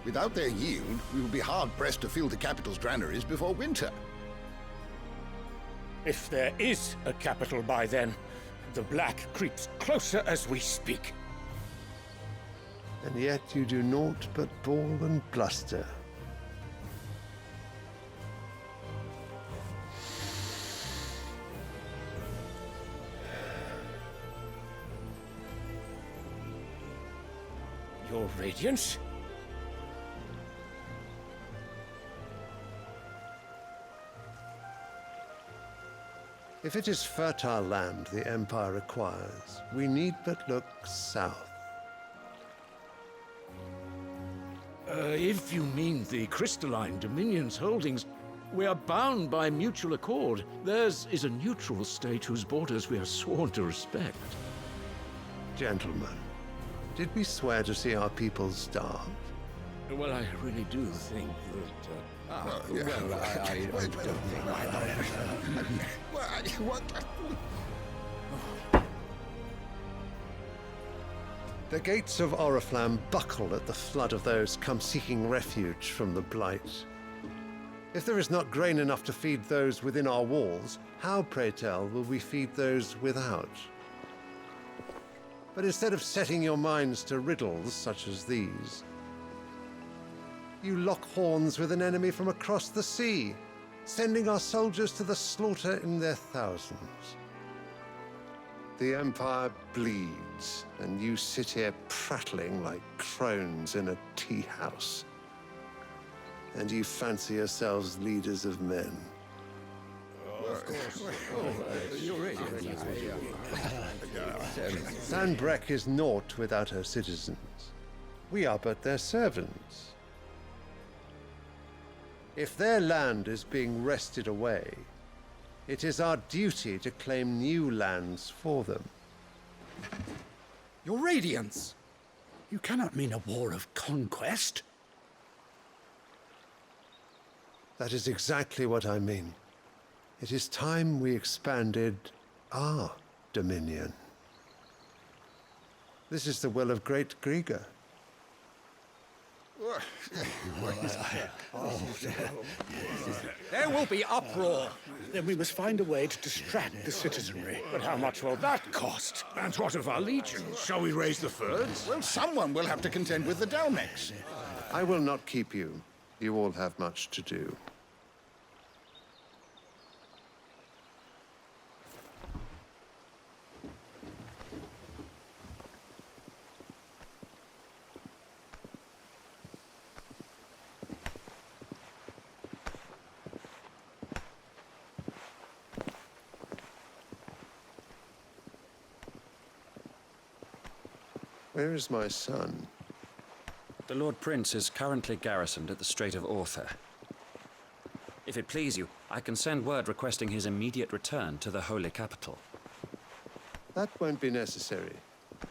Without their yield, we will be hard-pressed to fill the capital's granaries before winter. If there is a capital by then, the Black creeps closer as we speak. And yet you do naught but bawl and bluster. Your Radiance? If it is fertile land the Empire acquires, we need but look south. If you mean the Crystalline Dominion's holdings, we are bound by mutual accord. Theirs is a neutral state whose borders we are sworn to respect. Gentlemen, did we swear to see our people starve? Well, I really do think that... I don't think... The gates of Oriflamme buckle at the flood of those come seeking refuge from the Blight. If there is not grain enough to feed those within our walls, how, pray tell, will we feed those without? But instead of setting your minds to riddles such as these, you lock horns with an enemy from across the sea, sending our soldiers to the slaughter in their thousands. The Empire bleeds, and you sit here prattling like crones in a tea house. And you fancy yourselves leaders of men. Sanbreque is naught without her citizens. We are but their servants. If their land is being wrested away, it is our duty to claim new lands for them. Your Radiance! You cannot mean a war of conquest. That is exactly what I mean. It is time we expanded our dominion. This is the will of great Griga. There will be uproar. Then we must find a way to distract the citizenry. But how much will that cost? And what of our legions? Shall we raise the Fyrds? Well, someone will have to contend with the Dalmex. I will not keep you. You all have much to do. Where is my son? The Lord Prince is currently garrisoned at the Strait of Orther. If it please you, I can send word requesting his immediate return to the Holy Capital. That won't be necessary.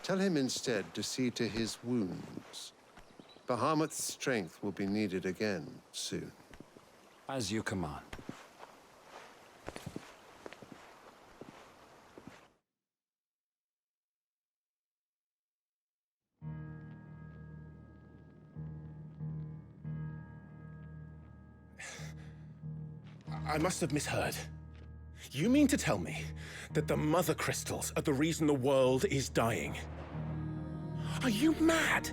Tell him instead to see to his wounds. Bahamut's strength will be needed again soon. As you command. I must have misheard. You mean to tell me that the Mother Crystals are the reason the world is dying? Are you mad?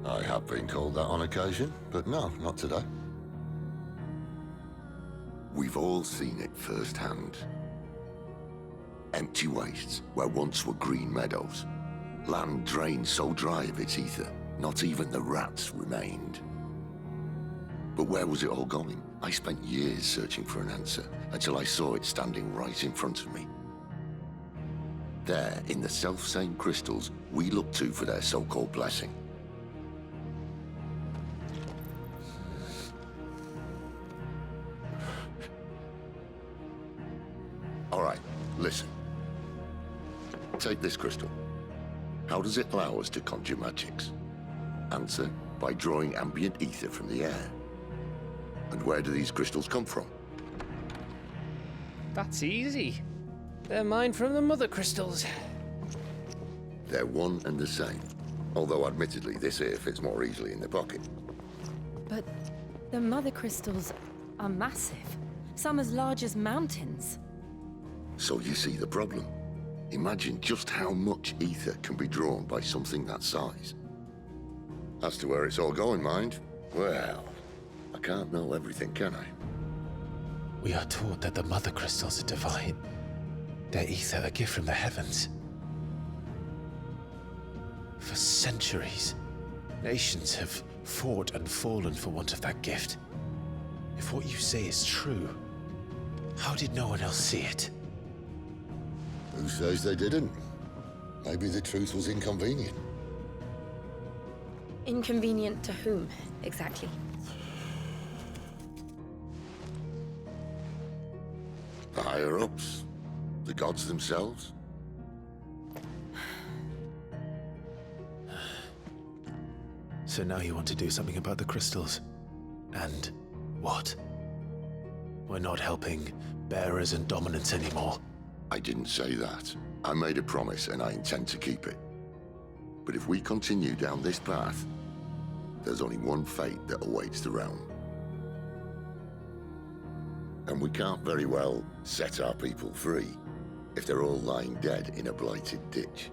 I have been called that on occasion, but no, not today. We've all seen it firsthand. Empty wastes where once were green meadows. Land drained so dry of its ether, not even the rats remained. But where was it all going? I spent years searching for an answer, until I saw it standing right in front of me. There, in the self-same crystals we look to for their so-called blessing. All right, listen. Take this crystal. How does it allow us to conjure magics? Answer, by drawing ambient ether from the air. And where do these crystals come from? That's easy. They're mine from the Mother Crystals. They're one and the same. Although admittedly this here fits more easily in the pocket. But the Mother Crystals are massive. Some as large as mountains. So you see the problem. Imagine just how much ether can be drawn by something that size. As to where it's all going, mind, well, I can't know everything, can I? We are taught that the mother crystals are divine. Their ether a gift from the heavens. For centuries, nations have fought and fallen for want of that gift. If what you say is true, how did no one else see it? Who says they didn't? Maybe the truth was inconvenient. Inconvenient to whom, exactly? The higher-ups? The gods themselves? So now you want to do something about the crystals? And what? We're not helping bearers and dominants anymore. I didn't say that. I made a promise and I intend to keep it. But if we continue down this path, there's only one fate that awaits the realm. And we can't very well set our people free if they're all lying dead in a blighted ditch.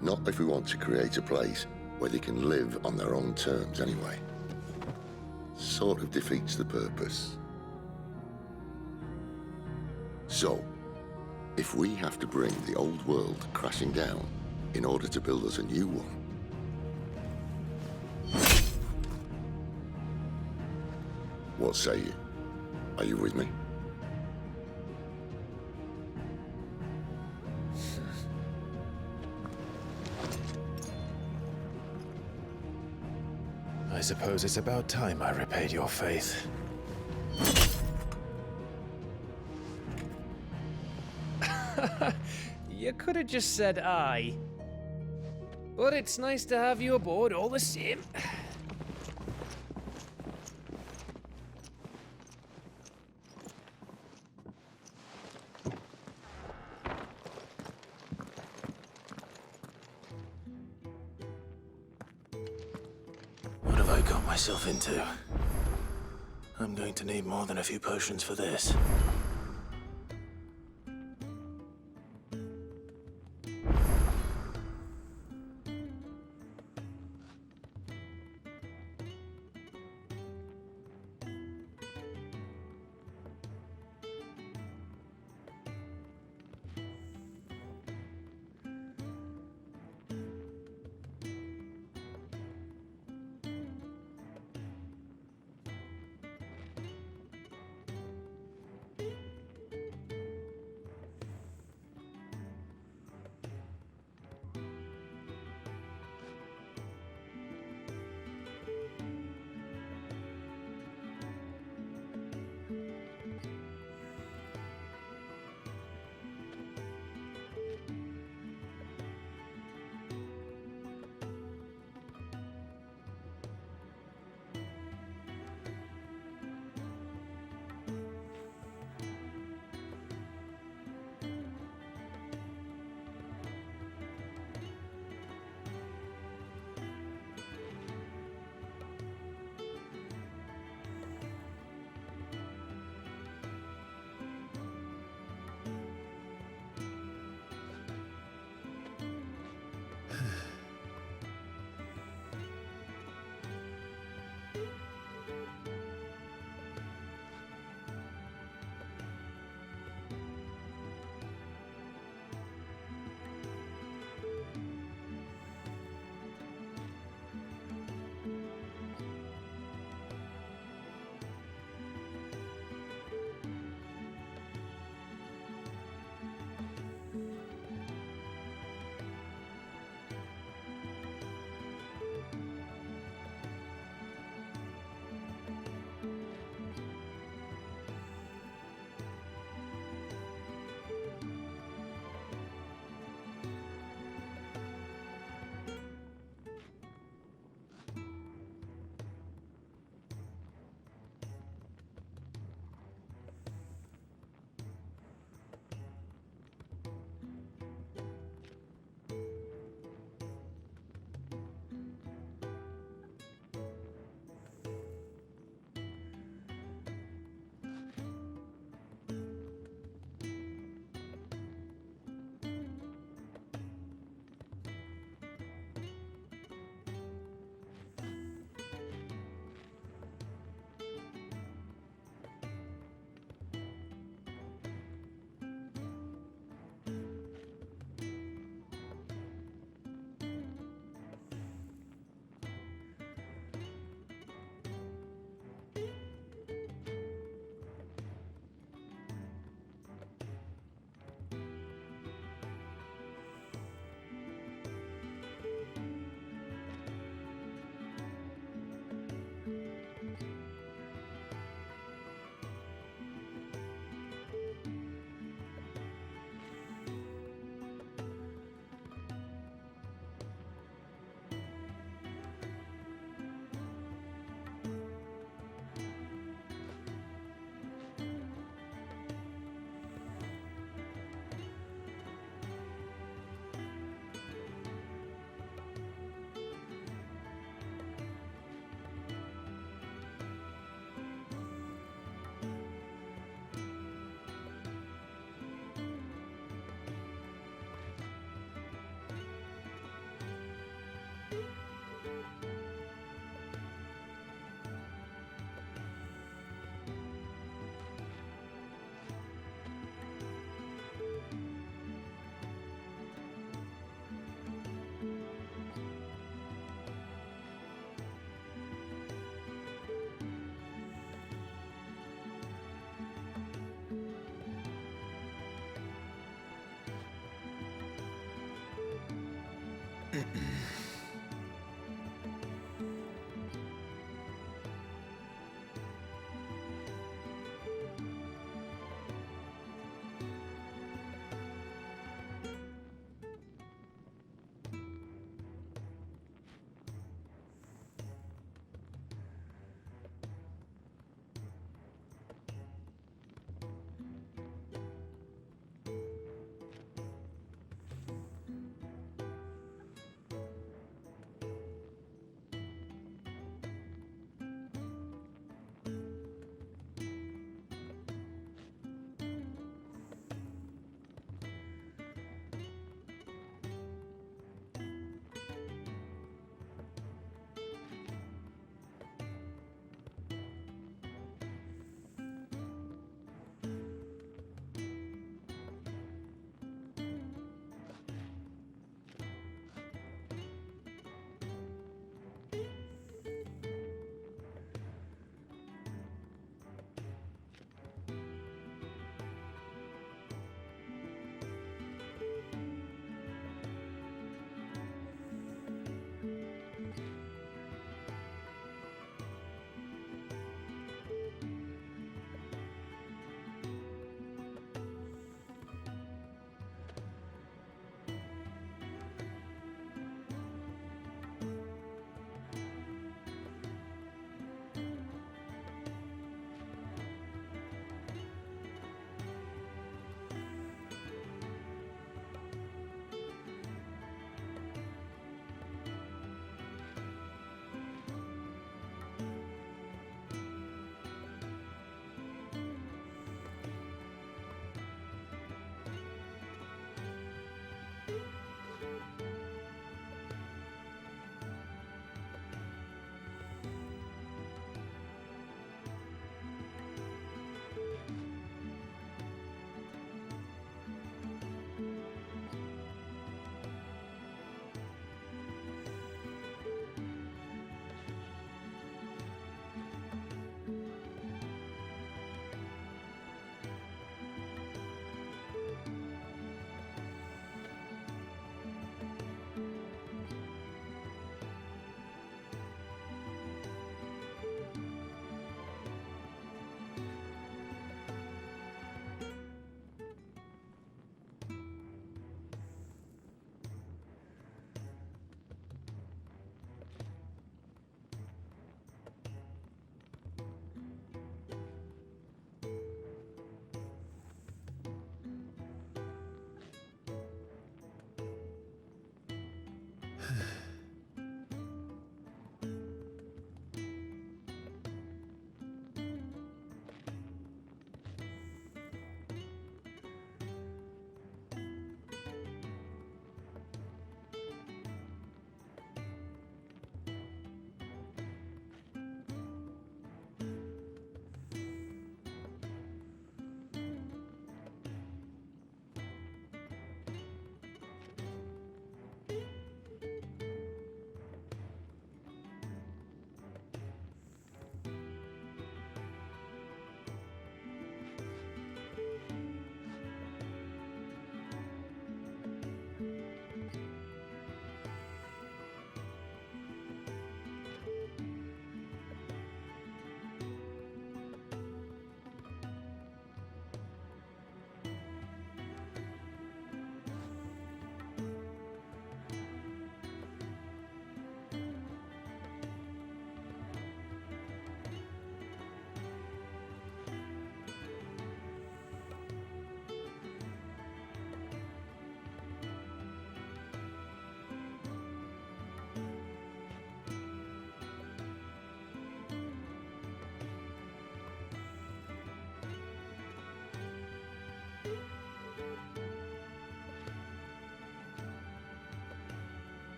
Not if we want to create a place where they can live on their own terms anyway. Sort of defeats the purpose. So, if we have to bring the old world crashing down in order to build us a new one, what say you? Are you with me? I suppose it's about time I repaid your faith. You could have just said aye. But it's nice to have you aboard all the same. What have I got myself into? I'm going to need more than a few potions for this.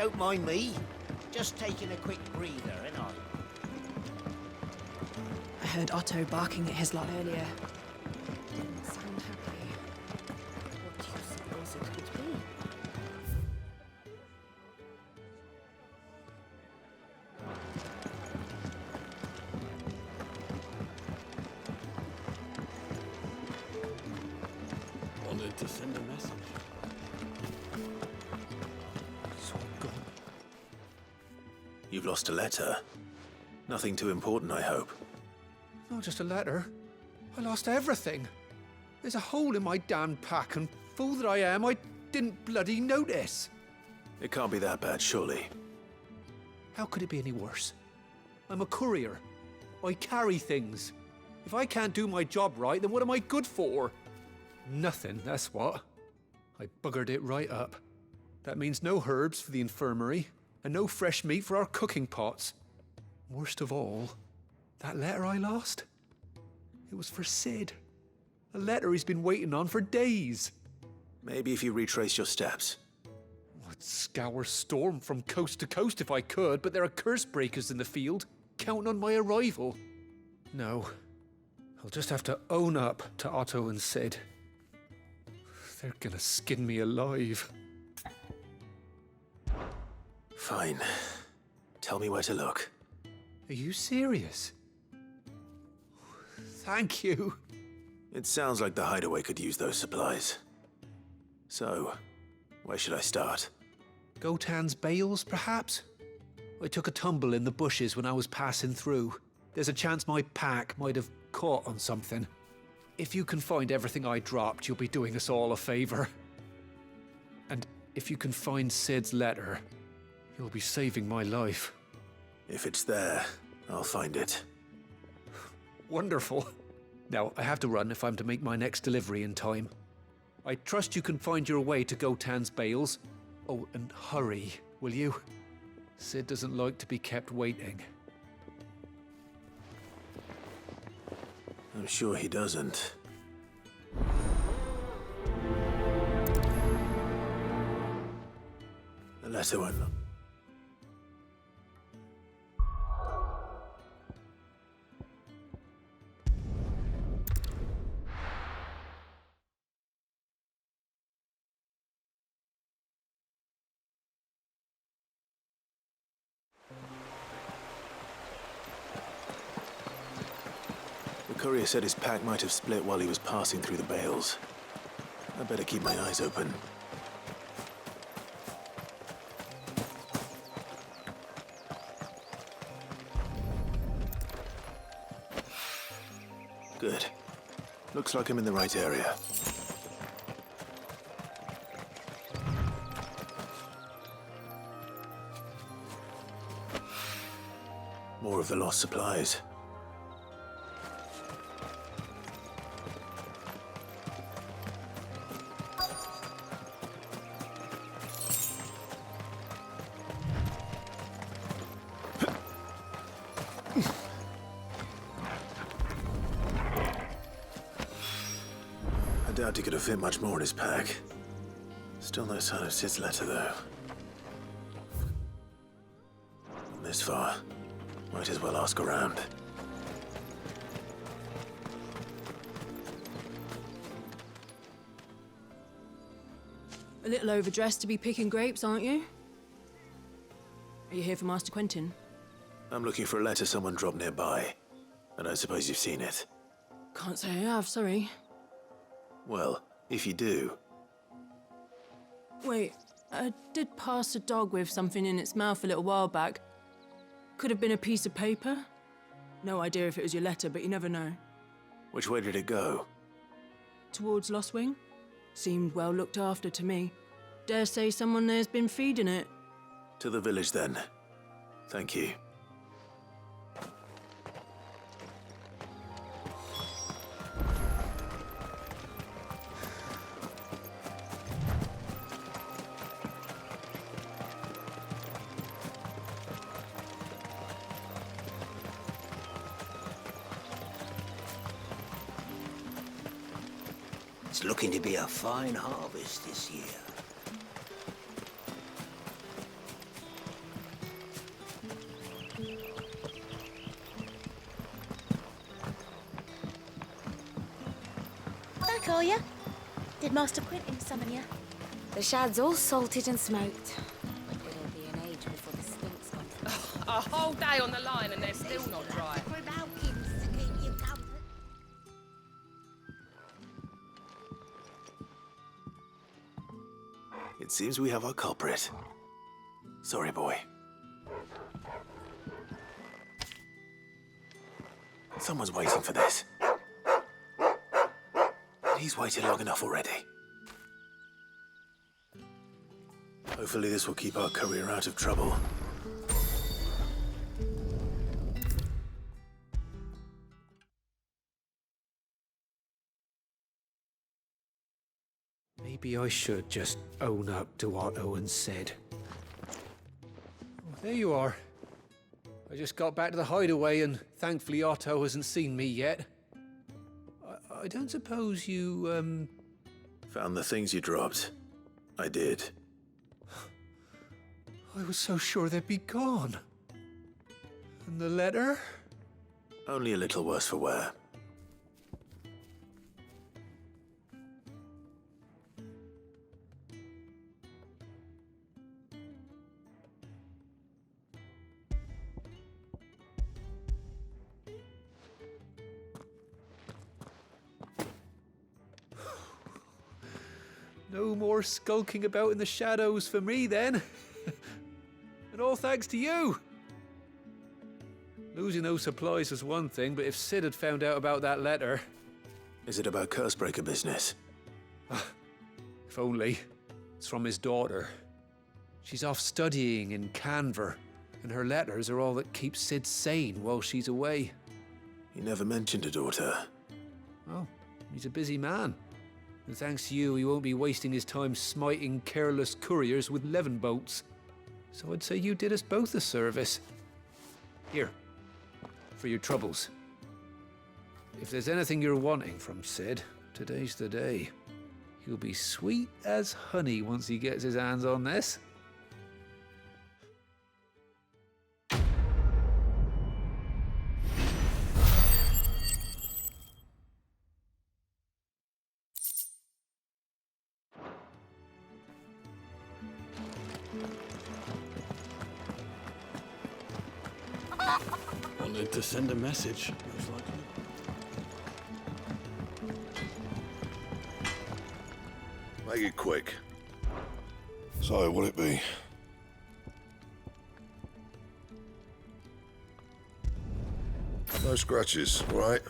Don't mind me. Just taking a quick breather, ain't I? I heard Otto barking at his lot earlier. Didn't sound happy. What do you suppose it could be? Wanted to send a message. You've lost a letter. Nothing too important, I hope. Not just a letter. I lost everything. There's a hole in my damn pack, and fool that I am, I didn't bloody notice. It can't be that bad, surely. How could it be any worse? I'm a courier. I carry things. If I can't do my job right, then what am I good for? Nothing, that's what. I buggered it right up. That means no herbs for the infirmary, and no fresh meat for our cooking pots. Worst of all, that letter I lost? It was for Sid. A letter he's been waiting on for days. Maybe if you retrace your steps. I'd scour Storm from coast to coast if I could, but there are curse breakers in the field, counting on my arrival. No, I'll just have to own up to Otto and Sid. They're gonna skin me alive. Fine. Tell me where to look. Are you serious? Thank you. It sounds like the hideaway could use those supplies. So, where should I start? Gotan's bales, perhaps? I took a tumble in the bushes when I was passing through. There's a chance my pack might have caught on something. If you can find everything I dropped, you'll be doing us all a favor. And if you can find Sid's letter, you'll be saving my life. If it's there, I'll find it. Wonderful. Now, I have to run if I'm to make my next delivery in time. I trust you can find your way to Gotan's bales. Oh, and hurry, will you? Sid doesn't like to be kept waiting. I'm sure he doesn't. The letter went... The courier said his pack might have split while he was passing through the bales. I better keep my eyes open. Good. Looks like I'm in the right area. More of the lost supplies. I doubt he could have fit much more in his pack. Still no sign of Sid's letter, though. This far. Might as well ask around. A little overdressed to be picking grapes, aren't you? Are you here for Master Quentin? I'm looking for a letter someone dropped nearby. I don't suppose you've seen it. Can't say I have, sorry. Well, if you do... Wait, I did pass a dog with something in its mouth a little while back. Could have been a piece of paper. No idea if it was your letter, but you never know. Which way did it go? Towards Lostwing? Seemed well looked after to me. Dare say someone there's been feeding it. To the village, then. Thank you. It's looking to be a fine harvest this year. back, are you? Did Master Quentin summon you? The shad's all salted and smoked. It'll be an age before the stink's gone. A whole day on the line and they're still not dry. It seems we have our culprit. Sorry, boy. Someone's waiting for this. And he's waited long enough already. Hopefully this will keep our career out of trouble. Maybe I should just own up to what Owen said. Oh, there you are. I just got back to the hideaway and thankfully Otto hasn't seen me yet. I don't suppose you, Found the things you dropped. I did. I was so sure they'd be gone. And the letter? Only a little worse for wear. No more skulking about in the shadows for me, then. And all thanks to you. Losing those supplies was one thing, but if Sid had found out about that letter... Is it about Cursebreaker business? If only. It's from his daughter. She's off studying in Canver, and her letters are all that keeps Sid sane while she's away. He never mentioned a daughter. Oh, he's a busy man. And thanks to you, he won't be wasting his time smiting careless couriers with levin boats. So I'd say you did us both a service. Here, for your troubles. If there's anything you're wanting from Sid, today's the day. He'll be sweet as honey once he gets his hands on this. Wanted to send a message, most likely. Make it quick. So, what'll it be? No scratches, all right?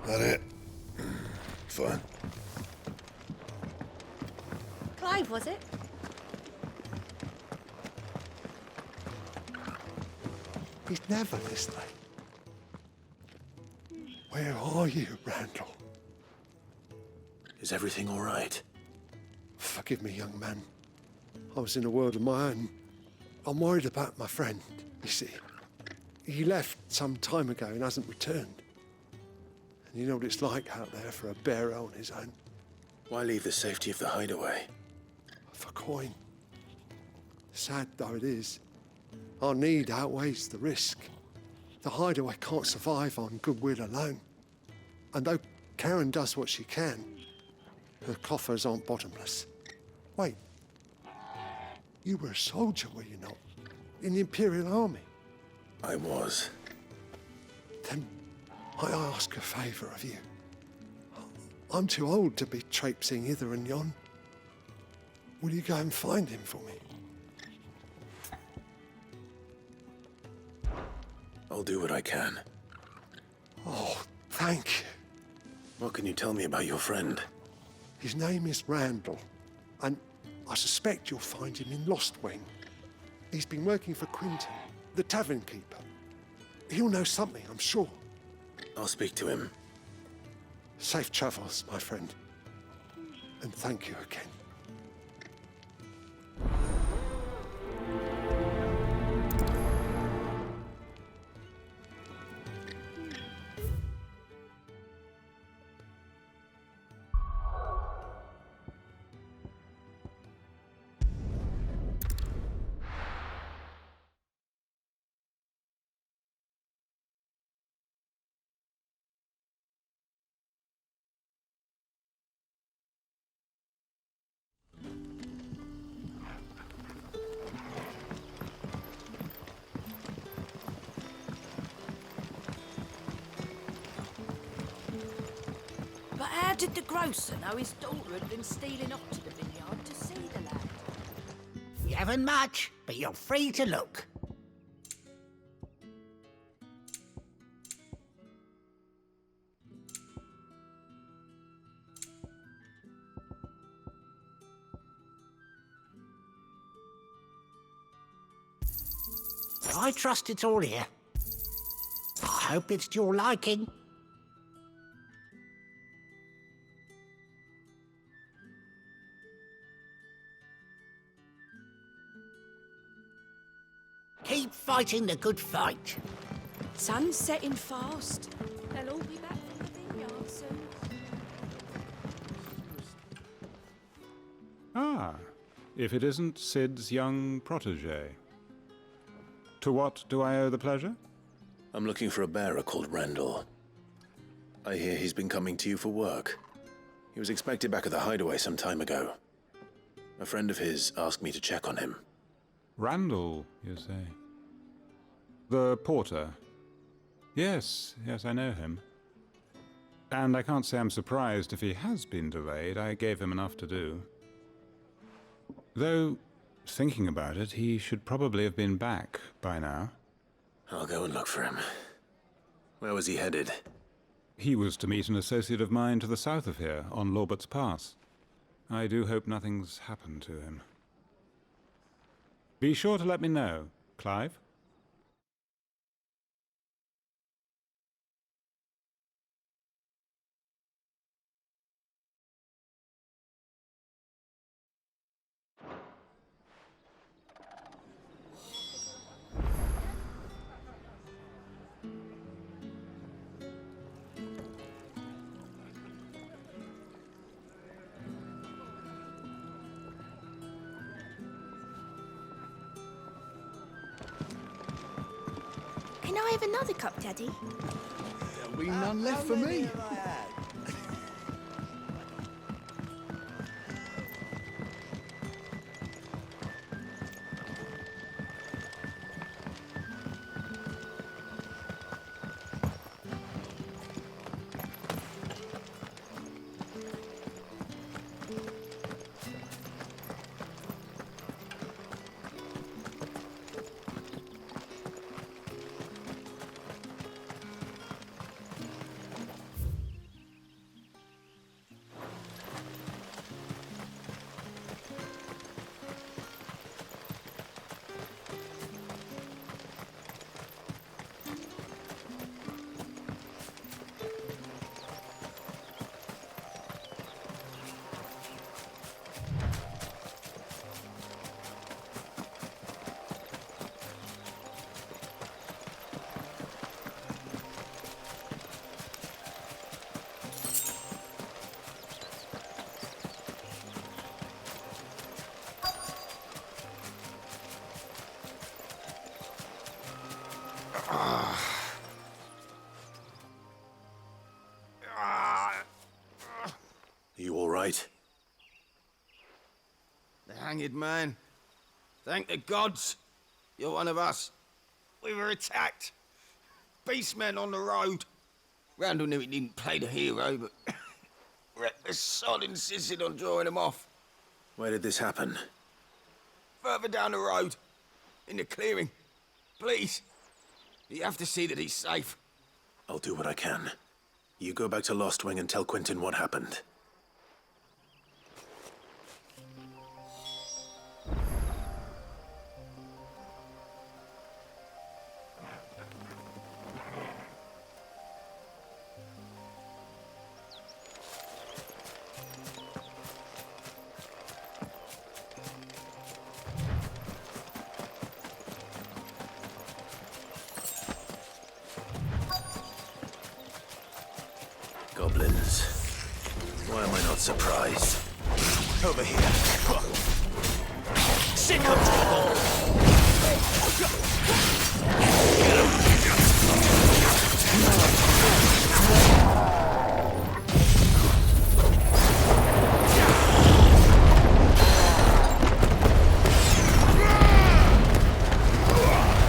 That it? Fine. Clive, was it? He's never this late. Where are you, Randall? Is everything all right? Forgive me, young man. I was in a world of my own. I'm worried about my friend, you see. He left some time ago and hasn't returned. And you know what it's like out there for a bearer on his own. Why leave the safety of the hideaway? For coin. Sad though it is, our need outweighs the risk. The hideaway can't survive on goodwill alone. And though Karen does what she can, her coffers aren't bottomless. Wait, you were a soldier, were you not? In the Imperial Army? I was. Then I ask a favour of you. I'm too old to be traipsing hither and yon. Will you go and find him for me? I'll do what I can. Oh, thank you. What can you tell me about your friend? His name is Randall, and I suspect you'll find him in Lostwing. He's been working for Quentin, the tavern keeper. He'll know something, I'm sure. I'll speak to him. Safe travels, my friend. And thank you again. But how did the grocer know his daughter had been stealing up to the vineyard to see the lad? You haven't much, but you're free to look. I trust it's all here. I hope it's to your liking. Keep fighting the good fight. Sun's setting fast. They'll all be back from the vineyard soon. Ah, if it isn't Sid's young protege. To what do I owe the pleasure? I'm looking for a bearer called Randall. I hear he's been coming to you for work. He was expected back at the hideaway some time ago. A friend of his asked me to check on him. Randall, you say? The porter? Yes, I know him. And I can't say I'm surprised if he has been delayed. I gave him enough to do. Though, thinking about it, he should probably have been back by now. I'll go and look for him. Where was he headed? He was to meet an associate of mine to the south of here, on Lorbert's Pass. I do hope nothing's happened to him. Be sure to let me know, Clive. Can I have another cup, Daddy? There'll be none left for me. You all right? The hanged man. Thank the gods. You're one of us. We were attacked. Beastmen on the road. Randall knew he didn't play the hero, but reckless sod insisted on drawing him off. Where did this happen? Further down the road. In the clearing. Please. You have to see that he's safe. I'll do what I can. You go back to Lost Wing and tell Quentin what happened. Goblins. Why am I not surprised? Over here. Sick of trouble!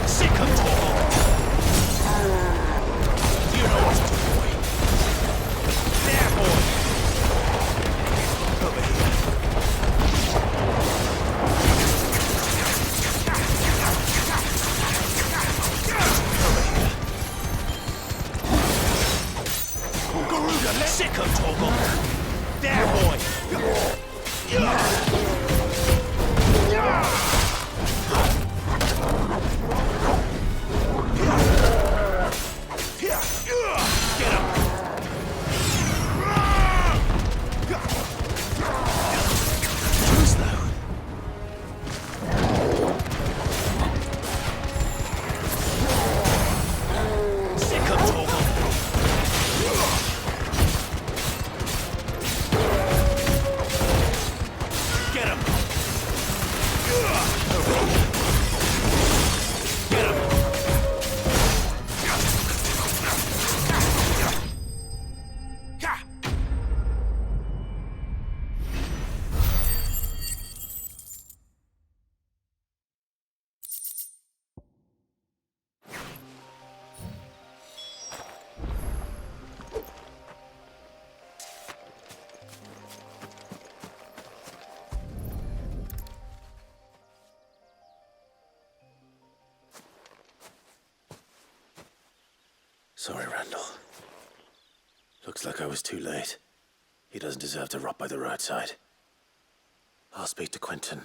Sick of trouble! You know what to do. There, boy! Sick of Torgal! There, boy! Get him! Too slow. Sick of Torgal! Get him! Get him! Sorry, Randall. Looks like I was too late. He doesn't deserve to rot by the roadside. I'll speak to Quentin.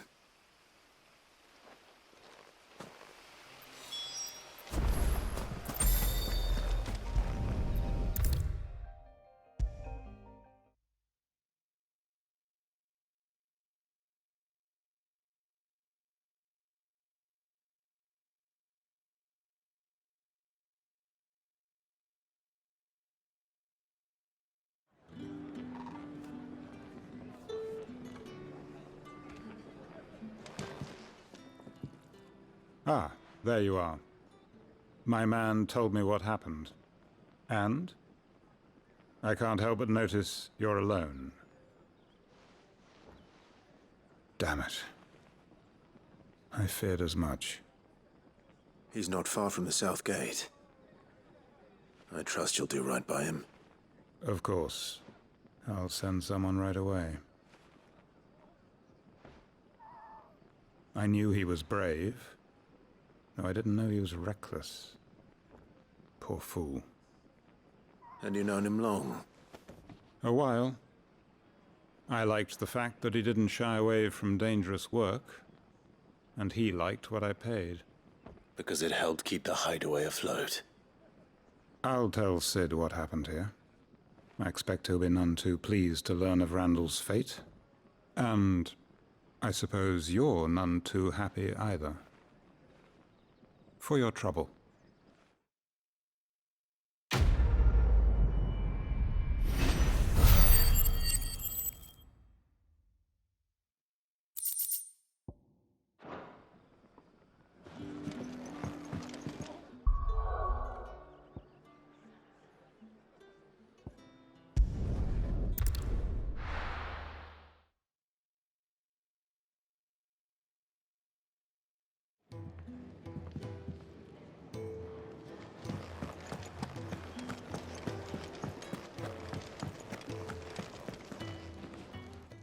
Ah, there you are. My man told me what happened. And? I can't help but notice you're alone. Damn it. I feared as much. He's not far from the South Gate. I trust you'll do right by him. Of course. I'll send someone right away. I knew he was brave, though I didn't know he was reckless. Poor fool. And you known him long? A while. I liked the fact that he didn't shy away from dangerous work, and he liked what I paid. Because it helped keep the hideaway afloat. I'll tell Sid what happened here. I expect he'll be none too pleased to learn of Randall's fate. And I suppose you're none too happy either. For your trouble.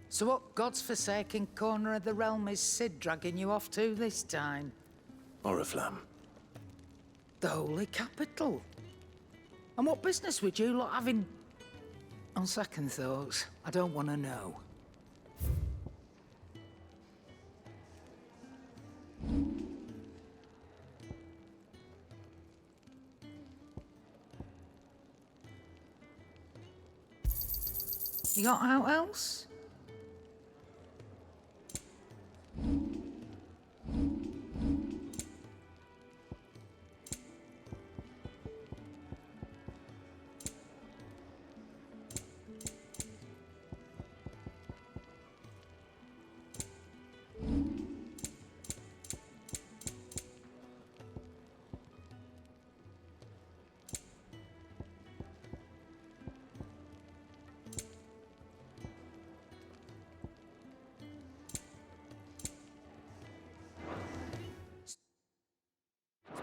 So what god's-forsaken corner of the realm is Sid dragging you off to this time? Oriflamme. The Holy Capital. And what business would you lot having... On second thoughts, I don't want to know. You got out else?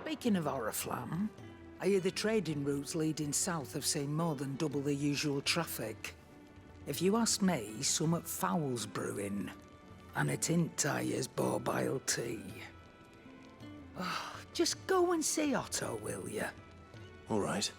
Speaking of Oriflamme, I hear the trading routes leading south have seen more than double the usual traffic. If you ask me, summat foul's brewing, and it ain't Tyre's borbile tea. Oh, just go and see Otto, will you? All right.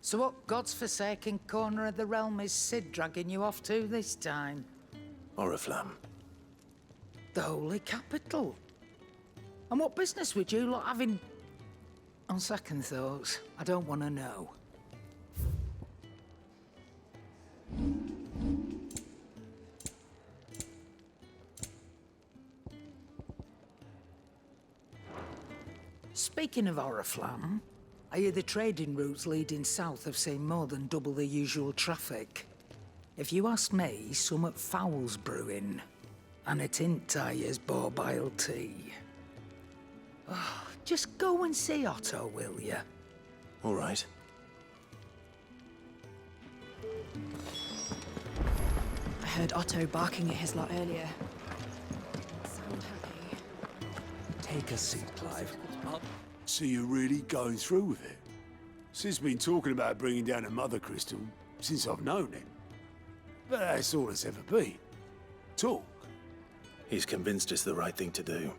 So what God's forsaken corner of the realm is Sid dragging you off to this time? Oriflamme. The Holy Capital. And what business would you lot having... On second thoughts, I don't want to know. Speaking of Oriflamme, I hear the trading routes leading south have seen more than double the usual traffic. If you ask me, summat foul's brewing. And it ain't Tyre's borbile tea. Oh, just go and see Otto, will you? All right. I heard Otto barking at his lot earlier. Sound happy. Take a seat, Clive. So you're really going through with it? Sid's been talking about bringing down a mother crystal since I've known him. But that's all it's ever been. Talk. He's convinced it's the right thing to do.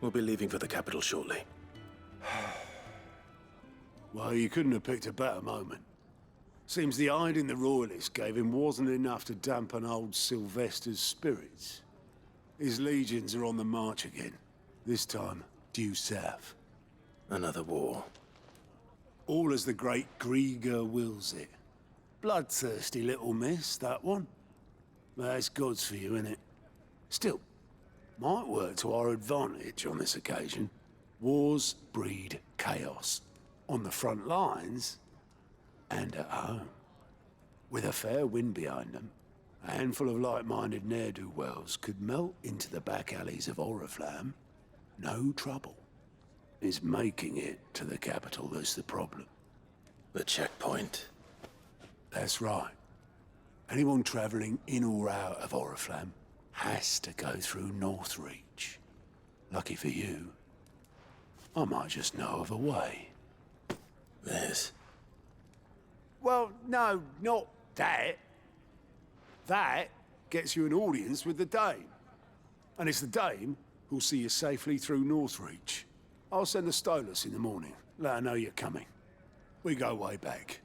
We'll be leaving for the capital shortly. Well, you couldn't have picked a better moment. Seems the hiding the royalists gave him wasn't enough to dampen old Sylvester's spirits. His legions are on the march again. This time, due south. Another war. All as the great Grieger wills it. Bloodthirsty little miss, that one. That's God's for you, innit? Still, might work to our advantage on this occasion. Wars breed chaos. On the front lines, and at home. With a fair wind behind them, a handful of like-minded ne'er-do-wells could melt into the back alleys of Oriflamme. No trouble. It's making it to the capital that's the problem. The checkpoint. That's right. Anyone travelling in or out of Oriflamme has to go through Northreach. Lucky for you, I might just know of a way. This? Well, no, not that. That gets you an audience with the Dame. And it's the Dame who'll see you safely through Northreach. I'll send the Stolas in the morning. Let her know you're coming. We go way back.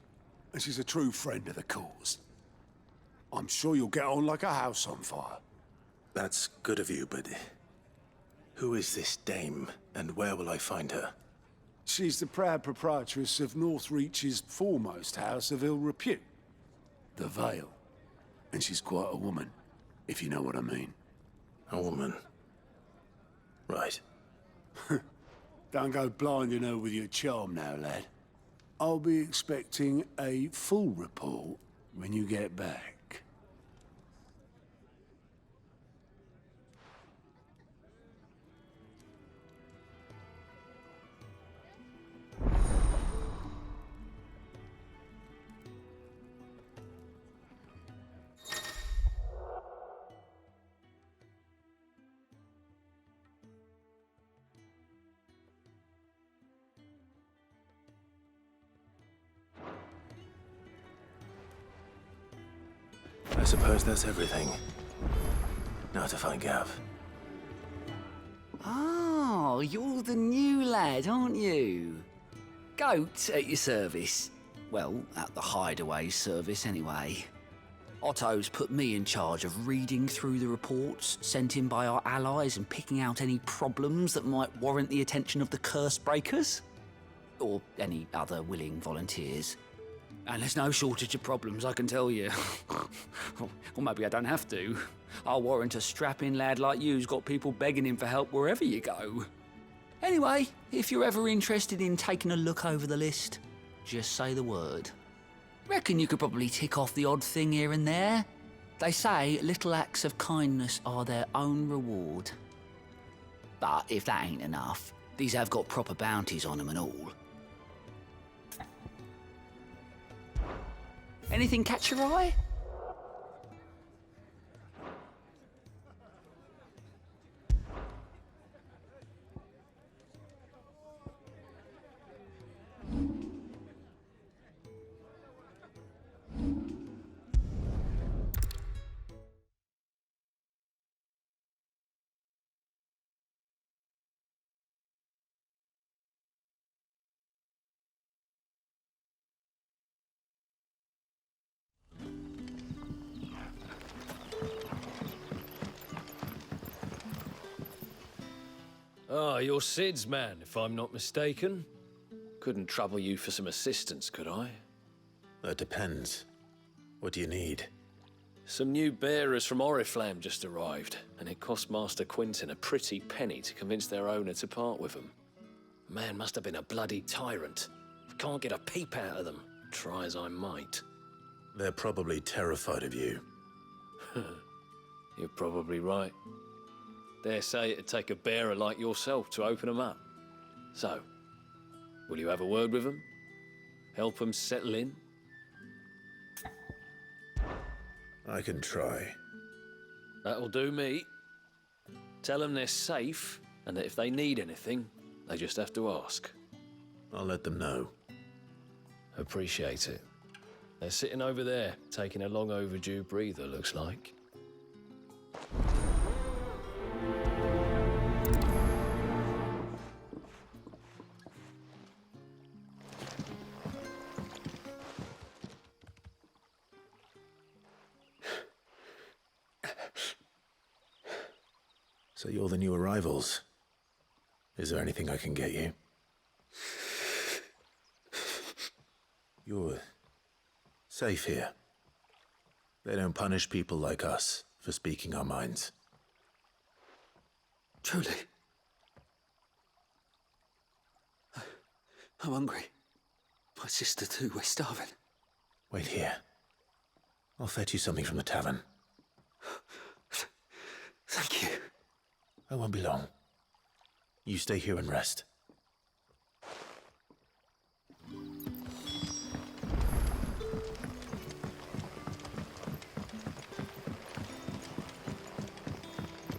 And she's a true friend of the cause. I'm sure you'll get on like a house on fire. That's good of you, but... who is this Dame, and where will I find her? She's the proud proprietress of Northreach's foremost house of ill repute. The Vale. And she's quite a woman, if you know what I mean. A woman? Right. Don't go blinding her with your charm now, lad. I'll be expecting a full report when you get back. I suppose that's everything. Now to find Gav. Oh, you're the new lad, aren't you? Goat at your service. Well, at the hideaway service anyway. Otto's put me in charge of reading through the reports sent in by our allies and picking out any problems that might warrant the attention of the curse breakers. Or any other willing volunteers. And there's no shortage of problems, I can tell you. Or maybe I don't have to. I'll warrant a strapping lad like you's got people begging him for help wherever you go. Anyway, if you're ever interested in taking a look over the list, just say the word. Reckon you could probably tick off the odd thing here and there. They say little acts of kindness are their own reward. But if that ain't enough, these have got proper bounties on them and all. Anything catch your eye? Ah, you're Sid's man, if I'm not mistaken. Couldn't trouble you for some assistance, could I? That depends. What do you need? Some new bearers from Oriflamme just arrived, and it cost Master Quinton a pretty penny to convince their owner to part with them. The man must have been a bloody tyrant. I can't get a peep out of them, try as I might. They're probably terrified of you. You're probably right. Dare say it'd take a bearer like yourself to open them up. So, will you have a word with them? Help them settle in? I can try. That'll do me. Tell them they're safe, and that if they need anything, they just have to ask. I'll let them know. Appreciate it. They're sitting over there, taking a long overdue breather, looks like. So you're the new arrivals. Is there anything I can get you? You're safe here. They don't punish people like us for speaking our minds. Truly. I'm hungry. My sister too, we're starving. Wait here. I'll fetch you something from the tavern. Thank you. I won't be long. You stay here and rest.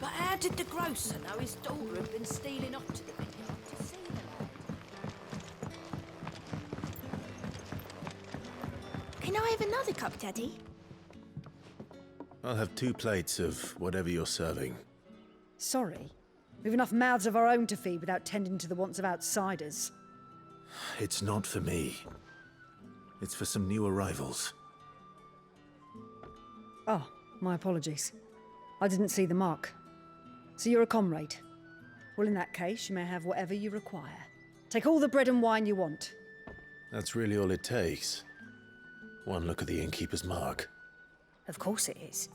But how did the grocer know his daughter had been stealing off to the vineyard to see them? Can I have another cup, Daddy? I'll have 2 plates of whatever you're serving. Sorry. We've enough mouths of our own to feed without tending to the wants of outsiders. It's not for me. It's for some new arrivals. Oh, my apologies. I didn't see the mark. So you're a comrade. Well, in that case, you may have whatever you require. Take all the bread and wine you want. That's really all it takes. One look at the innkeeper's mark. Of course it is.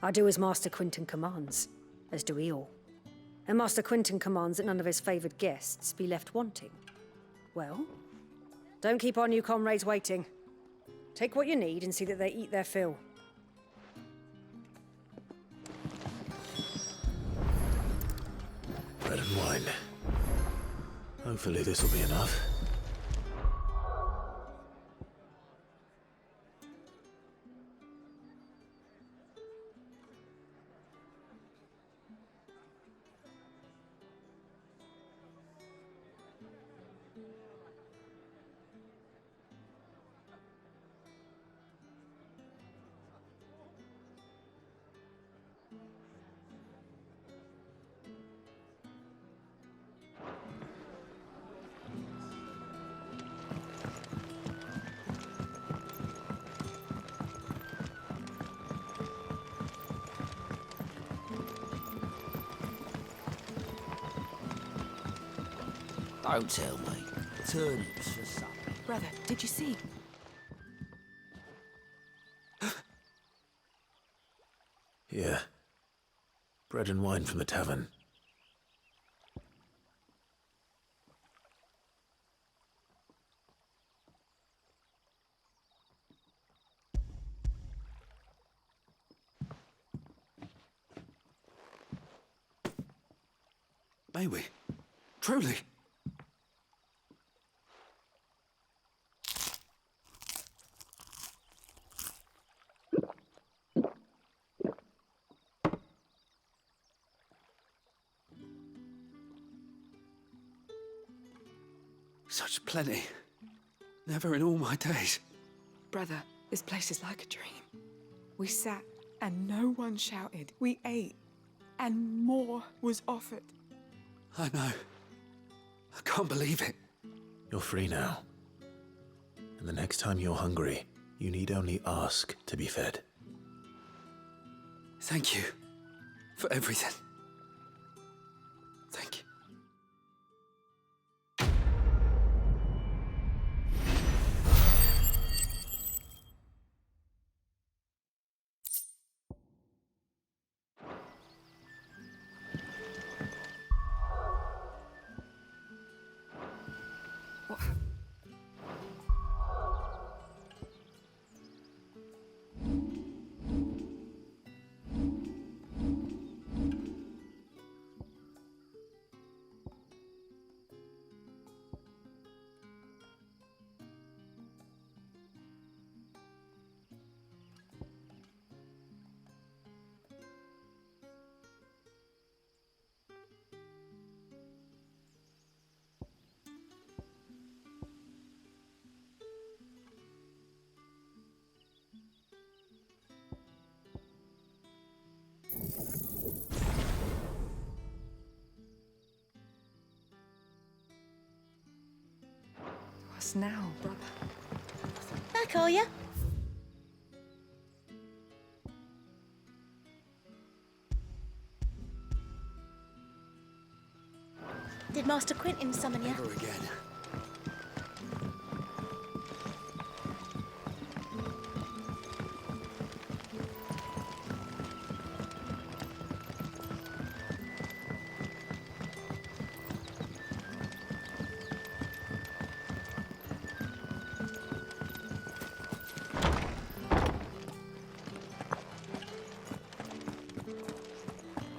I do as Master Quinton commands, as do we all. And Master Quinton commands that none of his favoured guests be left wanting. Well, don't keep our new comrades waiting. Take what you need and see that they eat their fill. Bread and wine. Hopefully this'll be enough. Don't tell me. Turnips for supper. Brother, did you see? Here. Bread and wine from the tavern. May we? Truly? Such plenty. Never in all my days. Brother, this place is like a dream. We sat and no one shouted. We ate and more was offered. I know. I can't believe it. You're free now. And the next time you're hungry, you need only ask to be fed. Thank you for everything. Thank you. us now, brother? Back, are ya? Did Master Quentin summon ya? Never again.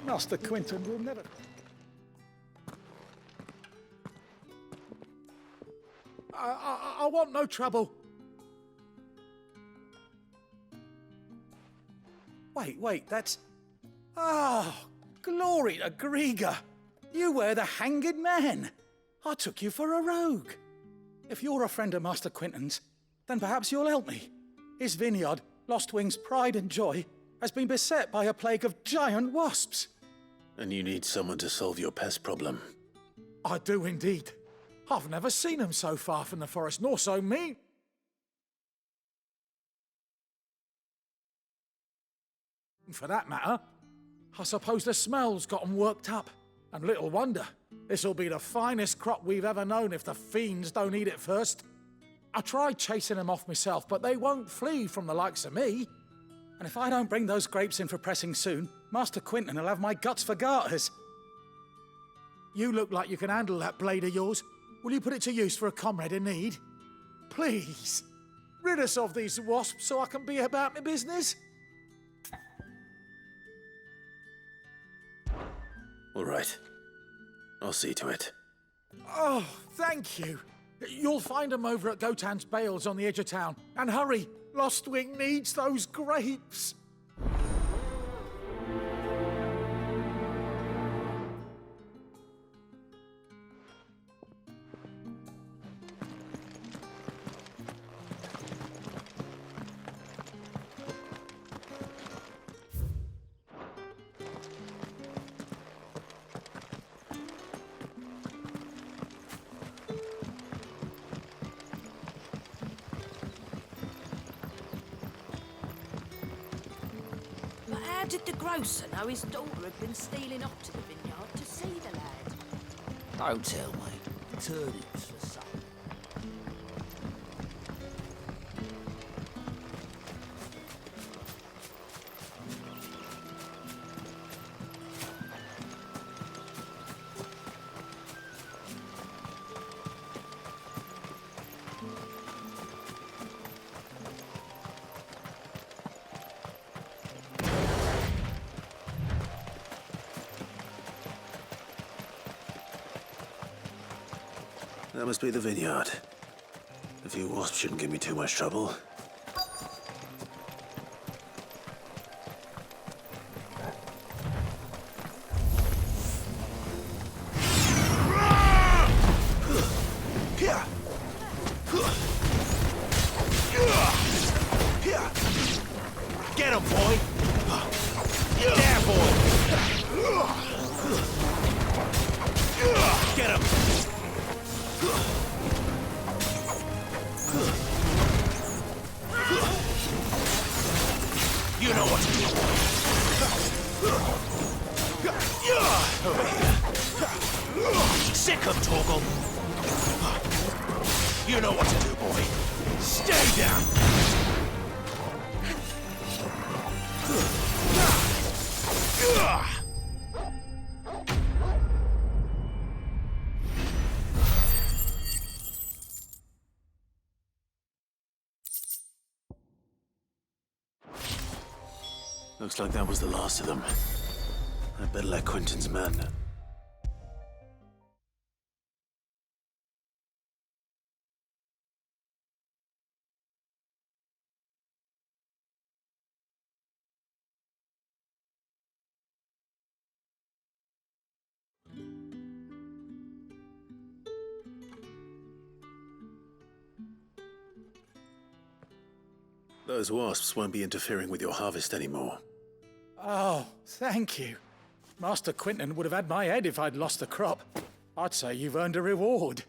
Master Quentin will never... I want no trouble. Wait, that's... Oh, glory to Griga. You were the hanged man. I took you for a rogue. If you're a friend of Master Quentin's, then perhaps you'll help me. His vineyard, Lostwing's pride and joy, has been beset by a plague of giant wasps. And you need someone to solve your pest problem. I do indeed. I've never seen them so far from the forest, nor so mean. For that matter, I suppose the smell's got 'em worked up. And little wonder. This'll be the finest crop we've ever known if the fiends don't eat it first. I tried chasing them off myself, but they won't flee from the likes of me. And if I don't bring those grapes in for pressing soon, Master Quentin will have my guts for garters. You look like you can handle that blade of yours. Will you put it to use for a comrade in need? Please, rid us of these wasps so I can be about my business. All right. I'll see to it. Oh, thank you. You'll find them over at Gotan's Bales on the edge of town. And hurry, Lostwing needs those grapes. But how did the grocer know his daughter had been stealing up to the vineyard to see the lad? Don't tell me. Turnips for sale. That must be the vineyard. A few wasps shouldn't give me too much trouble. Get him, boy! Yeah, boy! Get him! You know what to do, boy. Over here. Sick of Torgal. You know what to do, boy. Stay down. Looks like that was the last of them. I'd better let Quentin's men. Those wasps won't be interfering with your harvest anymore. Oh, thank you. Master Quentin would have had my head if I'd lost the crop. I'd say you've earned a reward.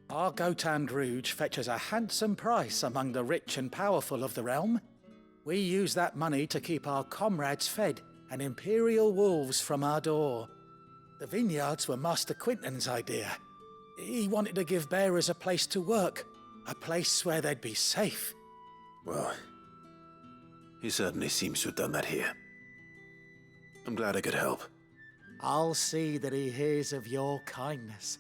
Our Gotand Rouge fetches a handsome price among the rich and powerful of the realm. We use that money to keep our comrades fed and imperial wolves from our door. The vineyards were Master Quinton's idea. He wanted to give bearers a place to work, a place where they'd be safe. Well, he certainly seems to have done that here. I'm glad I could help. I'll see that he hears of your kindness.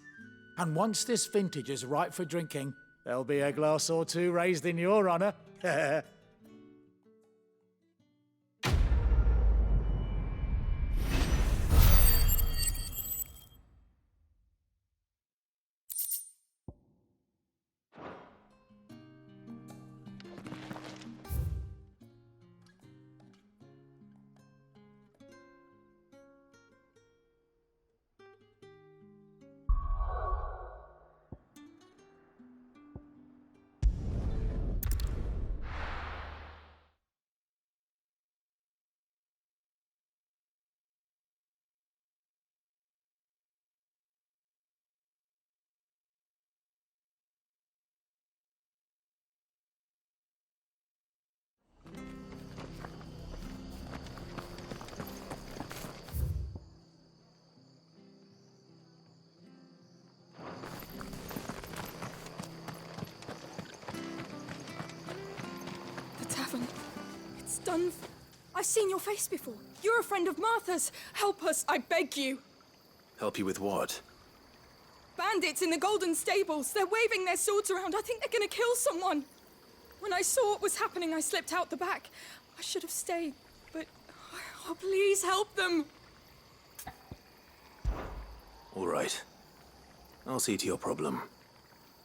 And once this vintage is ripe for drinking, there'll be a glass or two raised in your honor. It's done. I've seen your face before. You're a friend of Martha's. Help us, I beg you. Help you with what? Bandits in the Golden Stables. They're waving their swords around. I think they're gonna kill someone. When I saw what was happening, I slipped out the back. I should have stayed, but... Oh, please help them. All right. I'll see to your problem.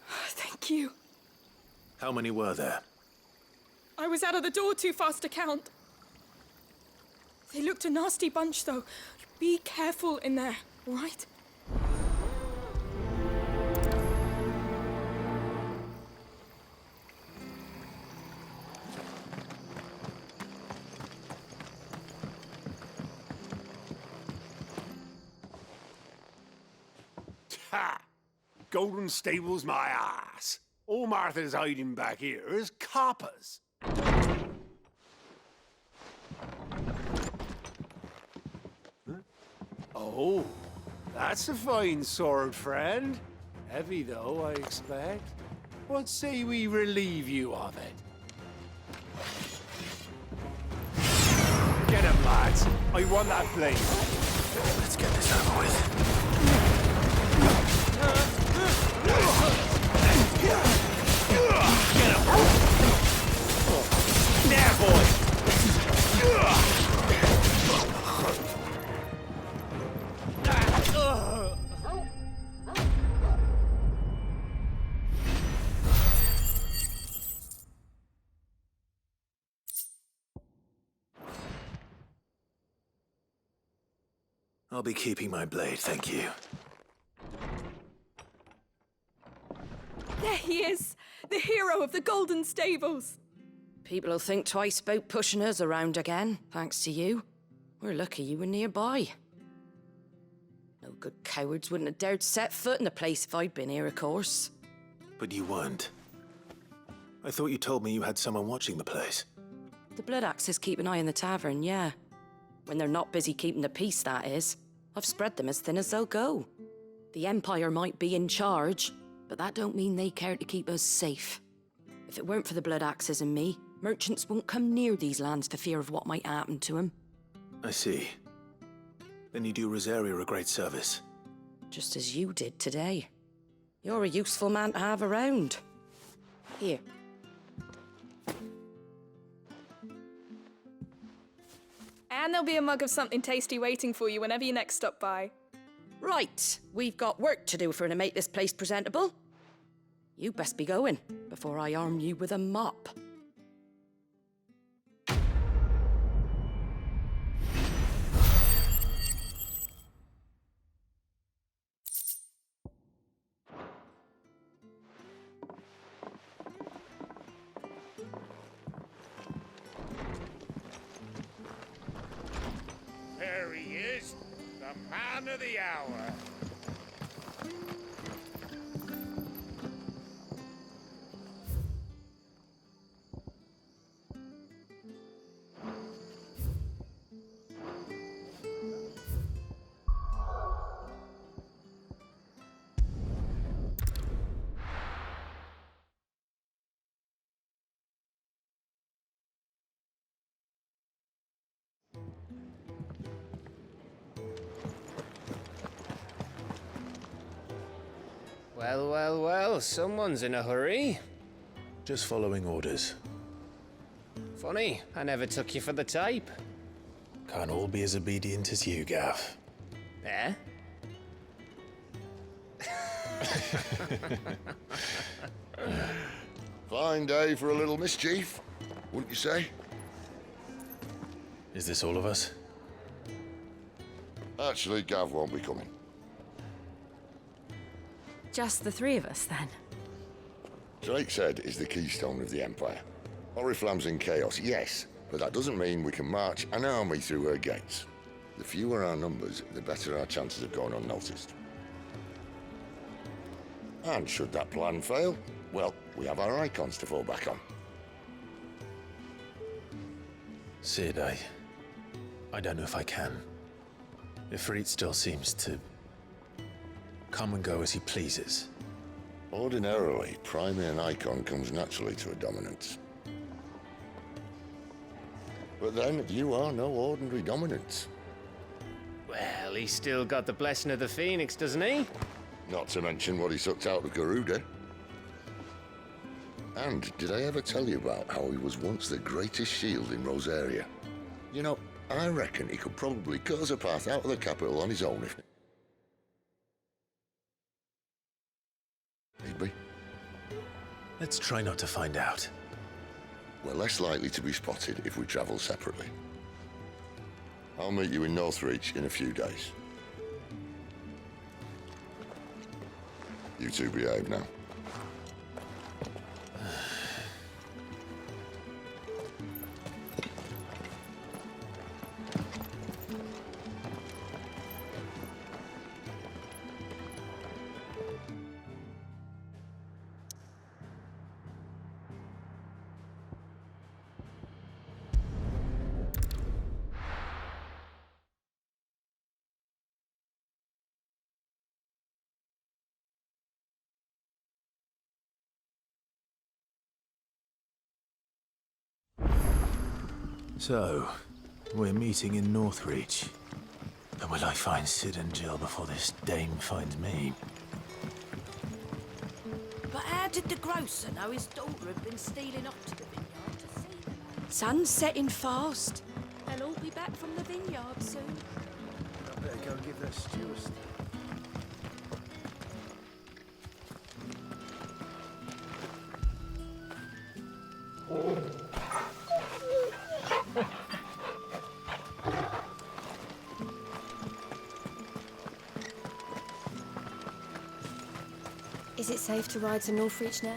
Thank you. How many were there? I was out of the door too fast to count. They looked a nasty bunch, though. Be careful in there, all right? Ha! Golden Stables my ass. All Martha's hiding back here is coppers. Oh, that's a fine sword, friend. Heavy, though, I expect. What say we relieve you of it? Get him, lads. I want that blade. Let's get this over with. Get him! There, boy! I'll be keeping my blade, thank you. There he is, the hero of the Golden Stables. People'll think twice about pushing us around again, thanks to you. We're lucky you were nearby. No good cowards wouldn't have dared set foot in the place if I'd been here, of course. But you weren't. I thought you told me you had someone watching the place. The Blood Axes keep an eye on the tavern, yeah. When they're not busy keeping the peace, that is. I've spread them as thin as they'll go. The Empire might be in charge, but that don't mean they care to keep us safe. If it weren't for the Blood Axes and me, merchants won't come near these lands for fear of what might happen to them. I see. Then you do Rosaria a great service. Just as you did today. You're a useful man to have around. Here. And there'll be a mug of something tasty waiting for you whenever you next stop by. Right, we've got work to do if we're to make this place presentable. You best be going, before I arm you with a mop. There he is, the man of the hour. Well, well, well, someone's in a hurry. Just following orders. Funny, I never took you for the type. Can't all be as obedient as you, Gav. Eh? Fine day for a little mischief, wouldn't you say? Is this all of us? Actually, Gav won't be coming. Just the three of us, then? Drake's Head is the keystone of the Empire. Oriflamme's in chaos, yes, but that doesn't mean we can march an army through her gates. The fewer our numbers, the better our chances of going unnoticed. And should that plan fail, well, we have our icons to fall back on. Sid, I don't know if I can. Ifrit still seems to come and go as he pleases. Ordinarily, priming an icon comes naturally to a dominance. But then, you are no ordinary dominance. Well, he's still got the blessing of the Phoenix, doesn't he? Not to mention what he sucked out of Garuda. And did I ever tell you about how he was once the greatest shield in Rosaria? You know, I reckon he could probably cut us a path out of the capital on his own if need be. Let's try not to find out. We're less likely to be spotted if we travel separately. I'll meet you in Northreach in a few days. You two behave now. So, we're meeting in Northreach. And will I find Sid and Jill before this dame finds me? But how did the grocer know his daughter had been stealing off to the vineyard to see them? Sun's setting fast. They'll all be back from the vineyard soon. I better go and give that steward. Is it safe to ride to Northreach now?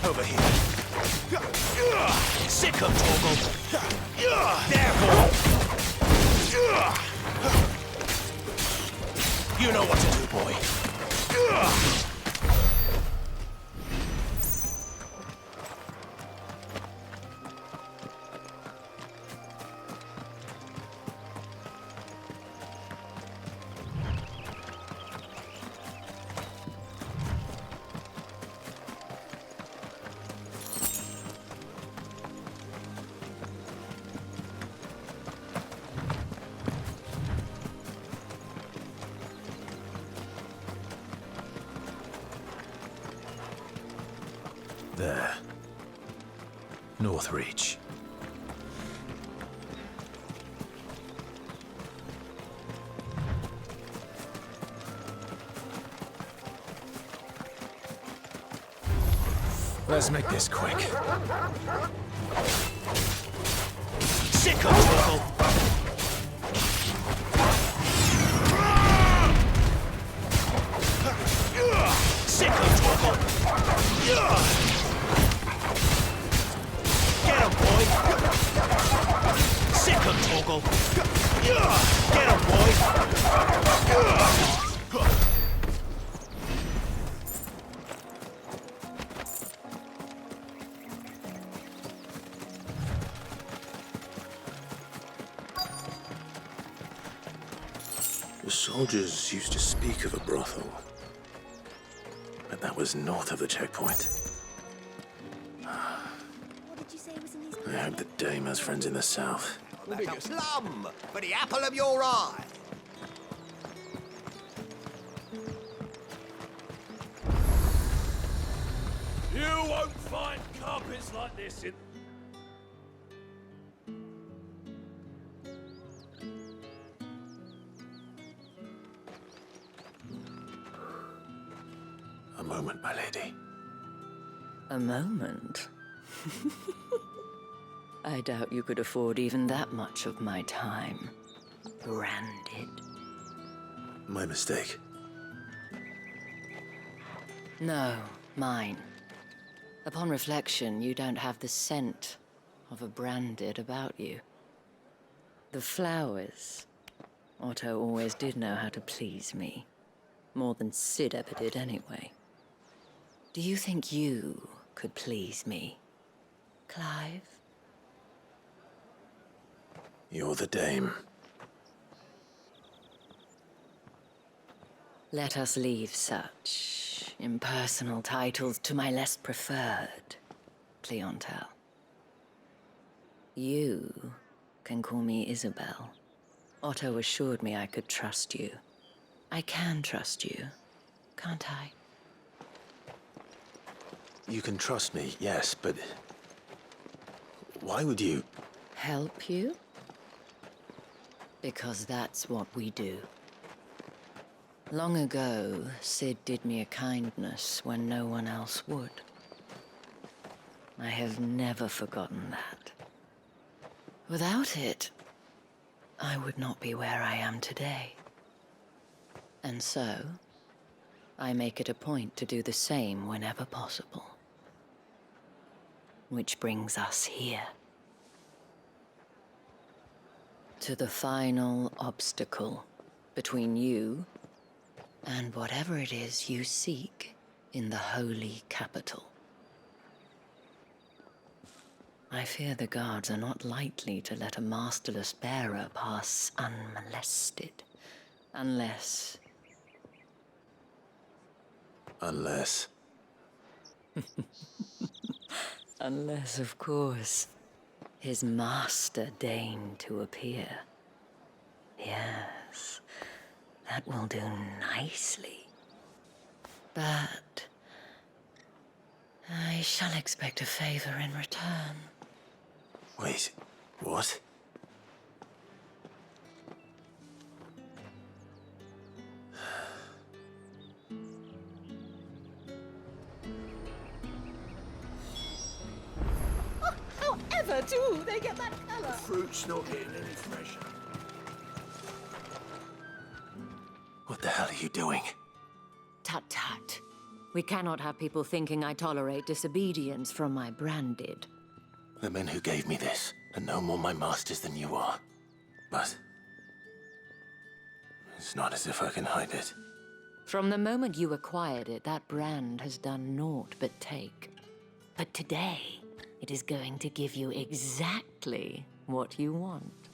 Over here. Sick of Torgal. There, boy. You know what to do, boy. There. Northreach. Let's make this quick. Sick of Torgal. Sick of Torgal! Get him, boy! Sick of Torgal! Get him, boy! The soldiers used to speak of a brothel, but that was north of the checkpoint. What did you say was in these? I hope the dame has friends in the south. That's a plum for the apple of your eye. You won't find carpets like this in... A moment, my lady. A moment? I doubt you could afford even that much of my time. Branded. My mistake. No, mine. Upon reflection, you don't have the scent of a branded about you. The flowers. Otto always did know how to please me. More than Sid ever did anyway. Do you think you could please me, Clive? You're the dame. Let us leave such impersonal titles to my less preferred clientele. You can call me Isabel. Otto assured me I could trust you. I can trust you, can't I? You can trust me, yes, but... why would you... Help you? Because that's what we do. Long ago, Sid did me a kindness when no one else would. I have never forgotten that. Without it, I would not be where I am today. And so, I make it a point to do the same whenever possible. Which brings us here. To the final obstacle between you and whatever it is you seek in the holy capital. I fear the guards are not likely to let a masterless bearer pass unmolested, unless... Unless... Unless, of course, his master deigned to appear. Yes, that will do nicely. But I shall expect a favor in return. Wait, what? However, do they get that color? Fruit's not getting any fresher. What the hell are you doing? Tut-tut. We cannot have people thinking I tolerate disobedience from my branded. The men who gave me this are no more my masters than you are. But... it's not as if I can hide it. From the moment you acquired it, that brand has done naught but take. But today, it is going to give you exactly what you want.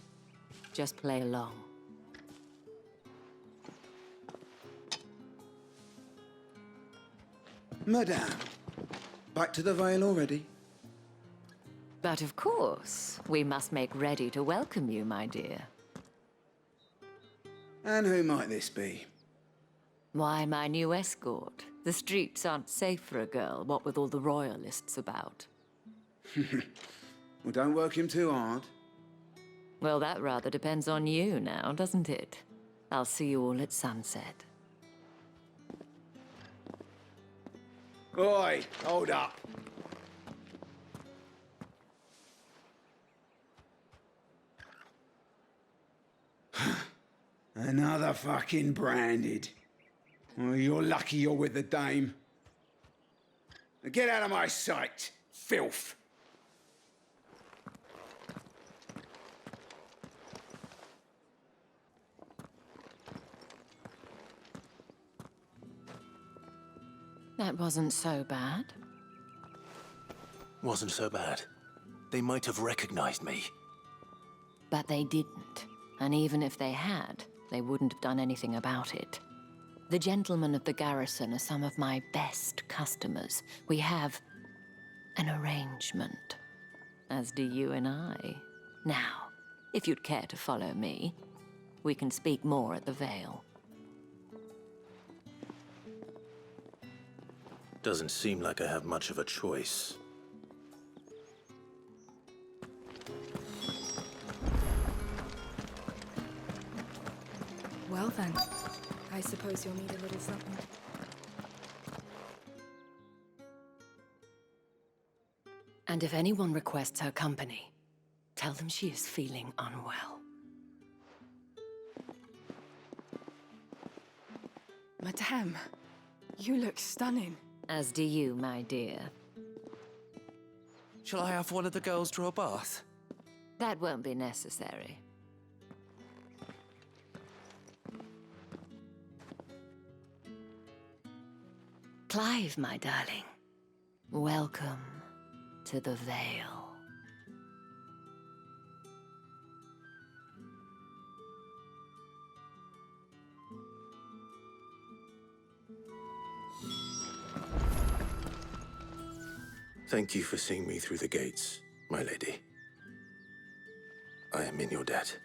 Just play along. Madame, back to the Vale already? But of course, we must make ready to welcome you, my dear. And who might this be? Why, my new escort. The streets aren't safe for a girl, what with all the royalists about. Well, don't work him too hard. Well, that rather depends on you now, doesn't it? I'll see you all at sunset. Oi, hold up. Another fucking branded. Well, you're lucky you're with the dame. Now get out of my sight, filth! That wasn't so bad. Wasn't so bad. They might have recognized me. But they didn't. And even if they had, they wouldn't have done anything about it. The gentlemen of the garrison are some of my best customers. We have an arrangement, as do you and I. Now, if you'd care to follow me, we can speak more at the Vale. Doesn't seem like I have much of a choice. Well then, I suppose you'll need a little something. And if anyone requests her company, tell them she is feeling unwell. Madame, you look stunning. As do you, my dear. Shall I have one of the girls draw a bath? That won't be necessary. Clive, my darling. Welcome to the Vale. Thank you for seeing me through the gates, my lady. I am in your debt.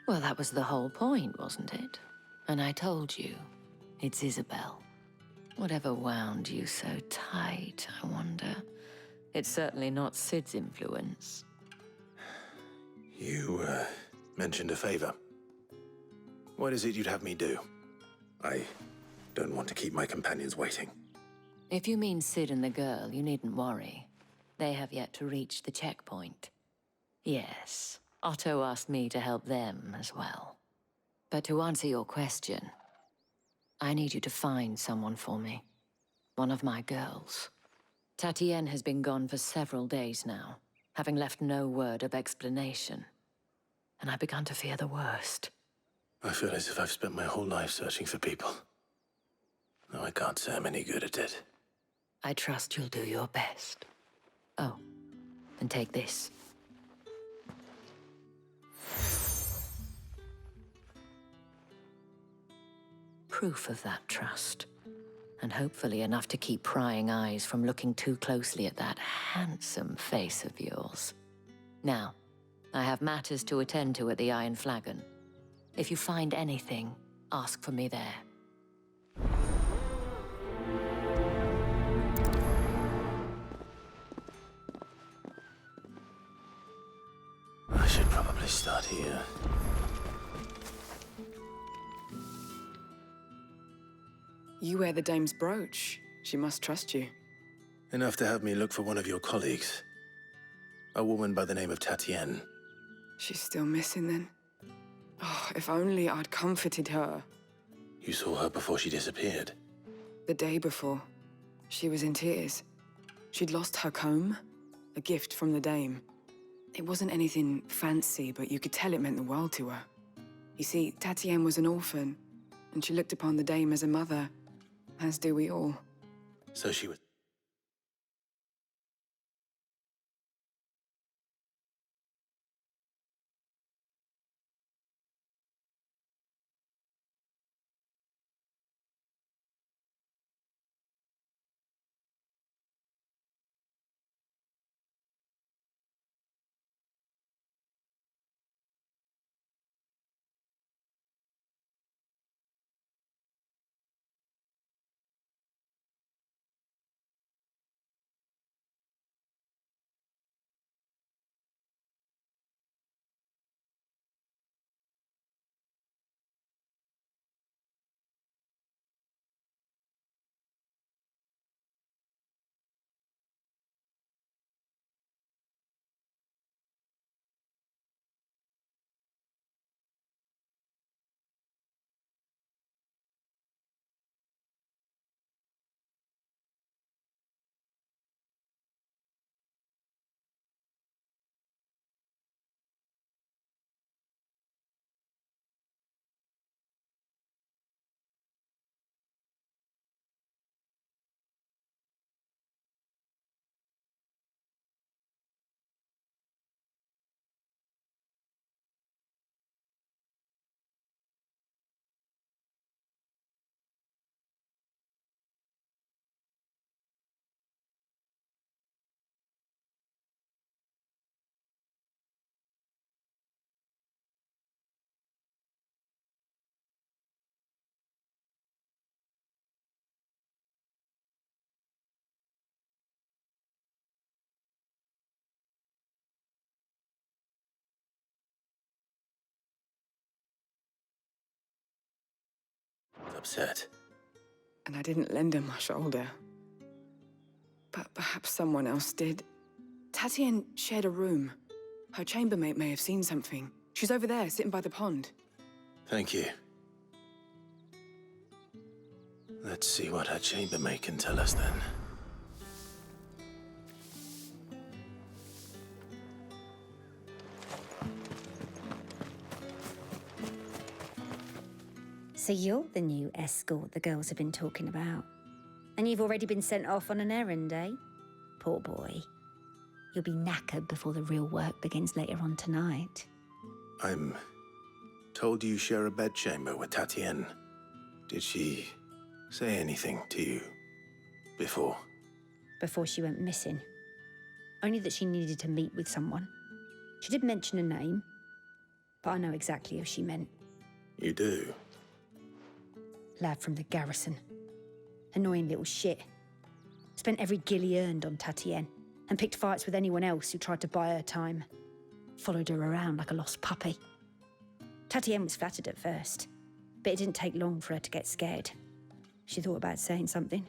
Well, that was the whole point, wasn't it? And I told you, it's Isabel. Whatever wound you so tight, I wonder. It's certainly not Sid's influence. You, mentioned a favor. What is it you'd have me do? I don't want to keep my companions waiting. If you mean Sid and the girl, you needn't worry. They have yet to reach the checkpoint. Yes, Otto asked me to help them as well. But to answer your question, I need you to find someone for me. One of my girls. Tatienne has been gone for several days now, having left no word of explanation. And I began to fear the worst. I feel as if I've spent my whole life searching for people. No, I can't say I'm any good at it. I trust you'll do your best. Oh, and take this. Proof of that trust. And hopefully enough to keep prying eyes from looking too closely at that handsome face of yours. Now, I have matters to attend to at the Iron Flagon. If you find anything, ask for me there. I should probably start here. You wear the dame's brooch. She must trust you. Enough to have me look for one of your colleagues. A woman by the name of Tatienne. She's still missing then? Oh, if only I'd comforted her. You saw her before she disappeared. The day before, she was in tears. She'd lost her comb, a gift from the dame. It wasn't anything fancy, but you could tell it meant the world to her. You see, Tatienne was an orphan, and she looked upon the dame as a mother, as do we all. So she was... upset. And I didn't lend her my shoulder. But perhaps someone else did. Tatienne shared a room. Her chambermaid may have seen something. She's over there, sitting by the pond. Thank you. Let's see what her chambermaid can tell us then. So you're the new escort the girls have been talking about. And you've already been sent off on an errand, eh? Poor boy. You'll be knackered before the real work begins later on tonight. I'm told you share a bedchamber with Tatienne. Did she say anything to you before? Before she went missing. Only that she needed to meet with someone. She did mention a name, but I know exactly who she meant. You do? Lad from the garrison. Annoying little shit. Spent every gil he earned on Tatienne, and picked fights with anyone else who tried to buy her time. Followed her around like a lost puppy. Tatienne was flattered at first, but it didn't take long for her to get scared. She thought about saying something.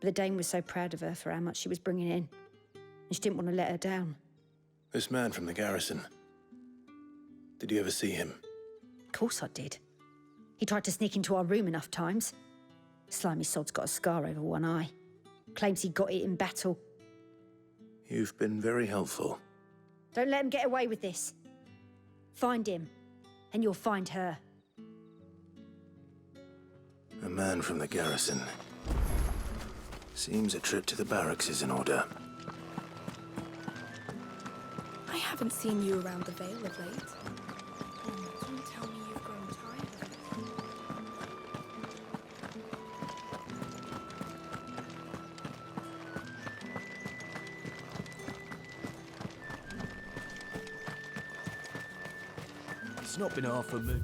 But the Dame was so proud of her for how much she was bringing in, and she didn't want to let her down. This man from the garrison. Did you ever see him? Of course I did. He tried to sneak into our room enough times. Slimy sod's got a scar over one eye. Claims he got it in battle. You've been very helpful. Don't let him get away with this. Find him, and you'll find her. A man from the garrison. Seems a trip to the barracks is in order. I haven't seen you around the Vale of late. Don't tell me you've grown tired of it. It's not been half a moon.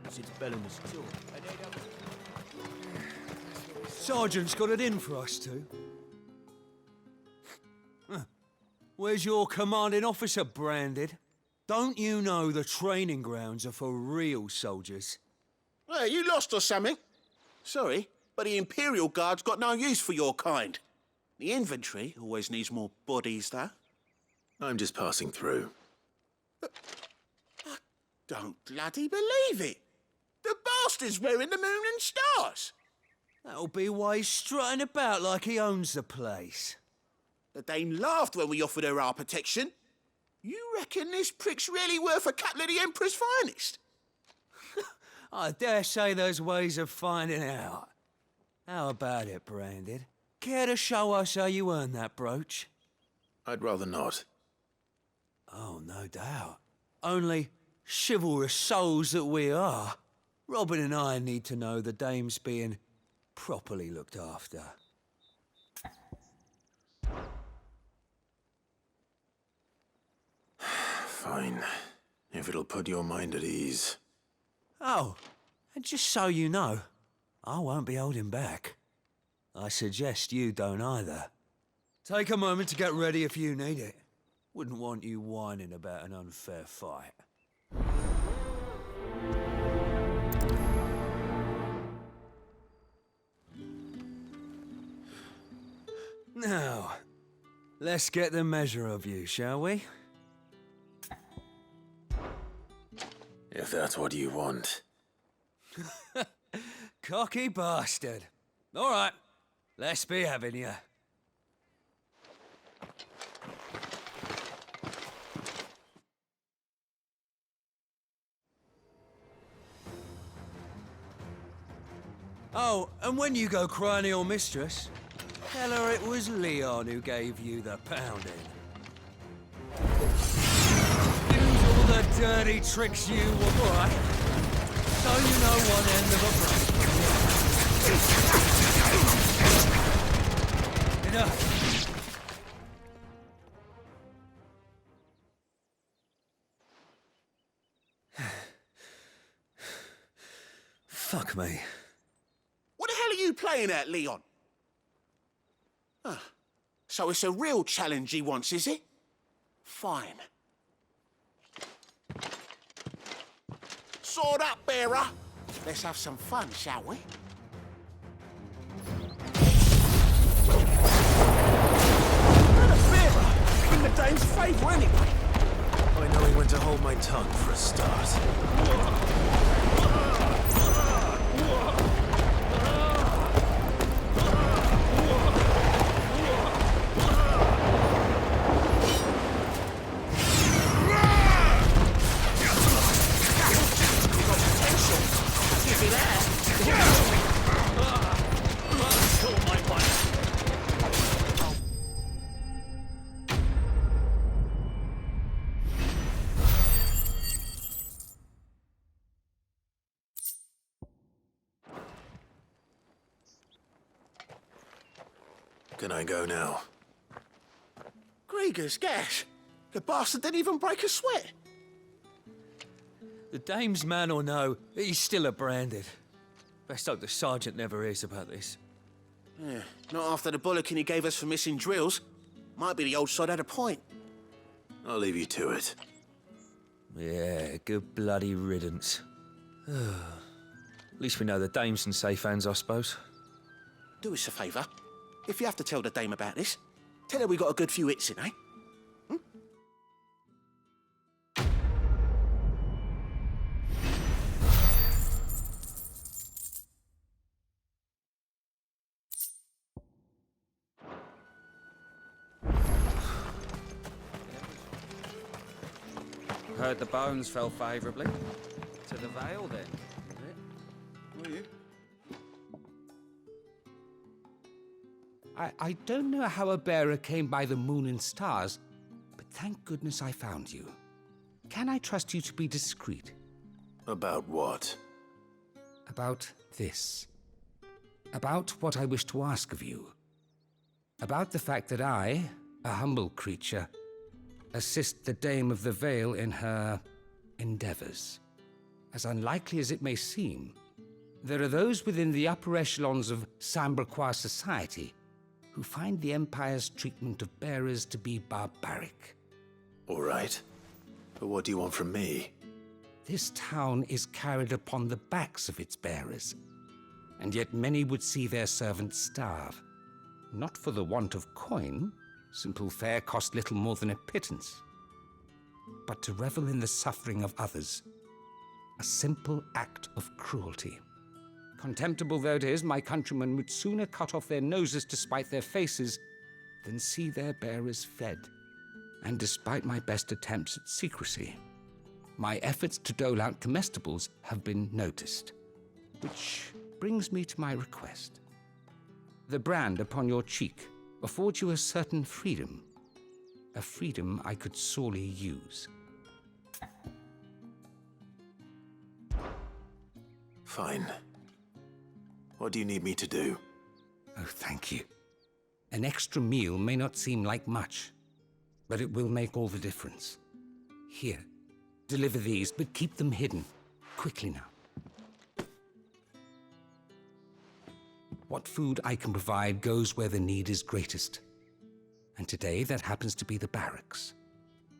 Since Bellinger's tour. Sergeant's got it in for us two. Where's your commanding officer branded? Don't you know the training grounds are for real soldiers? Hey, you lost or something? Sorry, but the Imperial Guard's got no use for your kind. The infantry always needs more bodies, though. I'm just passing through. I don't bloody believe it. The bastard's wearing the moon and stars. That'll be why he's strutting about like he owns the place. The Dame laughed when we offered her our protection. You reckon this prick's really worth a couple of the Emperor's finest? I dare say there's ways of finding out. How about it, Branded? Care to show us how you earned that brooch? I'd rather not. Oh, no doubt. Only chivalrous souls that we are, Robin and I need to know the Dame's being properly looked after. Fine. If it'll put your mind at ease. Oh, and just so you know, I won't be holding back. I suggest you don't either. Take a moment to get ready if you need it. Wouldn't want you whining about an unfair fight. Now, let's get the measure of you, shall we? If that's what you want. Cocky bastard. All right, let's be having you. Oh, and when you go crying to your mistress, tell her it was Leon who gave you the pounding. Use all the dirty tricks you were, all right? So you know one end of a break. Enough. Fuck me. What the hell are you playing at, Leon? So it's a real challenge he wants, is it? Fine. Sword up, bearer. Let's have some fun, shall we? Bearer! In the dame's favour, anyway. I know he went to hold my tongue for a start. Can I go now? Grieger's gas. The bastard didn't even break a sweat. The dame's man or no, he's still a branded. Best hope the sergeant never hears about this. Yeah, not after the bollocking he gave us for missing drills. Might be the old sod had a point. I'll leave you to it. Yeah, good bloody riddance. At least we know the dame's in safe hands, I suppose. Do us a favour. If you have to tell the dame about this, tell her we got a good few hits in, eh? Heard the bones fell favourably. To the Vale, then, is it? Were you? I don't know how a bearer came by the moon and stars, but thank goodness I found you. Can I trust you to be discreet? About what? About this. About what I wish to ask of you. About the fact that I, a humble creature, assist the Dame of the Vale in her endeavors. As unlikely as it may seem, there are those within the upper echelons of Samberquois society who find the Empire's treatment of bearers to be barbaric. All right. But what do you want from me? This town is carried upon the backs of its bearers, and yet many would see their servants starve. Not for the want of coin, simple fare cost little more than a pittance, but to revel in the suffering of others, a simple act of cruelty. Contemptible though it is, my countrymen would sooner cut off their noses to spite their faces than see their bearers fed. And despite my best attempts at secrecy, my efforts to dole out comestibles have been noticed. Which brings me to my request. The brand upon your cheek affords you a certain freedom. A freedom I could sorely use. Fine. What do you need me to do? Oh, thank you. An extra meal may not seem like much, but it will make all the difference. Here, deliver these, but keep them hidden. Quickly now. What food I can provide goes where the need is greatest. And today, that happens to be the barracks.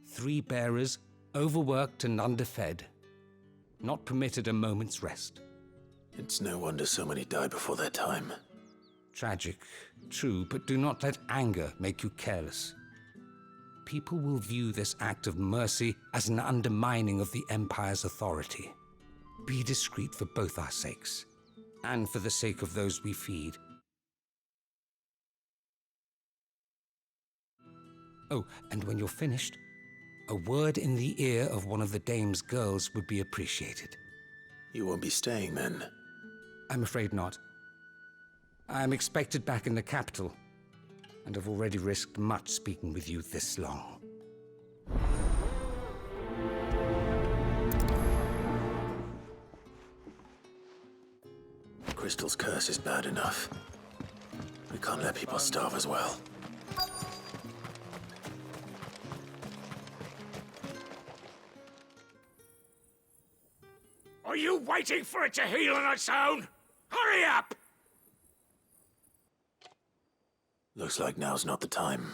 3 bearers, overworked and underfed, not permitted a moment's rest. It's no wonder so many die before their time. Tragic, true, but do not let anger make you careless. People will view this act of mercy as an undermining of the Empire's authority. Be discreet for both our sakes, and for the sake of those we feed. Oh, and when you're finished, a word in the ear of one of the Dame's girls would be appreciated. You won't be staying then? I'm afraid not. I'm expected back in the capital, and have already risked much speaking with you this long. Crystal's curse is bad enough. We can't let people starve as well. Are you waiting for it to heal on its own? Hurry up! Looks like now's not the time.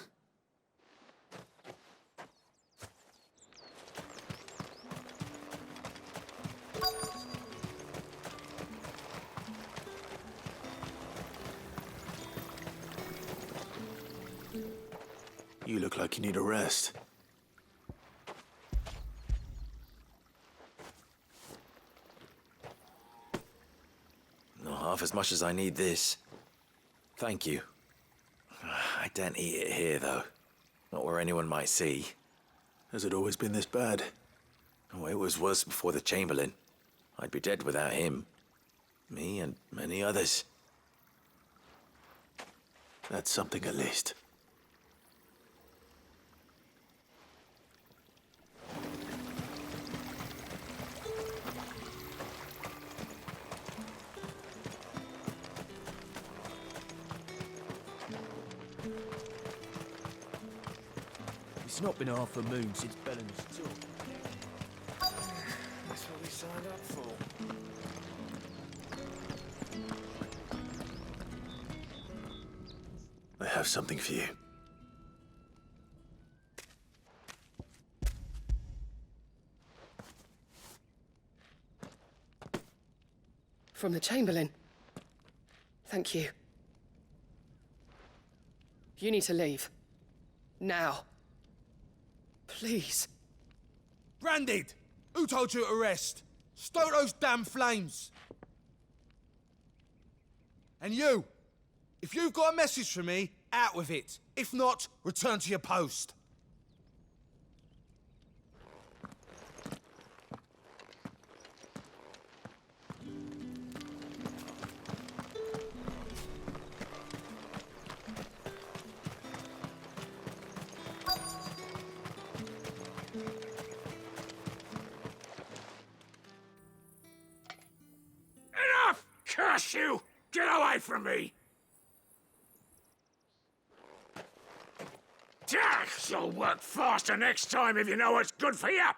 You look like you need a rest. Not half as much as I need this. Thank you. I don't eat it here, though. Not where anyone might see. Has it always been this bad? Oh, it was worse before the Chamberlain. I'd be dead without him. Me and many others. That's something at least. It's not been half a moon since Bellen's talk. That's what we signed up for. I have something for you. From the Chamberlain. Thank you. You need to leave. Now. Please. Branded! Who told you to rest? Stoke those damn flames! And you! If you've got a message for me, out with it. If not, return to your post. Enough! Curse you! Get away from me! You'll work faster next time if you know what's good for you!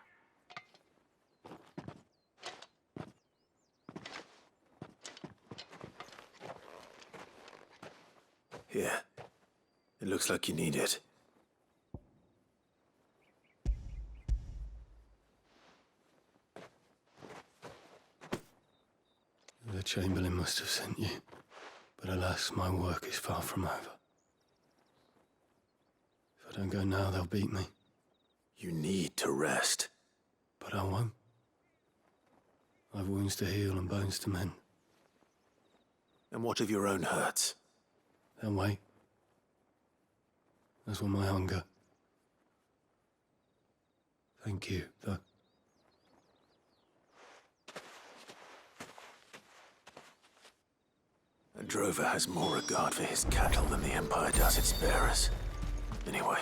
Here. It looks like you need it. The Chamberlain must have sent you, but alas, my work is far from over. If I don't go now, they'll beat me. You need to rest. But I won't. I've wounds to heal and bones to mend. And what of your own hurts? They'll wait. As will my hunger. Thank you, though. A drover has more regard for his cattle than the Empire does its bearers. Anyway,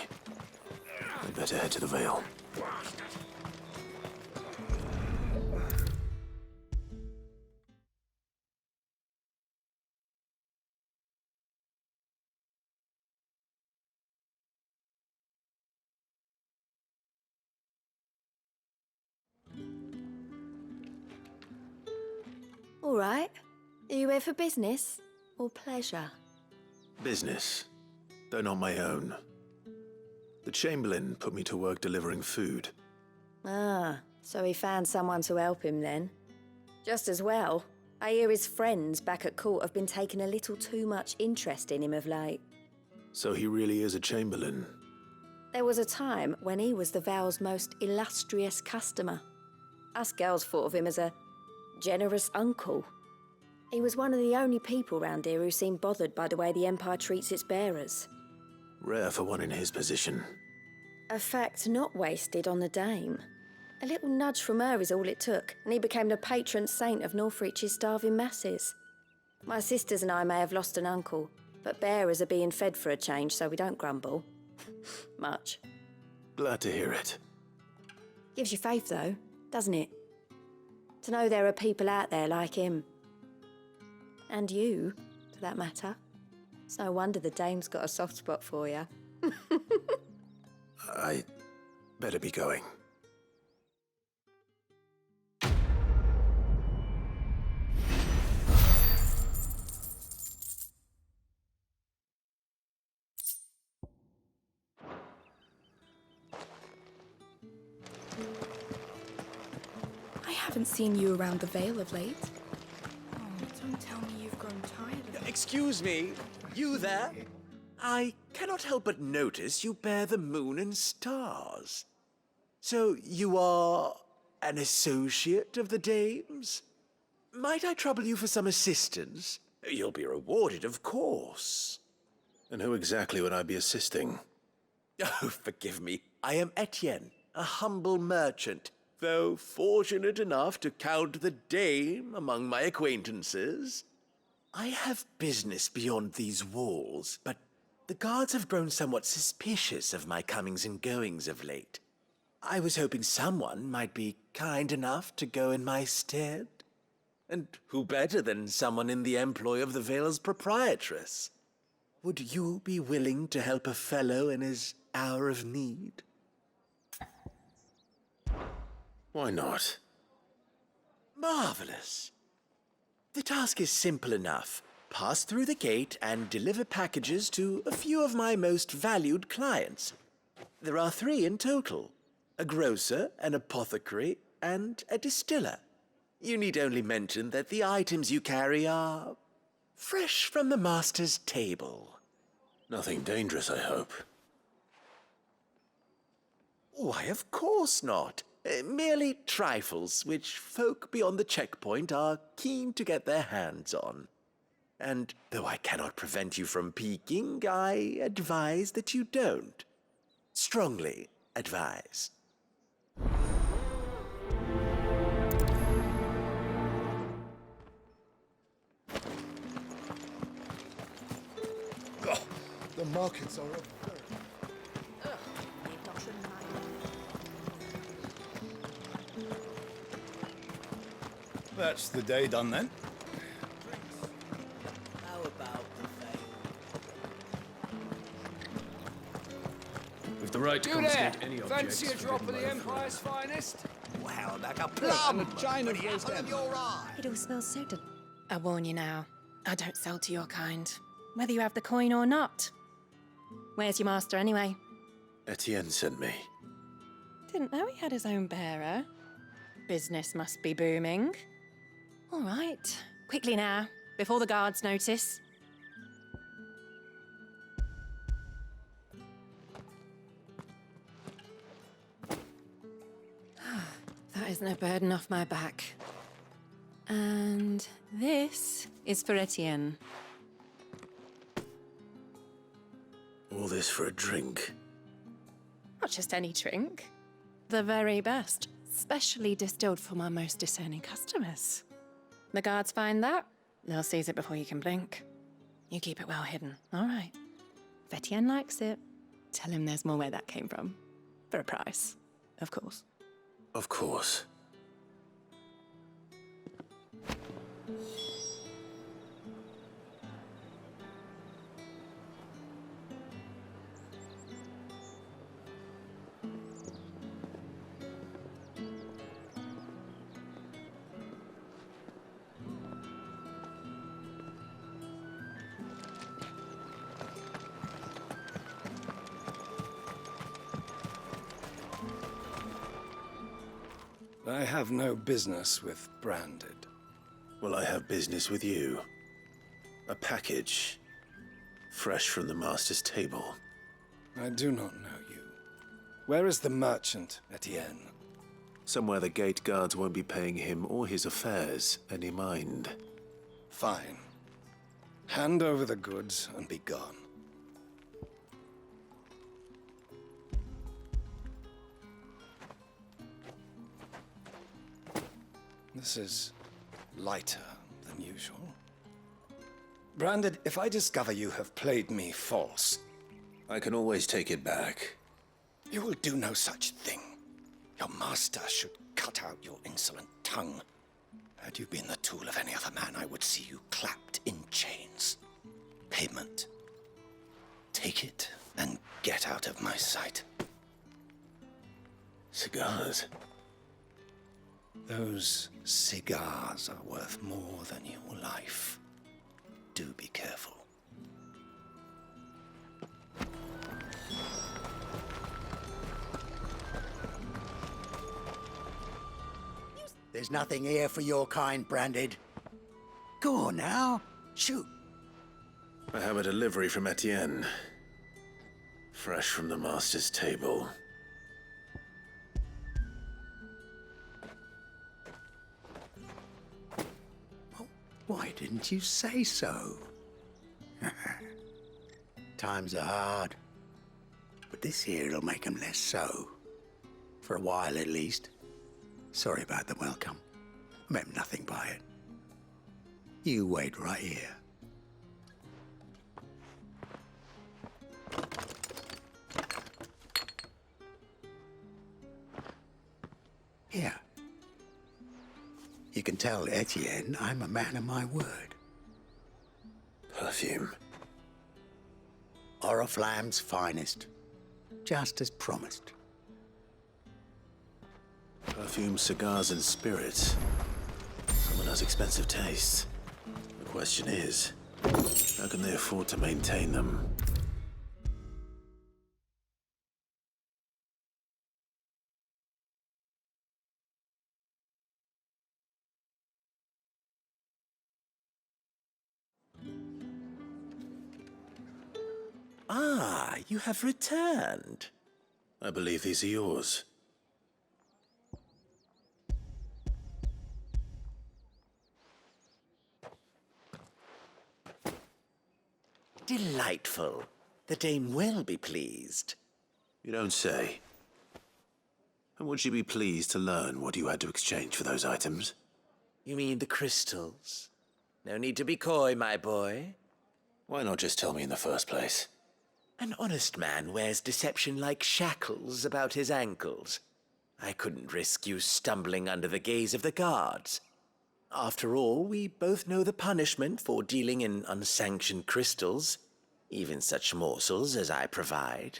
I'd better head to the Vale. All right. Are you here for business or pleasure? Business, though not my own. The Chamberlain put me to work delivering food. Ah, so he found someone to help him then. Just as well. I hear his friends back at court have been taking a little too much interest in him of late. So he really is a Chamberlain. There was a time when he was the Vale's most illustrious customer. Us girls thought of him as a generous uncle. He was one of the only people round here who seemed bothered by the way the Empire treats its bearers. Rare for one in his position. A fact not wasted on the Dame. A little nudge from her is all it took, and he became the patron saint of Northreach's starving masses. My sisters and I may have lost an uncle, but bearers are being fed for a change, so we don't grumble. Much. Glad to hear it. Gives you faith, though, doesn't it? To know there are people out there like him. And you, for that matter. It's no wonder the Dame's got a soft spot for you. I better be going. haven't seen you around the Vale of late. Oh, don't tell me you've grown tired of it. Excuse me, you there? I cannot help but notice you bear the moon and stars. So you are an associate of the dame's? Might I trouble you for some assistance? You'll be rewarded, of course. And who exactly would I be assisting? Oh, forgive me. I am Etienne, a humble merchant, though fortunate enough to count the dame among my acquaintances. I have business beyond these walls, but the guards have grown somewhat suspicious of my comings and goings of late. I was hoping someone might be kind enough to go in my stead. And who better than someone in the employ of the Vale's proprietress? Would you be willing to help a fellow in his hour of need? Why not? Marvelous. The task is simple enough. Pass through the gate and deliver packages to a few of my most valued clients. There are 3 in total: a grocer, an apothecary, and a distiller. You need only mention that the items you carry are fresh from the master's table. Nothing dangerous, I hope. Why, of course not. Merely trifles which folk beyond the checkpoint are keen to get their hands on. And though I cannot prevent you from peeking, I advise that you don't. Strongly advise. Oh, the markets are up. That's the day done then. How about the With the right to You confiscate there! any objects. Fancy a drop of the Empire's finest? Wow, like a plum! And a china of apple of your eye. It all smells so good. I warn you now, I don't sell to your kind, whether you have the coin or not. Where's your master anyway? Etienne sent me. Didn't know he had his own bearer. Business must be booming. All right, quickly now, before the guards notice. That isn't a burden off my back. And this is for Etienne. All this for a drink. Not just any drink. The very best, specially distilled for my most discerning customers. The guards find that, they'll seize it before you can blink. You keep it well hidden, all right? If Etienne likes it, tell him there's more where that came from. For a price, of course. Of course. I have no business with Branded. Well, I have business with you. A package. Fresh from the master's table. I do not know you. Where is the merchant, Etienne? Somewhere the gate guards won't be paying him or his affairs any mind. Fine. Hand over the goods and be gone. This is lighter than usual. Branded, if I discover you have played me false... I can always take it back. You will do no such thing. Your master should cut out your insolent tongue. Had you been the tool of any other man, I would see you clapped in chains. Payment. Take it and get out of my sight. Cigars? Those cigars are worth more than your life. Do be careful. There's nothing here for your kind, Branded. Go on now. Shoot. I have a delivery from Etienne. Fresh from the Master's table. Why didn't you say so? Times are hard. But this here'll make 'em less so. For a while, at least. Sorry about the welcome. Meant nothing by it. You wait right here. Here. You can tell Etienne I'm a man of my word. Perfume. Oriflamme's finest. Just as promised. Perfume, cigars, and spirits. Someone has expensive tastes. The question is, how can they afford to maintain them? Ah, you have returned. I believe these are yours. Delightful. The dame will be pleased. You don't say. And would she be pleased to learn what you had to exchange for those items? You mean the crystals? No need to be coy, my boy. Why not just tell me in the first place? An honest man wears deception like shackles about his ankles. I couldn't risk you stumbling under the gaze of the guards. After all, we both know the punishment for dealing in unsanctioned crystals, even such morsels as I provide.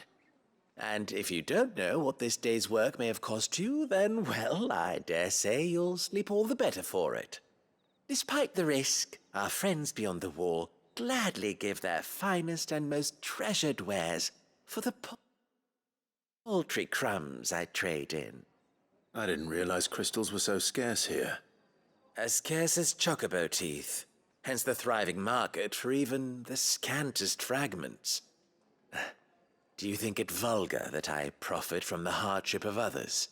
And if you don't know what this day's work may have cost you, then, well, I dare say you'll sleep all the better for it. Despite the risk, our friends beyond the wall gladly give their finest and most treasured wares for the paltry crumbs I trade in. I didn't realize crystals were so scarce here. As scarce as chocobo teeth, hence the thriving market for even the scantest fragments. Do you think it vulgar that I profit from the hardship of others?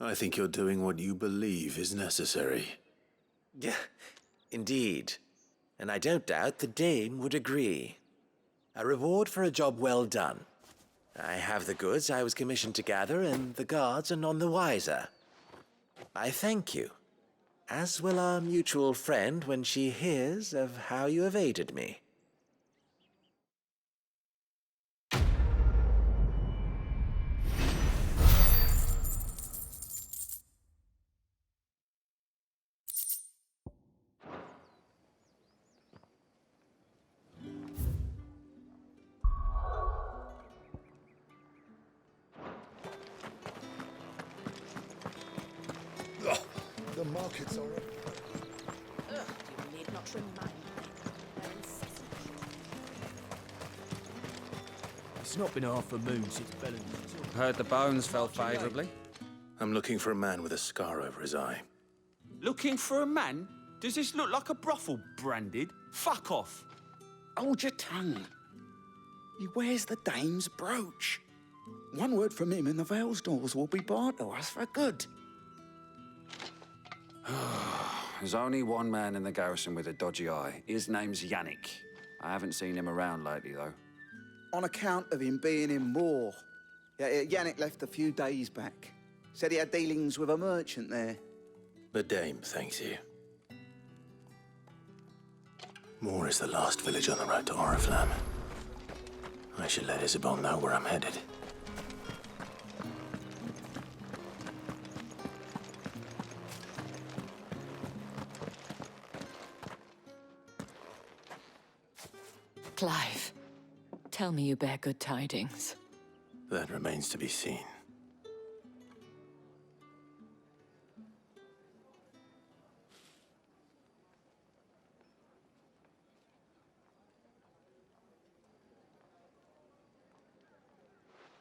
I think you're doing what you believe is necessary. Yeah, indeed. And I don't doubt the dame would agree. A reward for a job well done. I have the goods I was commissioned to gather, and the guards are none the wiser. I thank you, as will our mutual friend when she hears of how you have aided me. The market's all right. You need not remind me. They're incessant. It's not been half a moon since Bellamy. Heard the bones fell favourably. I'm looking for a man with a scar over his eye. Looking for a man? Does this look like a brothel, Branded? Fuck off. Hold your tongue. He wears the dame's brooch. One word from him and the Vale's doors will be barred to us for good. There's only one man in the garrison with a dodgy eye. His name's Yannick. I haven't seen him around lately, though. On account of him being in war. Yeah, Yannick left a few days back. Said he had dealings with a merchant there. The dame thanks you. Moore is the last village on the road to Oriflamme. I should let Isabel know where I'm headed. Clive, tell me you bear good tidings. That remains to be seen.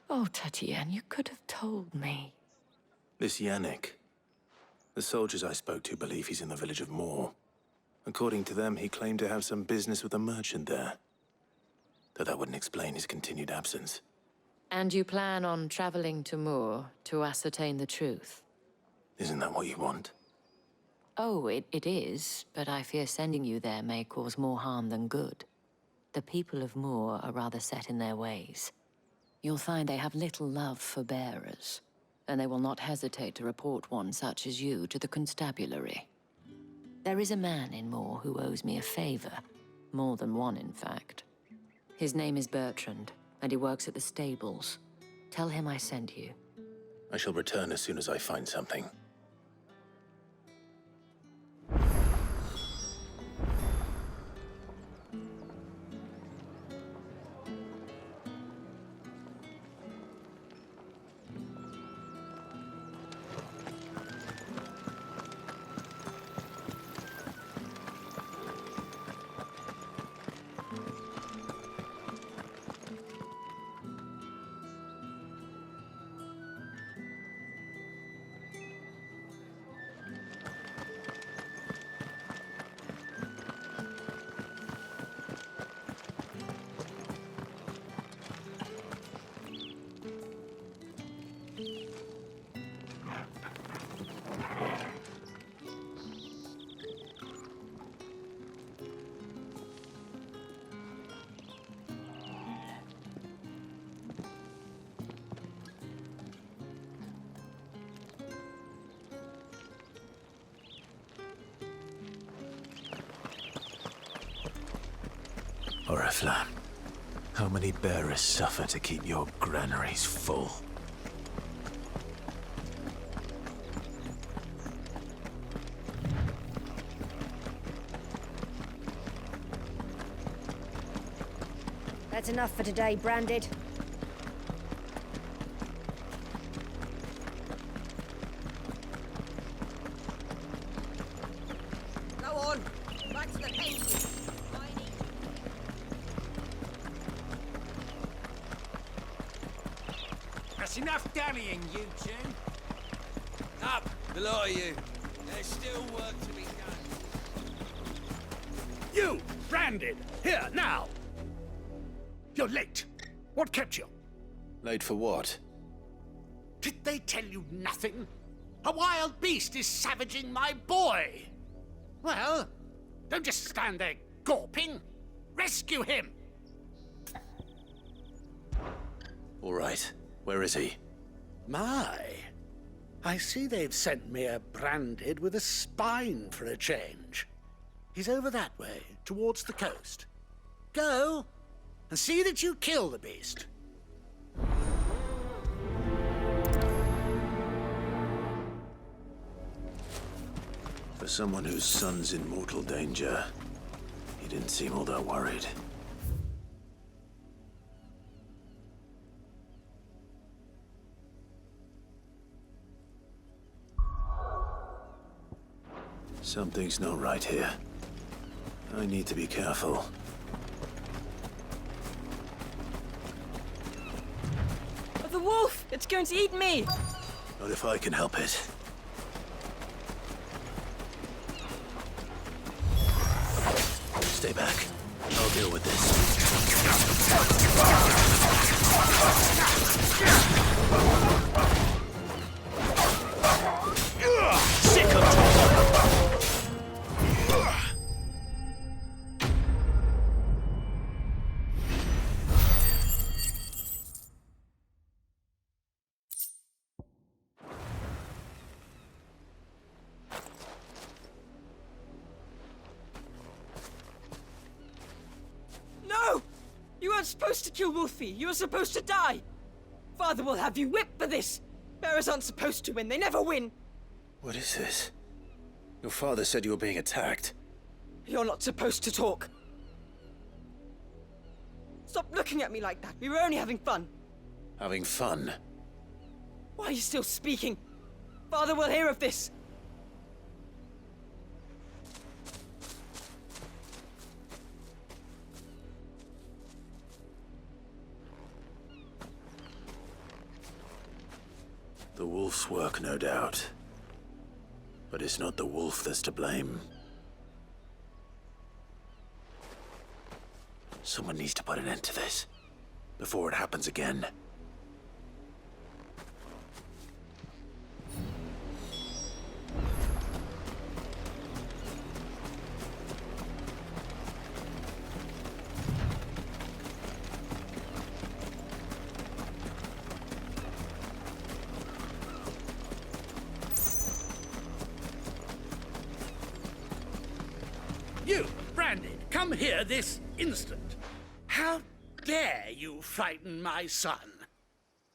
Oh, Tatienne, you could have told me. This Yannick. The soldiers I spoke to believe he's in the village of Moor. According to them, he claimed to have some business with a merchant there. Though that wouldn't explain his continued absence. And you plan on traveling to Moor to ascertain the truth? Isn't that what you want? Oh, it is, but I fear sending you there may cause more harm than good. The people of Moor are rather set in their ways. You'll find they have little love for bearers, and they will not hesitate to report one such as you to the constabulary. There is a man in Moor who owes me a favor. More than one, in fact. His name is Bertrand, and he works at the stables. Tell him I sent you. I shall return as soon as I find something. Oriflamme, how many bearers suffer to keep your granaries full? That's enough for today, Branded. Go on, back to the painting. That's enough dallying, you two. Up, the lot of you. There's still work to be done. You, Branded, here, now. You're late. What kept you? Late for what? Did they tell you nothing? A wild beast is savaging my boy. Well, don't just stand there gawping. Rescue him. All right. Where is he? My. I see they've sent me a Branded with a spine for a change. He's over that way, towards the coast. Go, and see that you kill the beast. For someone whose son's in mortal danger, he didn't seem all that worried. Something's not right here. I need to be careful. The wolf! It's going to eat me! Not if I can help it. Stay back. I'll deal with this. Sick of No! You weren't supposed to kill Wolfie. You were supposed to die. Father will have you whipped for this. Bearers aren't supposed to win. They never win. What is this? Your father said you were being attacked. You're not supposed to talk. Stop looking at me like that. We were only having fun. Having fun? Why are you still speaking? Father will hear of this. The wolf's work, no doubt. But it's not the wolf that's to blame. Someone needs to put an end to this, before it happens again. You, Brandon, come here this instant. How dare you frighten my son?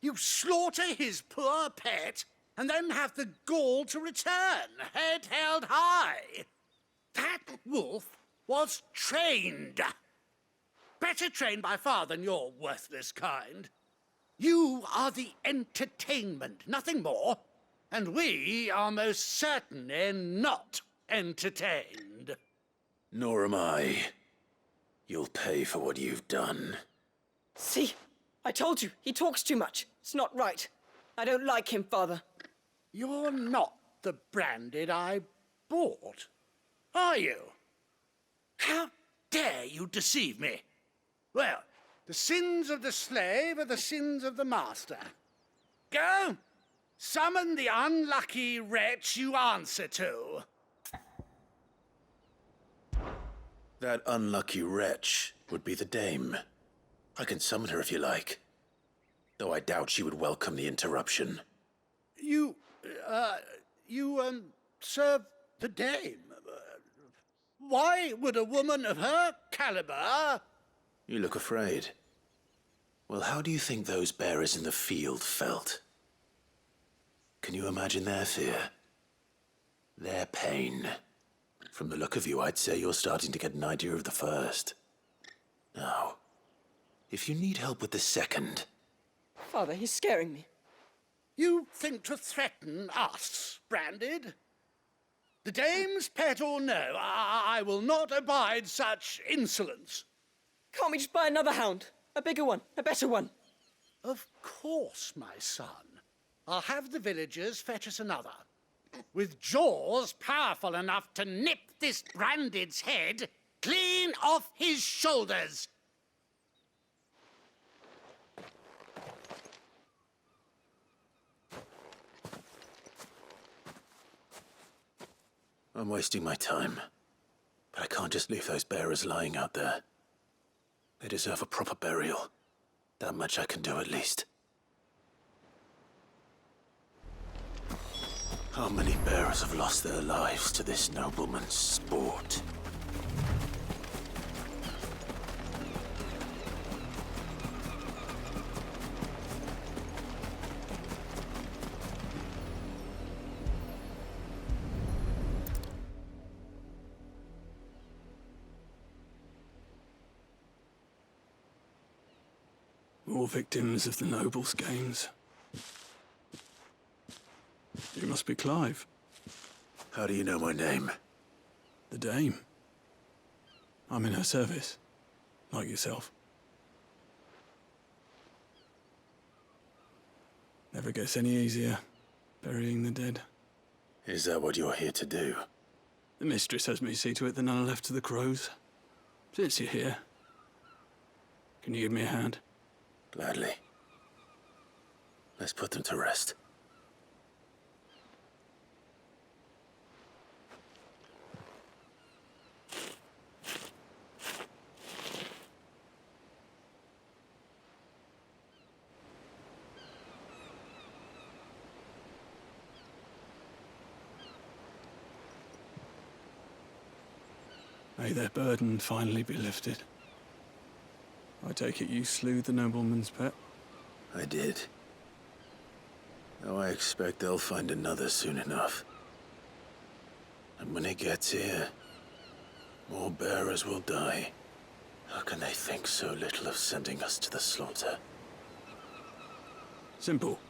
You slaughter his poor pet and then have the gall to return, head held high. That wolf was trained. Better trained by far than your worthless kind. You are the entertainment, nothing more. And we are most certainly not entertained. Nor am I. You'll pay for what you've done. See? I told you, he talks too much. It's not right. I don't like him, Father. You're not the Branded I bought, are you? How dare you deceive me? Well, the sins of the slave are the sins of the master. Go! Summon the unlucky wretch you answer to. That unlucky wretch would be the dame. I can summon her if you like. Though I doubt she would welcome the interruption. You serve the dame. Why would a woman of her caliber... You look afraid. Well, how do you think those bearers in the field felt? Can you imagine their fear? Their pain? From the look of you, I'd say you're starting to get an idea of the first. Now, if you need help with the second... Father, he's scaring me. You think to threaten us, Branded? The dame's pet or no, I will not abide such insolence. Can't we just buy another hound? A bigger one, a better one. Of course, my son. I'll have the villagers fetch us another. With jaws powerful enough to nip this Branded's head clean off his shoulders. I'm wasting my time. But I can't just leave those bearers lying out there. They deserve a proper burial. That much I can do at least. How many bearers have lost their lives to this nobleman's sport? More victims of the nobles' games. You must be Clive. How do you know my name? The Dame. I'm in her service, like yourself. Never gets any easier, burying the dead. Is that what you're here to do? The mistress has me see to it that none are left to the crows. Since you're here, can you give me a hand? Gladly. Let's put them to rest. May their burden finally be lifted. I take it you slew the nobleman's pet? I did. Though I expect they'll find another soon enough. And when it gets here, more bearers will die. How can they think so little of sending us to the slaughter? Simple.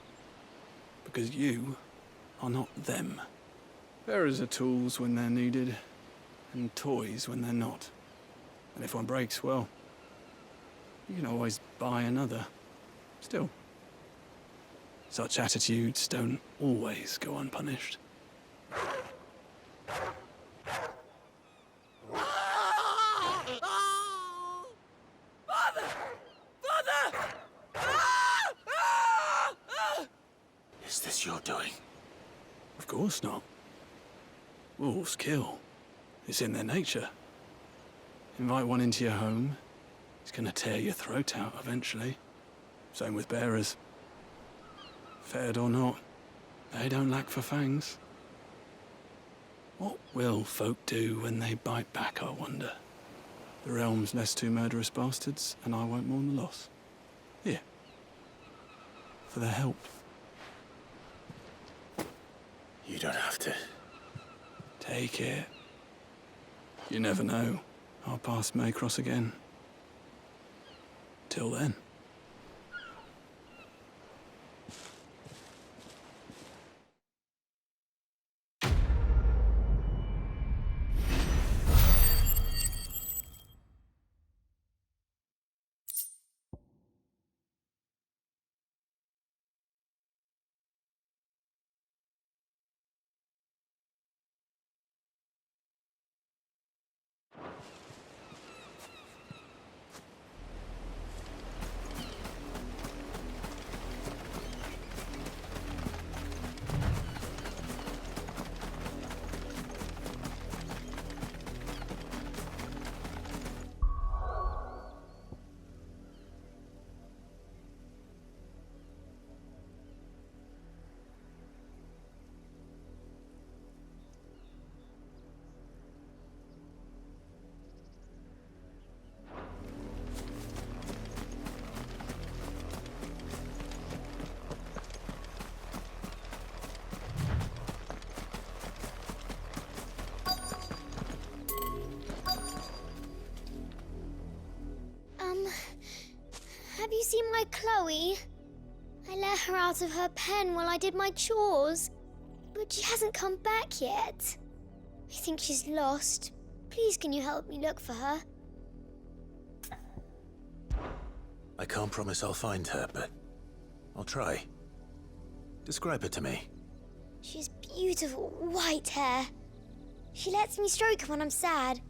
Because you are not them. Bearers are tools when they're needed, and toys when they're not. And if one breaks, well, you can always buy another. Still, such attitudes don't always go unpunished. Father! Father! Is this your doing? Of course not. Wolves kill. It's in their nature. Invite one into your home, he's gonna tear your throat out eventually. Same with bearers. Fed or not, they don't lack for fangs. What will folk do when they bite back, I wonder? The realm's less two murderous bastards, and I won't mourn the loss. Here. For their help. You don't have to. Take it. You never know. Our paths may cross again. Till then. Have you seen my Chloe? I let her out of her pen while I did my chores, but she hasn't come back yet. I think she's lost. Please, can you help me look for her? I can't promise I'll find her, but I'll try. Describe her to me. She has beautiful white hair. She lets me stroke her when I'm sad.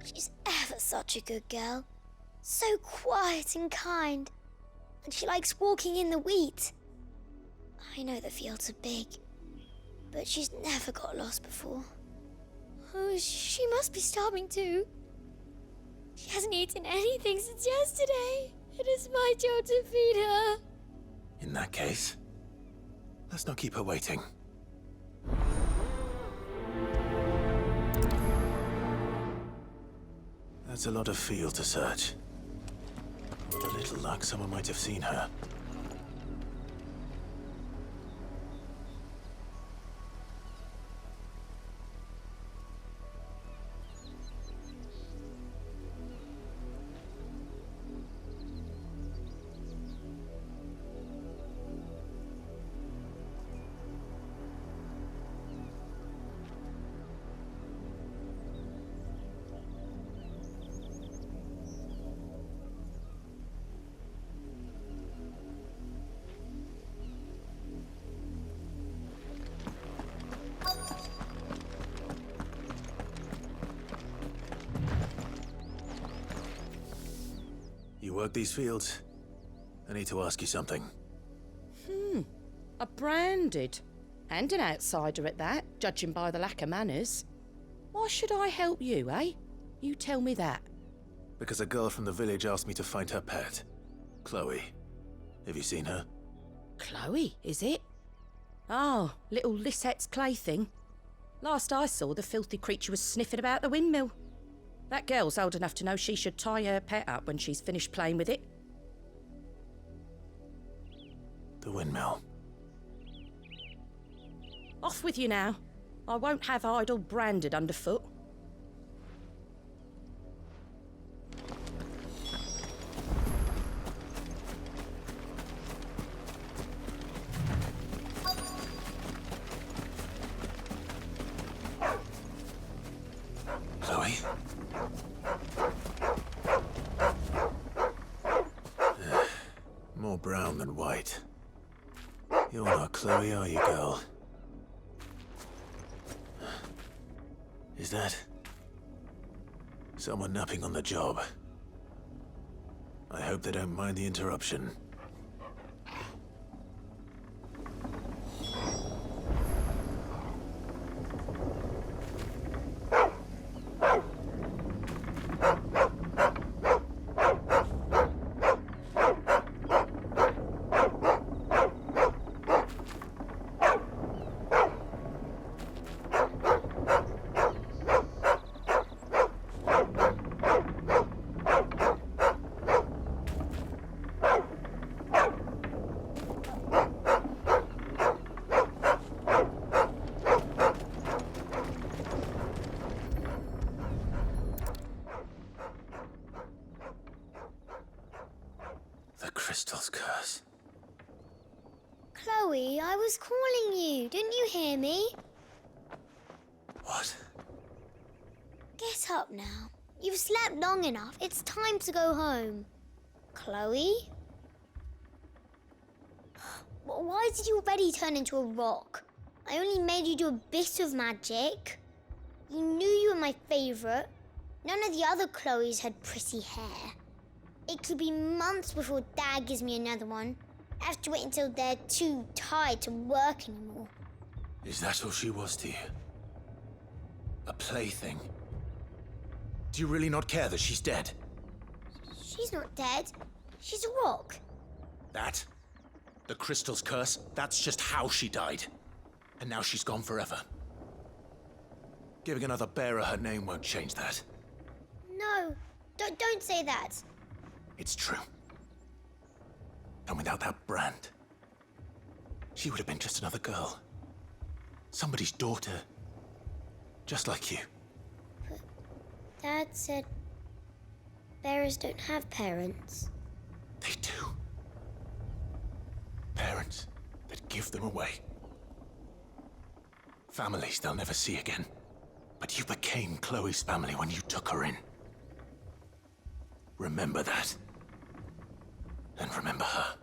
She's ever such a good girl. So quiet and kind. And she likes walking in the wheat. I know the fields are big, but she's never got lost before. Oh, she must be starving too. She hasn't eaten anything since yesterday. It is my job to feed her. In that case, let's not keep her waiting. That's a lot of field to search. With a little luck, someone might have seen her. You work these fields? I need to ask you something. A branded. And an outsider at that, judging by the lack of manners. Why should I help you, eh? You tell me that. Because a girl from the village asked me to find her pet. Chloe. Have you seen her? Chloe, is it? Oh, little Lisette's plaything. Last I saw, the filthy creature was sniffing about the windmill. That girl's old enough to know she should tie her pet up when she's finished playing with it. The windmill. Off with you now. I won't have idle branded underfoot. Chloe? More brown than white. You're not Chloe, are you, girl? Is that... someone napping on the job? I hope they don't mind the interruption. The crystal's curse. Chloe, I was calling you. Didn't you hear me? What? Get up now. You've slept long enough. It's time to go home. Chloe? Why did you already turn into a rock? I only made you do a bit of magic. You knew you were my favourite. None of the other Chloes had pretty hair. It could be months before Dad gives me another one. I have to wait until they're too tired to work anymore. Is that all she was to you? A plaything? Do you really not care that she's dead? She's not dead. She's a rock. That? The crystal's curse? That's just how she died. And now she's gone forever. Giving another bearer her name won't change that. No, don't say that. It's true. And without that brand, she would have been just another girl. Somebody's daughter. Just like you. But Dad said bearers don't have parents. They do. Parents that give them away. Families they'll never see again. But you became Chloe's family when you took her in. Remember that. And remember her.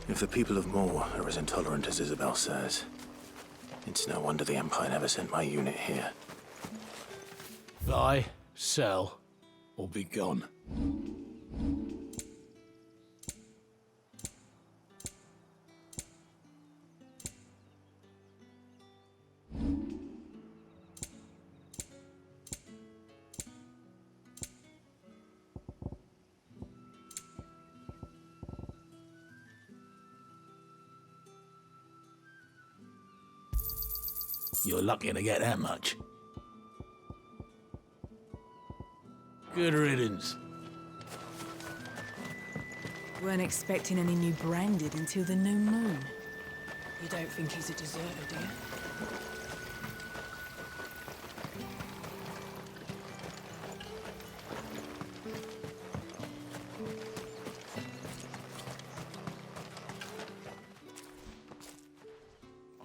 If the people of Moor are as intolerant as Isabel says, it's no wonder the Empire never sent my unit here. Buy, sell, or be gone. You're lucky to get that much. Good riddance. Weren't expecting any new branded until the new moon. You don't think he's a deserter, do you?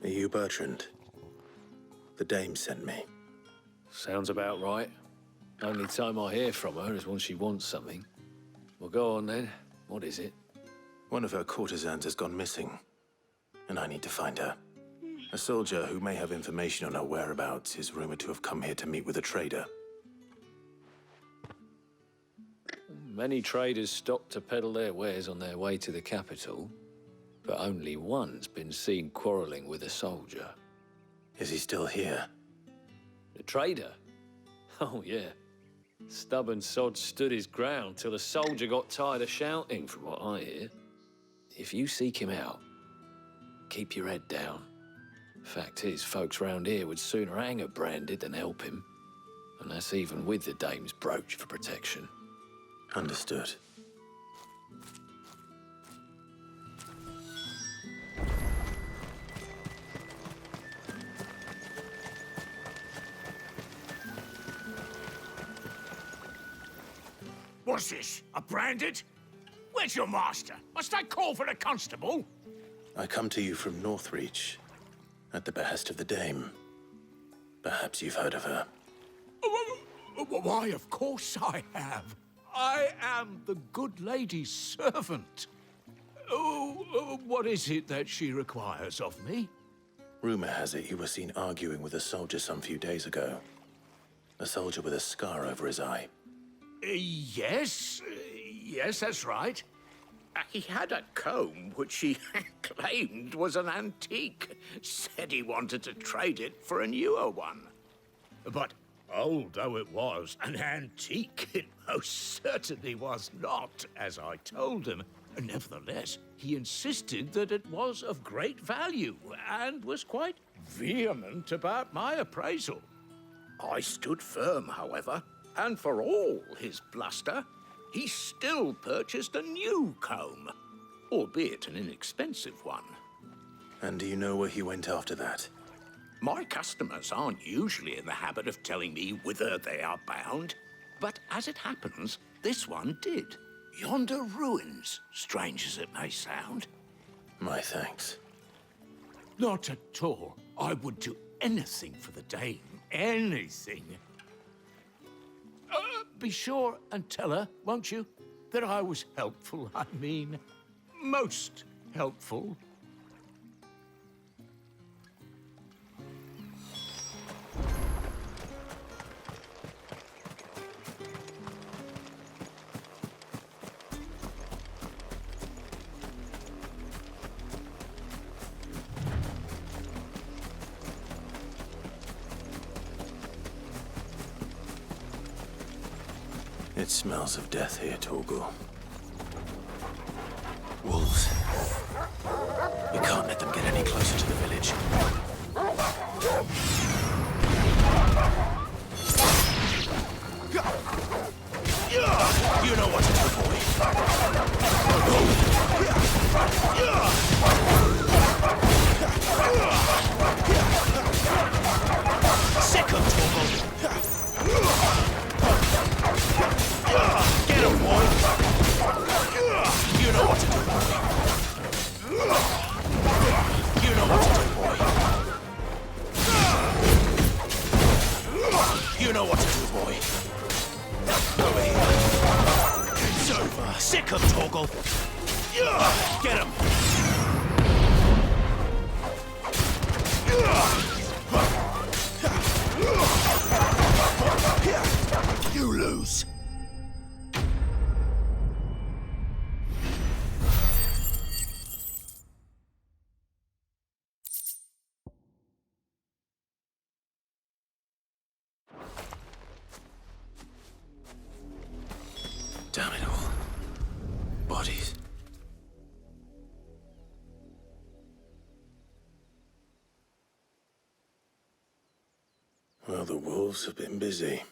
Are you Bertrand? The dame sent me. Sounds about right. Only time I hear from her is when she wants something. Well, go on then. What is it? One of her courtesans has gone missing, and I need to find her. A soldier who may have information on her whereabouts is rumored to have come here to meet with a trader. Many traders stop to peddle their wares on their way to the capital, but only one's been seen quarreling with a soldier. Is he still here? The trader? Oh, yeah. Stubborn sod stood his ground till the soldier got tired of shouting, from what I hear. If you seek him out, keep your head down. Fact is, folks round here would sooner hang a branded than help him. And that's even with the dame's brooch for protection. Understood. What's this? A branded? Where's your master? Must I call for the constable? I come to you from Northreach, at the behest of the Dame. Perhaps you've heard of her. Why, of course I have. I am the good lady's servant. What is it that she requires of me? Rumor has it you were seen arguing with a soldier some few days ago. A soldier with a scar over his eye. Yes, that's right. He had a comb which he claimed was an antique. Said he wanted to trade it for a newer one. But old though it was, an antique it most certainly was not, as I told him. Nevertheless, he insisted that it was of great value and was quite vehement about my appraisal. I stood firm, however, and for all his bluster, he still purchased a new comb, albeit an inexpensive one. And do you know where he went after that? My customers aren't usually in the habit of telling me whither they are bound, but as it happens, this one did. Yonder ruins, strange as it may sound. My thanks. Not at all. I would do anything for the Dame. Anything. Be sure and tell her, won't you, that I was helpful. I mean, most helpful. It smells of death here, Torgal. Wolves. We can't let them get any closer to the village. You know what to do, boy. Sick of Torgal. Get him, boy! You know what to do, boy. You know what to do, boy. You know what to do, boy. Over here. It's over. Sick of Torgal. Get him. You lose. Damn it all. Bodies. Well, the wolves have been busy.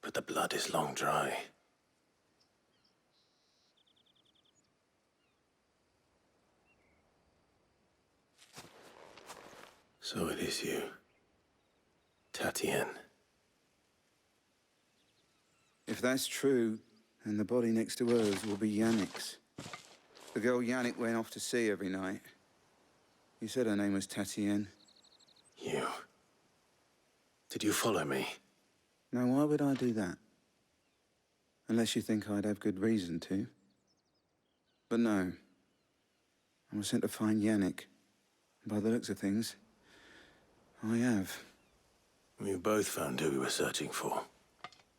But the blood is long dry. So it is you, Tatienne. If that's true, then the body next to hers will be Yannick's. The girl Yannick went off to see every night. You said her name was Tatienne. You? Did you follow me? Now, why would I do that? Unless you think I'd have good reason to. But no. I was sent to find Yannick. By the looks of things, I have. We both found who we were searching for.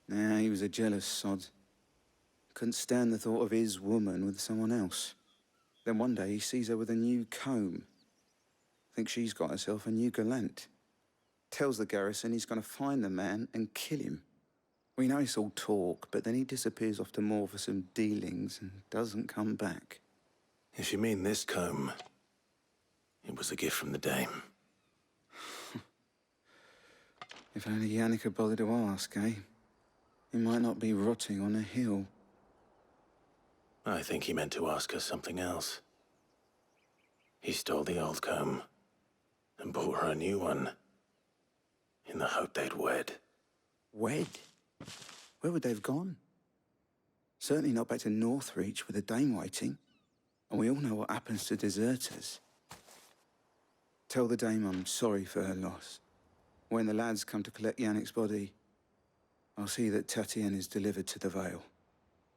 Nah, he was a jealous sod. Couldn't stand the thought of his woman with someone else. Then one day he sees her with a new comb. Thinks she's got herself a new gallant. Tells the garrison he's going to find the man and kill him. We know it's all talk, but then he disappears off to Moor for some dealings and doesn't come back. If you mean this comb, it was a gift from the Dame. If only Yannick had bothered to ask, eh? He might not be rotting on a hill. I think he meant to ask her something else. He stole the old comb and bought her a new one. In the hope they'd wed. Wed? Where would they have gone? Certainly not back to Northreach with a dame waiting. And we all know what happens to deserters. Tell the dame I'm sorry for her loss. When the lads come to collect Yannick's body, I'll see that Tatien is delivered to the Vale.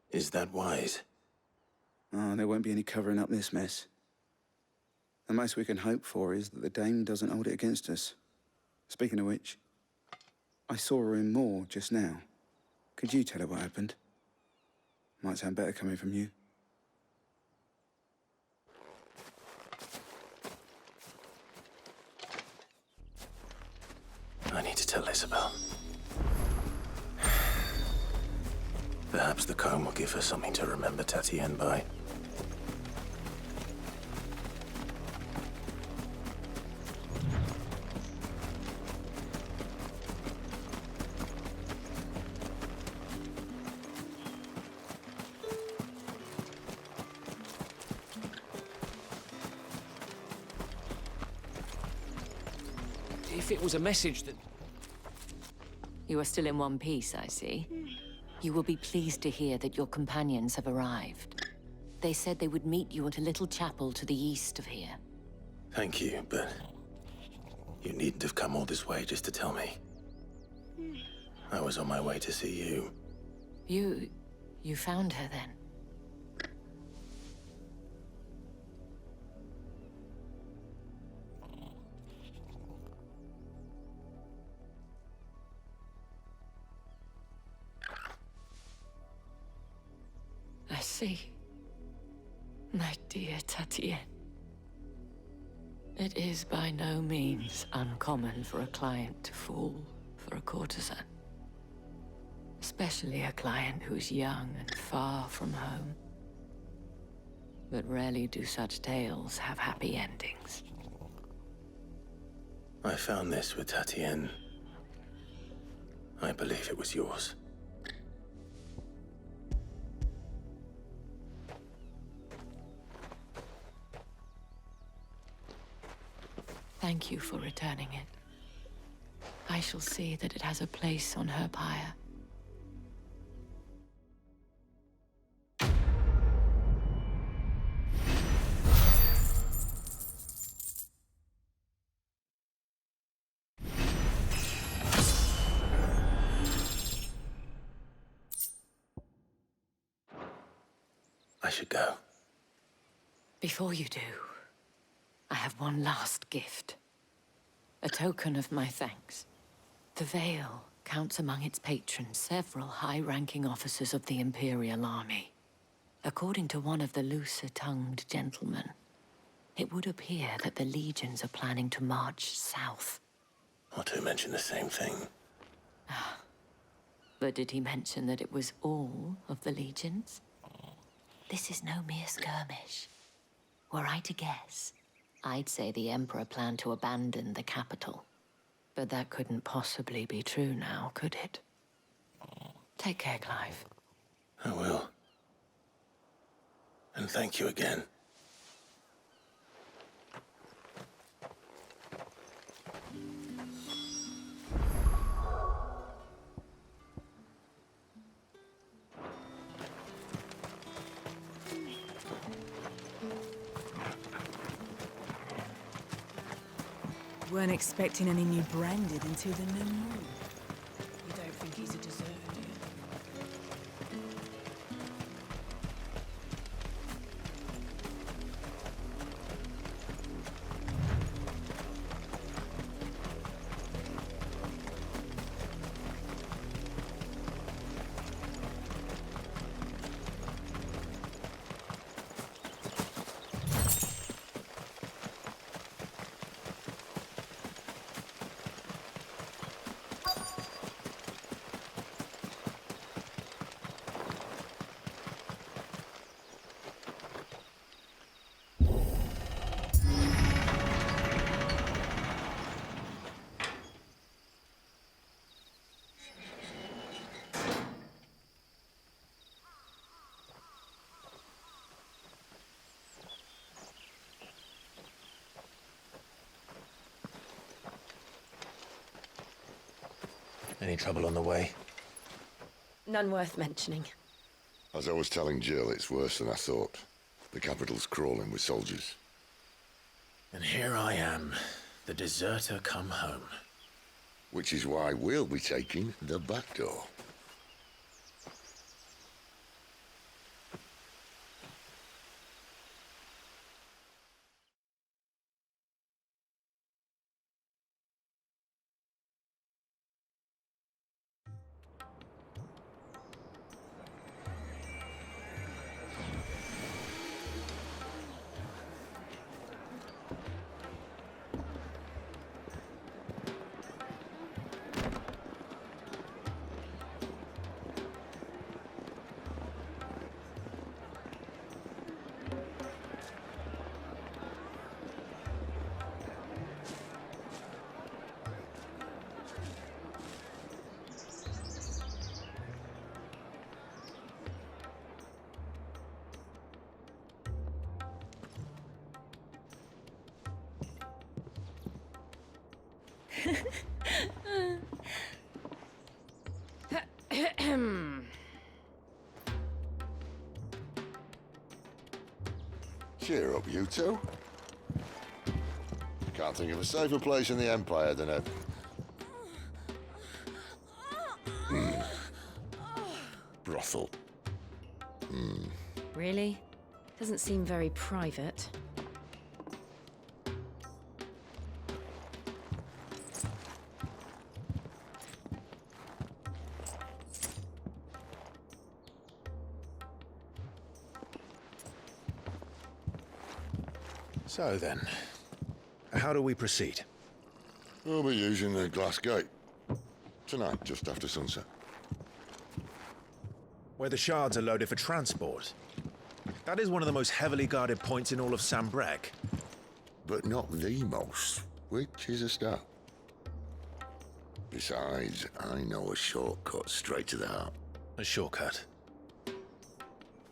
Is that wise? Oh, there won't be any covering up this mess. The most we can hope for is that the dame doesn't hold it against us. Speaking of which, I saw her in Moor just now. Could you tell her what happened? Might sound better coming from you. I need to tell Isabel. Perhaps the comb will give her something to remember Tatien by. If it was a message that... You are still in one piece, I see. You will be pleased to hear that your companions have arrived. They said they would meet you at a little chapel to the east of here. Thank you, but you needn't have come all this way just to tell me. I was on my way to see you. You found her then? I see. My dear Tatien. It is by no means uncommon for a client to fall for a courtesan. Especially a client who's young and far from home. But rarely do such tales have happy endings. I found this with Tatien. I believe it was yours. Thank you for returning it. I shall see that it has a place on her pyre. I should go. Before you do, I have one last gift. A token of my thanks. The Vale counts among its patrons several high-ranking officers of the Imperial Army. According to one of the looser-tongued gentlemen, it would appear that the legions are planning to march south. Otto mentioned the same thing. But did he mention that it was all of the legions? This is no mere skirmish. Were I to guess, I'd say the Emperor planned to abandon the capital. But that couldn't possibly be true now, could it? Take care, Clive. I will. And thank you again. Weren't expecting any new branded until the new moon. You don't think he's a deserter, do you? Any trouble on the way? None worth mentioning. As I was telling Jill, it's worse than I thought. The capital's crawling with soldiers. And here I am, the deserter come home. Which is why we'll be taking the back door. Cheer up, you two. Can't think of a safer place in the Empire than a... brothel. Really? Doesn't seem very private. So then, how do we proceed? We'll be using the glass gate. Tonight, just after sunset. Where the shards are loaded for transport. That is one of the most heavily guarded points in all of Sambrec. But not the most, which is a start. Besides, I know a shortcut straight to the heart. A shortcut?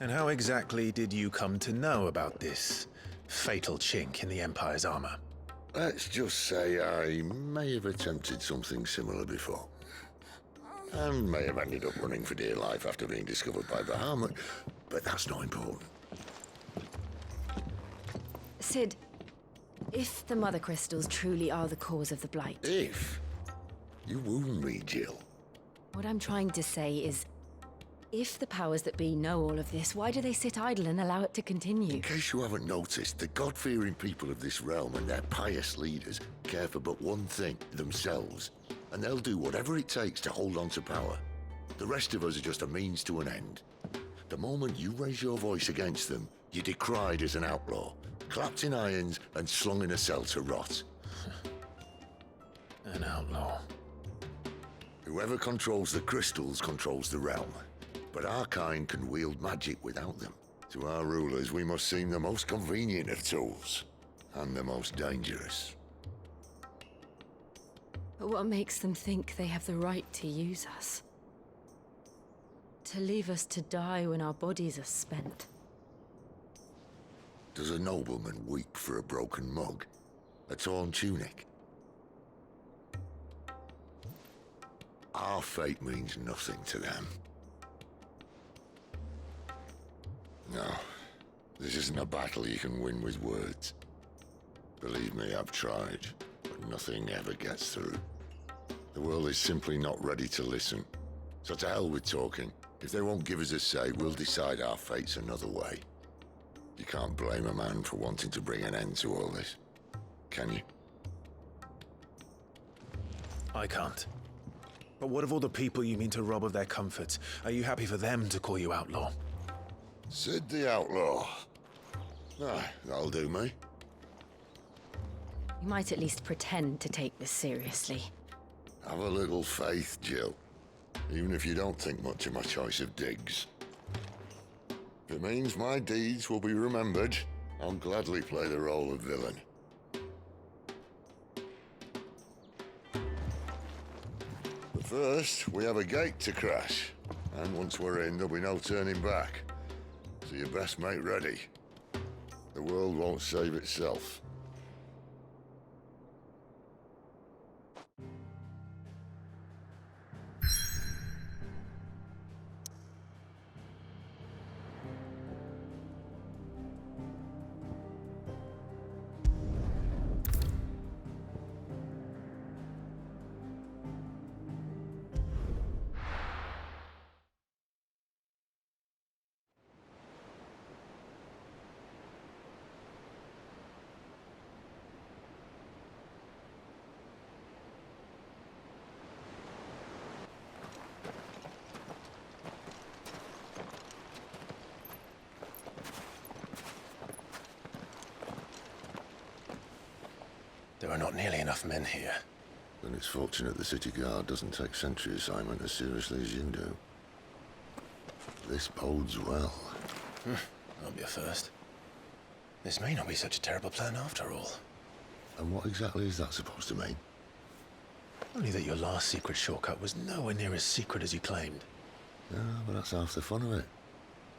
And how exactly did you come to know about this fatal chink in the Empire's armor? Let's just say I may have attempted something similar before. And may have ended up running for dear life after being discovered by Bahamut, but that's not important. Sid, if the Mother Crystals truly are the cause of the Blight... If? You wound me, Jill. What I'm trying to say is, if the powers that be know all of this, why do they sit idle and allow it to continue? In case you haven't noticed, the God-fearing people of this realm and their pious leaders care for but one thing, themselves. And they'll do whatever it takes to hold on to power. The rest of us are just a means to an end. The moment you raise your voice against them, you're decried as an outlaw, clapped in irons and slung in a cell to rot. An outlaw. Whoever controls the crystals controls the realm. But our kind can wield magic without them. To our rulers, we must seem the most convenient of tools, and the most dangerous. But what makes them think they have the right to use us? To leave us to die when our bodies are spent? Does a nobleman weep for a broken mug? A torn tunic? Our fate means nothing to them. No, this isn't a battle you can win with words. Believe me, I've tried, but nothing ever gets through. The world is simply not ready to listen. So to hell with talking. If they won't give us a say, we'll decide our fates another way. You can't blame a man for wanting to bring an end to all this, can you? I can't. But what of all the people you mean to rob of their comforts? Are you happy for them to call you outlaw? Sid the Outlaw. Ah, that'll do me. You might at least pretend to take this seriously. Have a little faith, Jill. Even if you don't think much of my choice of digs. If it means my deeds will be remembered, I'll gladly play the role of villain. But first, we have a gate to crash. And once we're in, there'll be no turning back. So you best make ready. The world won't save itself. There are not nearly enough men here. Then it's fortunate the City Guard doesn't take sentry assignment as seriously as you do. This bodes well. That'll be a first. This may not be such a terrible plan after all. And what exactly is that supposed to mean? Only that your last secret shortcut was nowhere near as secret as you claimed. Yeah, but that's half the fun of it.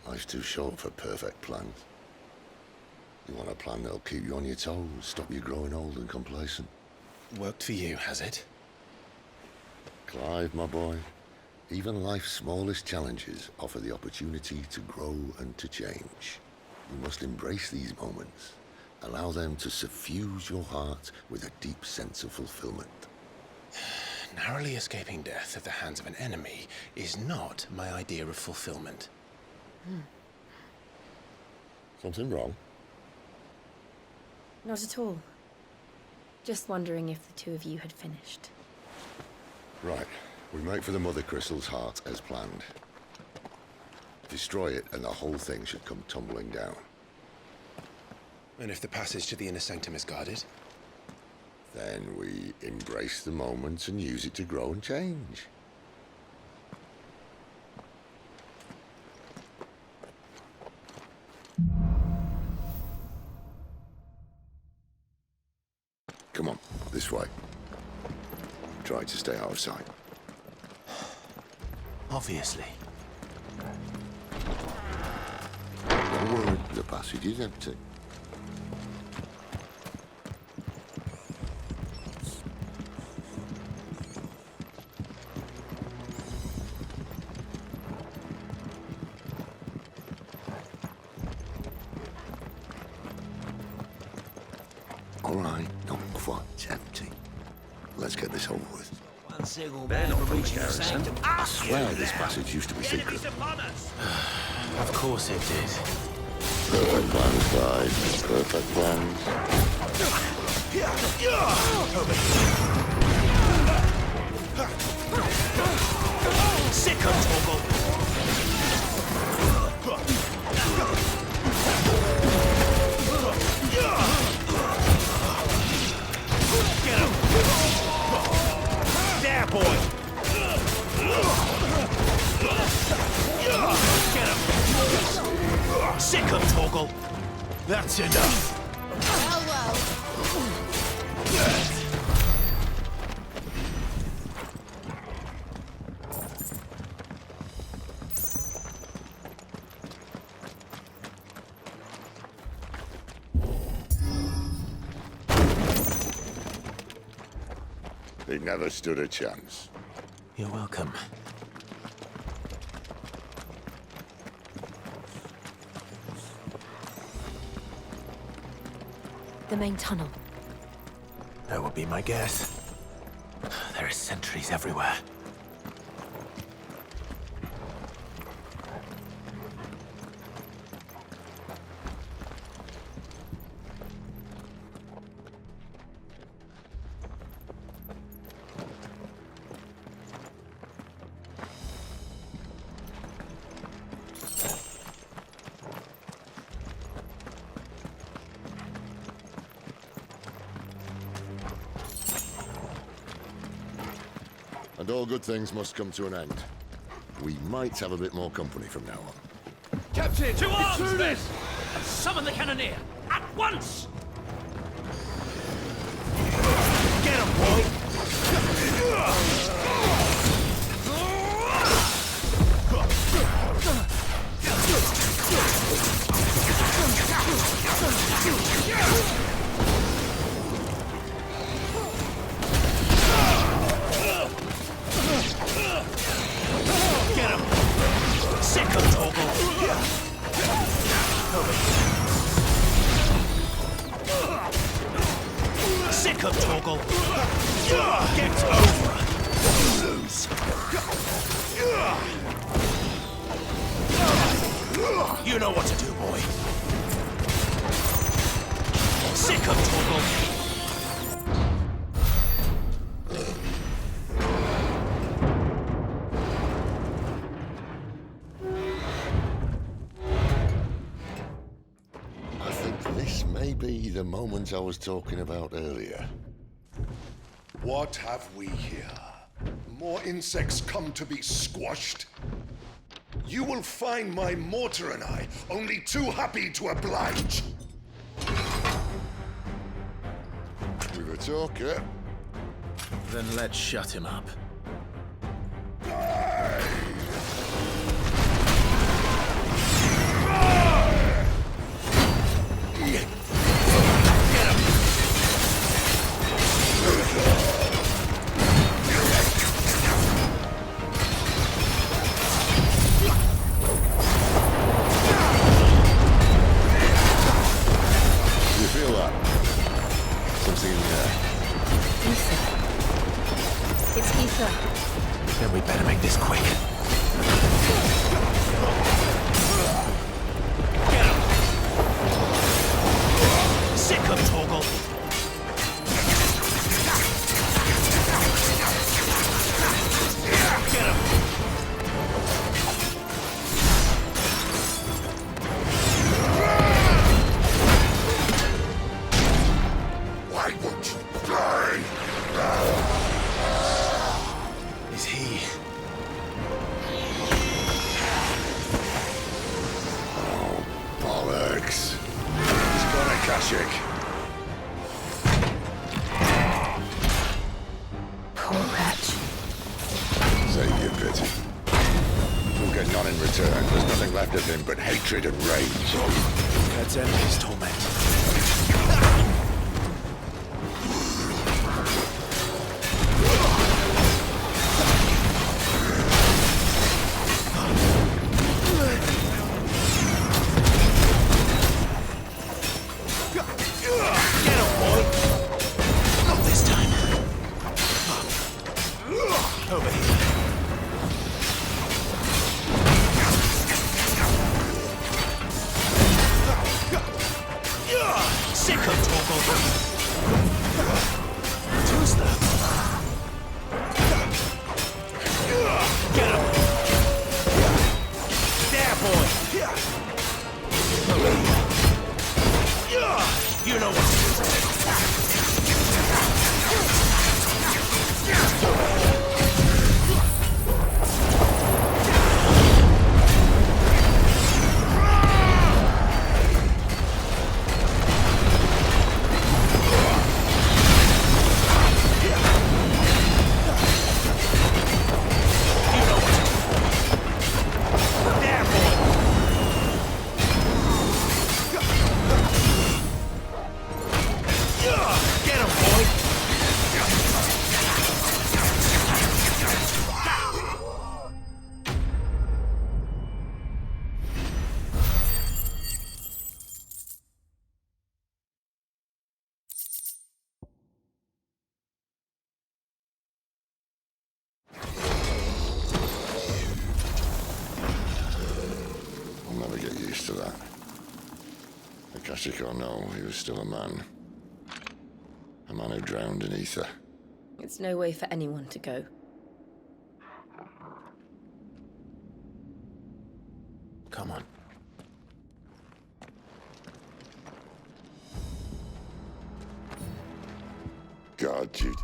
Life's too short for perfect plans. You want a plan that'll keep you on your toes, stop you growing old and complacent. Worked for you, has it? Clive, my boy, even life's smallest challenges offer the opportunity to grow and to change. You must embrace these moments. Allow them to suffuse your heart with a deep sense of fulfillment. Narrowly escaping death at the hands of an enemy is not my idea of fulfillment. Something wrong? Not at all. Just wondering if the two of you had finished. Right. We make for the Mother Crystal's heart as planned. Destroy it and the whole thing should come tumbling down. And if the passage to the inner sanctum is guarded? Then we embrace the moment and use it to grow and change. Come on, this way. Try to stay out of sight. Obviously. Don't worry, the passage is empty. All right, not quite empty. Let's get this over with. Garrison. I swear this passage used to be secret. Of course it did. Perfect plans, guys. Perfect plans. Sick of Toggle! Get him! There, boy! Get him! Sick of Toggle! That's enough! They never stood a chance. You're welcome. The main tunnel. That would be my guess. There are sentries everywhere. And all good things must come to an end. We might have a bit more company from now on. Captain! To arms, men! Summon the cannoneer! At once! Get him, boy! Get him! Sick of Toggle! Sick of Toggle! Get over! Lose! You know what to do, boy. Sick of Toggle! I think this may be the moment I was talking about earlier. What have we here? More insects come to be squashed? You will find my mortar and I only too happy to oblige. With a talker? Then let's shut him up. Then we better make this quick. Get him! Sick of Torgal! Get him! Why won't you die? Is he? Oh, bollocks. He's got a Kashyyyk. Poor wretch. Save your pity. We'll get none in return. There's nothing left of him but hatred and rage. Let's end his torment. Over here. Sick of Torgal! Who's that? Get him! There, boy! You know what to do. I'll never get used to that. Akashic or no, he was still a man. A man who drowned in ether. It's no way for anyone to go. Come on. God, you